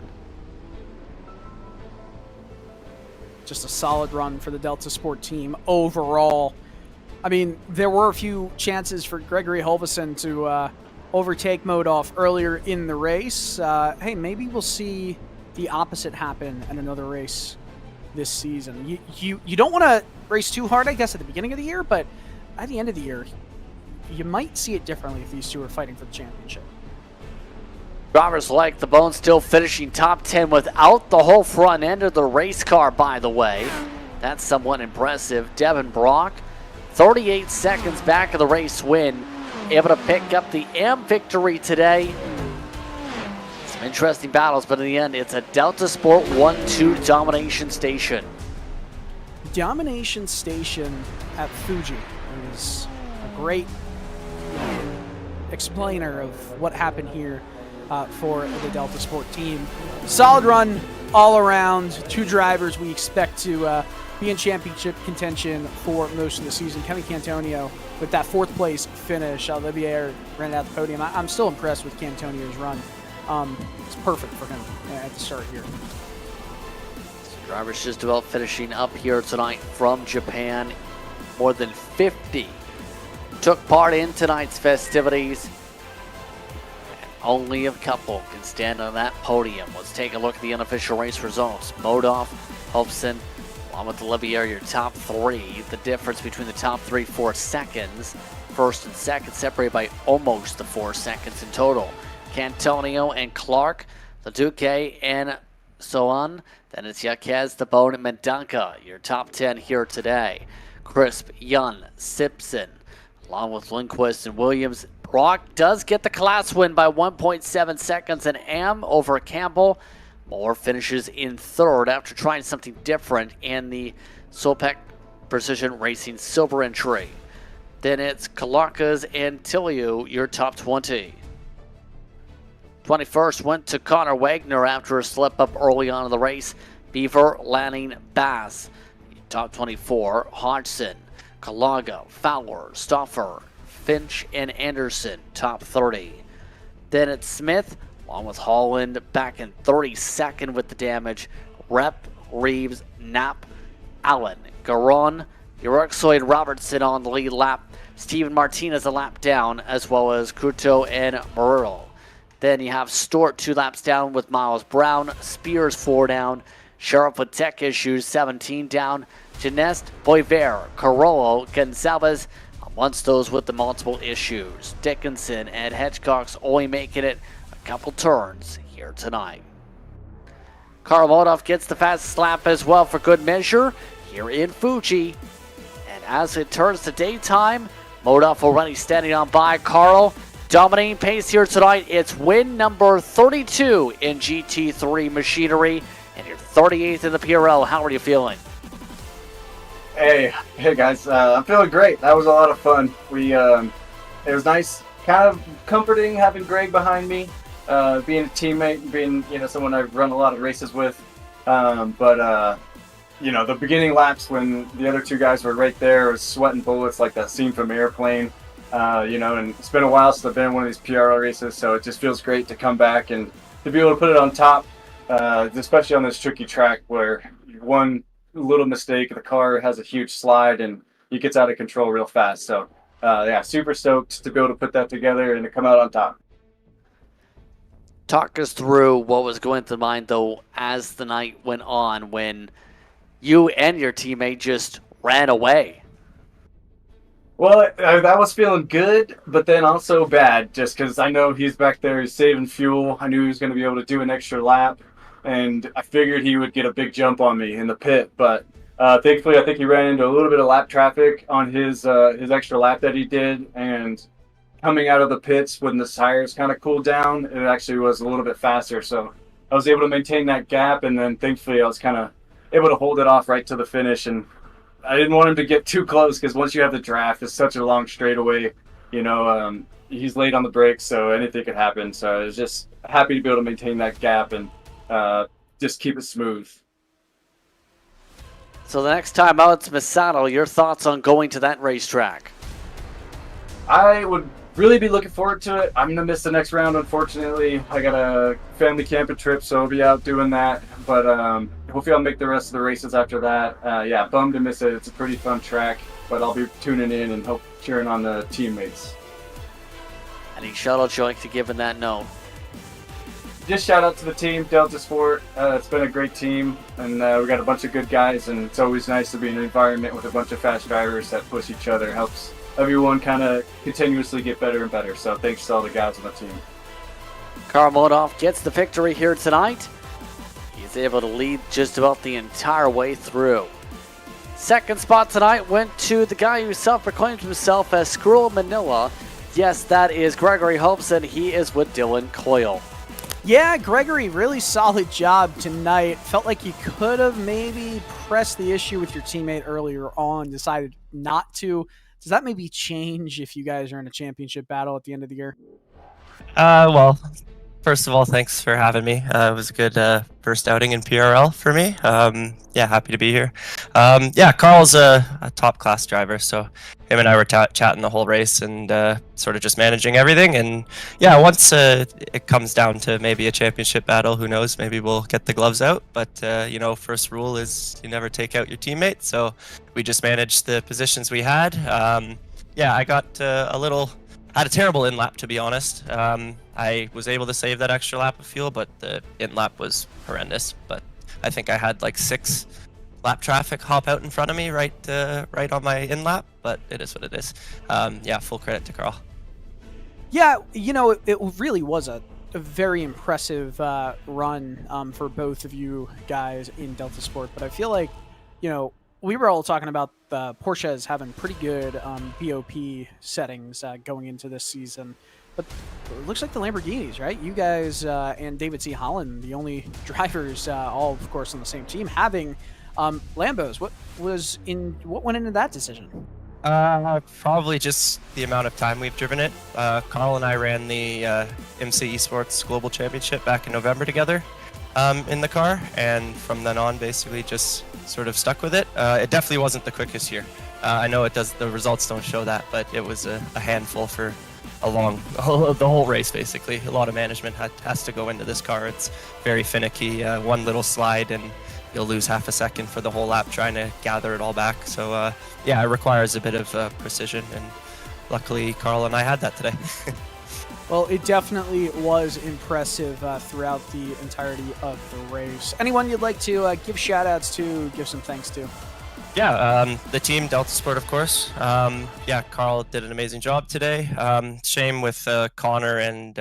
Just a solid run for the Delta Sport team overall. I mean, there were a few chances for Gregory Holvesen to overtake Modov earlier in the race. Hey, maybe we'll see the opposite happen in another race this season. You don't want to race too hard, I guess, at the beginning of the year, but at the end of the year, you might see it differently if these two are fighting for the championship. Drivers like the Bone still finishing top 10 without the whole front end of the race car, by the way. That's somewhat impressive. Devin Brock, 38 seconds back of the race win, able to pick up the AM victory today. Some interesting battles, but in the end, it's a Delta Sport 1-2 domination station. Domination station at Fuji is a great explainer of what happened here for the Delta Sport team. Solid run all around. Two drivers we expect to be in championship contention for most of the season. Kevin Cantonio with that 4th place finish. Olivier ran out the podium. I'm still impressed with Cantonio's run. It's perfect for him at the start here. Drivers just about finishing up here tonight from Japan. More than 50 took part in tonight's festivities. And only a couple can stand on that podium. Let's take a look at the unofficial race results. Modov, Hobson, along with Olivier, your top 3. The difference between the top 3, 4 seconds. First and second separated by almost the 4 seconds in total. Cantonio and Clark, the Duque and so on. Then it's Jaquez, the Bone, and Mendanka, your top 10 here today. Crisp, Yun, Simpson, along with Lindquist and Williams. Brock does get the class win by 1.7 seconds, and Am over Campbell. Moore finishes in 3rd after trying something different in the Sopec Precision Racing Silver entry. Then it's Kalarkas and Tiliu, your top 20. 21st went to Connor Wagner after a slip up early on in the race. Beaver, Lanning, Bass. Top 24, Hodgson, Kalaga, Fowler, Stoffer, Finch, and Anderson, top 30. Then it's Smith, along with Holland, back in 32nd with the damage. Rep, Reeves, Knapp, Allen, Garon, Yurexoid, Robertson on the lead lap. Steven Martinez a lap down, as well as Kuto and Murillo. Then you have Stort 2 laps down with Miles Brown, Spears 4 down, Sheriff with tech issues 17 down, Genest, Boisvert, Carollo, Gonzalez, amongst those with the multiple issues. Dickinson and Hedgecock's only making it a couple turns here tonight. Karl Modov gets the fastest lap as well for good measure here in Fuji. And as it turns to daytime, Modov already standing on by. Karl Dominating pace here tonight. It's win number 32 in GT3 machinery, and you're 38th in the PRL. How are you feeling? Hey guys, I'm feeling great. That was a lot of fun. It was nice, kind of comforting having Greg behind me, being a teammate, being someone I've run a lot of races with. The beginning laps when the other two guys were right there, was sweating bullets like that scene from Airplane. And it's been a while since I've been in one of these PRL races, so it just feels great to come back and to be able to put it on top, especially on this tricky track where one little mistake, the car has a huge slide and it gets out of control real fast. So super stoked to be able to put that together and to come out on top. Talk us through what was going through mind though as the night went on when you and your teammate just ran away. Well, that was feeling good, but then also bad, just because I know he's back there, he's saving fuel. I knew he was going to be able to do an extra lap, and I figured he would get a big jump on me in the pit. But thankfully, I think he ran into a little bit of lap traffic on his extra lap that he did, and coming out of the pits when the tires kind of cooled down, it actually was a little bit faster. So I was able to maintain that gap, and then thankfully I was kind of able to hold it off right to the finish. And I didn't want him to get too close because once you have the draft, it's such a long straightaway. He's late on the brakes, so anything could happen. So I was just happy to be able to maintain that gap and just keep it smooth. So the next time out, it's Masato. Your thoughts on going to that racetrack? I would really be looking forward to it. I'm gonna miss the next round, unfortunately. I got a family camping trip, so I'll be out doing that. But hopefully I'll make the rest of the races after that. Bummed to miss it. It's a pretty fun track, but I'll be tuning in and cheering on the teammates. Any shout outs you'd like to give in that note? Just shout out to the team, Delta Sport. It's been a great team, and we got a bunch of good guys, and it's always nice to be in an environment with a bunch of fast drivers that push each other. It helps everyone kind of continuously get better and better. So thanks to all the guys on the team. Karl Modov gets the victory here tonight. He's able to lead just about the entire way through. Second spot tonight went to the guy who self-proclaimed himself as Squirrel Manila. Yes, that is Gregory Hopes, and he is with Dylan Coyle. Yeah, Gregory, really solid job tonight. Felt like you could have maybe pressed the issue with your teammate earlier on, decided not to. Does that maybe change if you guys are in a championship battle at the end of the year? Well, first of all, thanks for having me. It was a good first outing in PRL for me. Happy to be here. Carl's a top-class driver, so him and I were chatting the whole race and sort of just managing everything. And yeah, once it comes down to maybe a championship battle, who knows? Maybe we'll get the gloves out. But first rule is you never take out your teammate. So we just managed the positions we had. I got had a terrible in-lap, to be honest. I was able to save that extra lap of fuel, but the in-lap was horrendous. But I think I had like 6 lap traffic hop out in front of me right on my in-lap, but it is what it is. Full credit to Karl. Yeah, it really was a very impressive run for both of you guys in Delta Sport, but I feel like, we were all talking about the Porsches having pretty good BOP settings going into this season, but it looks like the Lamborghinis, right? You guys and David C. Holland, the only drivers, all of course on the same team, having Lambos. What went into that decision? Probably just the amount of time we've driven it. Karl and I ran the MC Esports Global Championship back in November together in the car, and from then on basically just sort of stuck with it. It definitely wasn't the quickest year. I know the results don't show that, but it was a handful for the whole race basically. A lot of management has to go into this car. It's very finicky. One little slide and you'll lose half a second for the whole lap trying to gather it all back. So it requires a bit of precision, and luckily Karl and I had that today. Well, it definitely was impressive throughout the entirety of the race. Anyone you'd like to give shout-outs to, give some thanks to? The team, Delta Sport, of course. Karl did an amazing job today. Shame with Connor and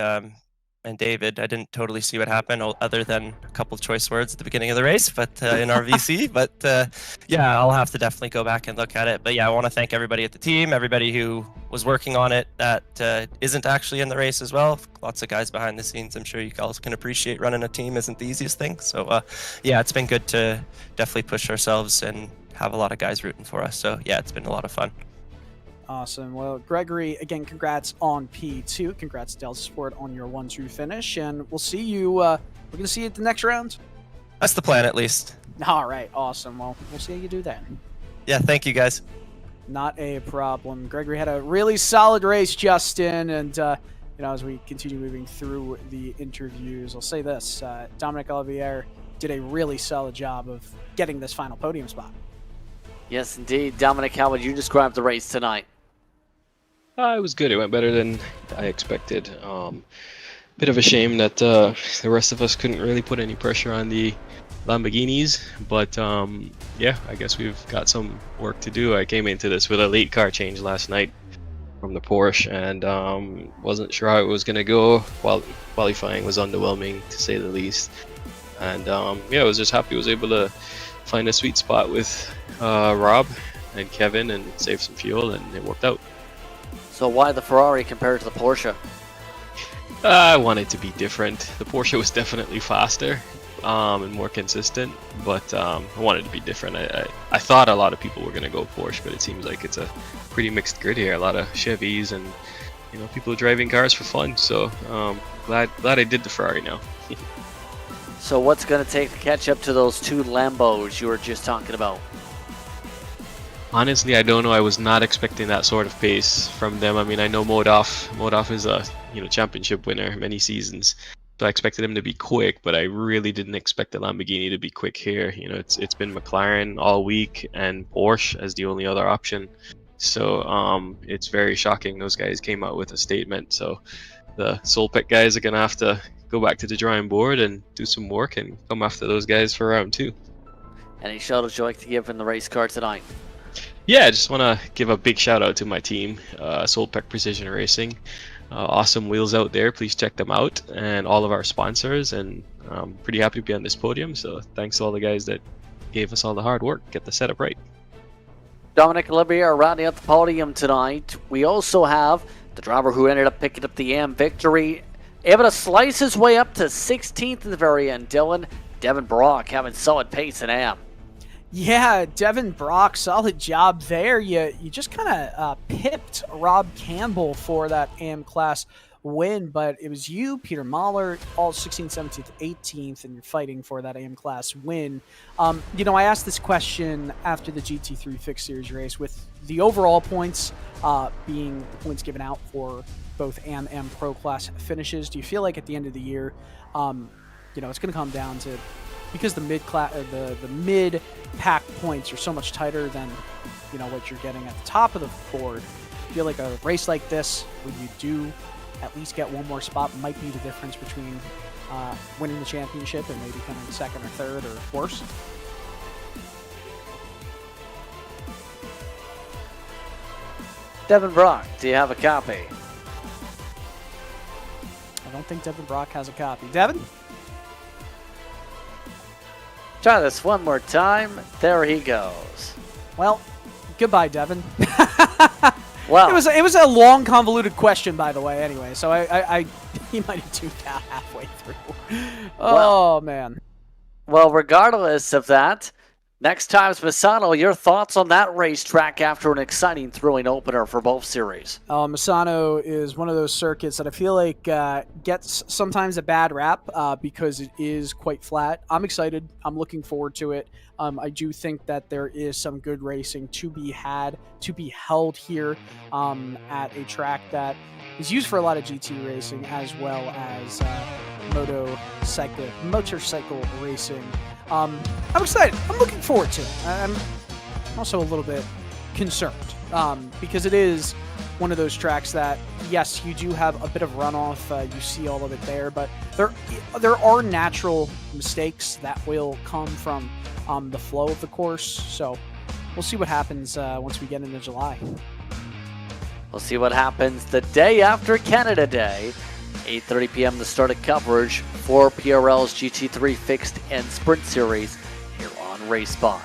and David. I didn't totally see what happened other than a couple of choice words at the beginning of the race, but in our VC. But yeah, I'll have to definitely go back and look at it. But yeah, I want to thank everybody at the team, everybody who was working on it that isn't actually in the race as well. Lots of guys behind the scenes. I'm sure you guys can appreciate running a team isn't the easiest thing. So yeah, it's been good to definitely push ourselves and have a lot of guys rooting for us. So yeah, it's been a lot of fun. Awesome. Well, Gregory, again, congrats on P2. Congrats, Delta Sport, on your 1-2 finish. And we'll see you, we're going to see you at the next round. That's the plan, at least. All right. Awesome. Well, we'll see how you do that. Yeah, thank you, guys. Not a problem. Gregory had a really solid race, Justin. And, as we continue moving through the interviews, I'll say this. Dominic Olivier did a really solid job of getting this final podium spot. Yes, indeed. Dominic, how would you describe the race tonight? It was good. It went better than I expected. Bit of a shame that the rest of us couldn't really put any pressure on the Lamborghinis, but yeah, I guess we've got some work to do. I came into this with a late car change last night from the Porsche, and wasn't sure how it was going to go. While qualifying was underwhelming, to say the least. And yeah, I was just happy I was able to find a sweet spot with Rob and Kevin and save some fuel, and it worked out. So why the Ferrari compared to the Porsche? I wanted to be different. The Porsche was definitely faster and more consistent, but I wanted to be different. I thought a lot of people were going to go Porsche, but it seems like it's a pretty mixed grid here. A lot of Chevys and people driving cars for fun. So glad I did the Ferrari now. So what's going to take to catch up to those two Lambos you were just talking about? Honestly, I don't know. I was not expecting that sort of pace from them. I mean, I know Modaf is a championship winner many seasons, so I expected him to be quick, but I really didn't expect the Lamborghini to be quick here. It's been McLaren all week and Porsche as the only other option. So it's very shocking. Those guys came out with a statement. So the Solpec guys are gonna have to go back to the drawing board and do some work and come after those guys for round 2. Any shout outs you like to give in the race car tonight? Yeah, I just want to give a big shout out to my team, Solpec Precision Racing. Awesome wheels out there. Please check them out, and all of our sponsors. And I'm pretty happy to be on this podium. So thanks to all the guys that gave us all the hard work, get the setup right. Dominic Olivier rounding out the podium tonight. We also have the driver who ended up picking up the AM victory, able to slice his way up to 16th in the very end. Devin Brock having solid pace in AM. Yeah, Devin Brock, solid job there. You just kind of pipped Rob Campbell for that AM class win, but it was you, Peter Mahler, all 16th, 17th, 18th, and you're fighting for that AM class win. I asked this question after the GT3 Fixed Series race, with the overall points being the points given out for both AM and Pro class finishes. Do you feel like at the end of the year, it's going to come down to, because the mid pack points are so much tighter than what you're getting at the top of the board? I feel like a race like this, where you do at least get one more spot, might be the difference between winning the championship and maybe coming second or third or worse. Devin Brock, do you have a copy? I don't think Devin Brock has a copy. Devin? Try this one more time. There he goes. Well, goodbye, Devin. Well, it was a long, convoluted question, by the way. Anyway, so he might have tuned out halfway through. Oh man. Well, regardless of that, next time's Misano. Your thoughts on that racetrack after an exciting, thrilling opener for both series? Misano is one of those circuits that I feel like gets sometimes a bad rap because it is quite flat. I'm excited. I'm looking forward to it. I do think that there is some good racing to be held here at a track that is used for a lot of GT racing as well as motorcycle racing. I'm excited. I'm looking forward to it. I'm also a little bit concerned because it is one of those tracks that, yes, you do have a bit of runoff. You see all of it there, but there are natural mistakes that will come from the flow of the course. So we'll see what happens once we get into July. We'll see what happens the day after Canada Day. 8:30 p.m. the start of coverage for PRL's GT3 Fixed and Sprint Series here on RaceSpot.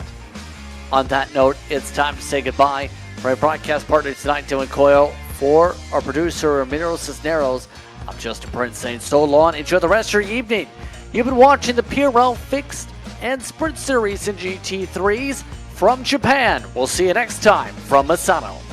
On that note, it's time to say goodbye. For our broadcast partner tonight, Dylan Coyle, for our producer, Emilio Cisneros, I'm Justin Prince saying so long. Enjoy the rest of your evening. You've been watching the PRL Fixed and Sprint Series in GT3s from Japan. We'll see you next time from Misano.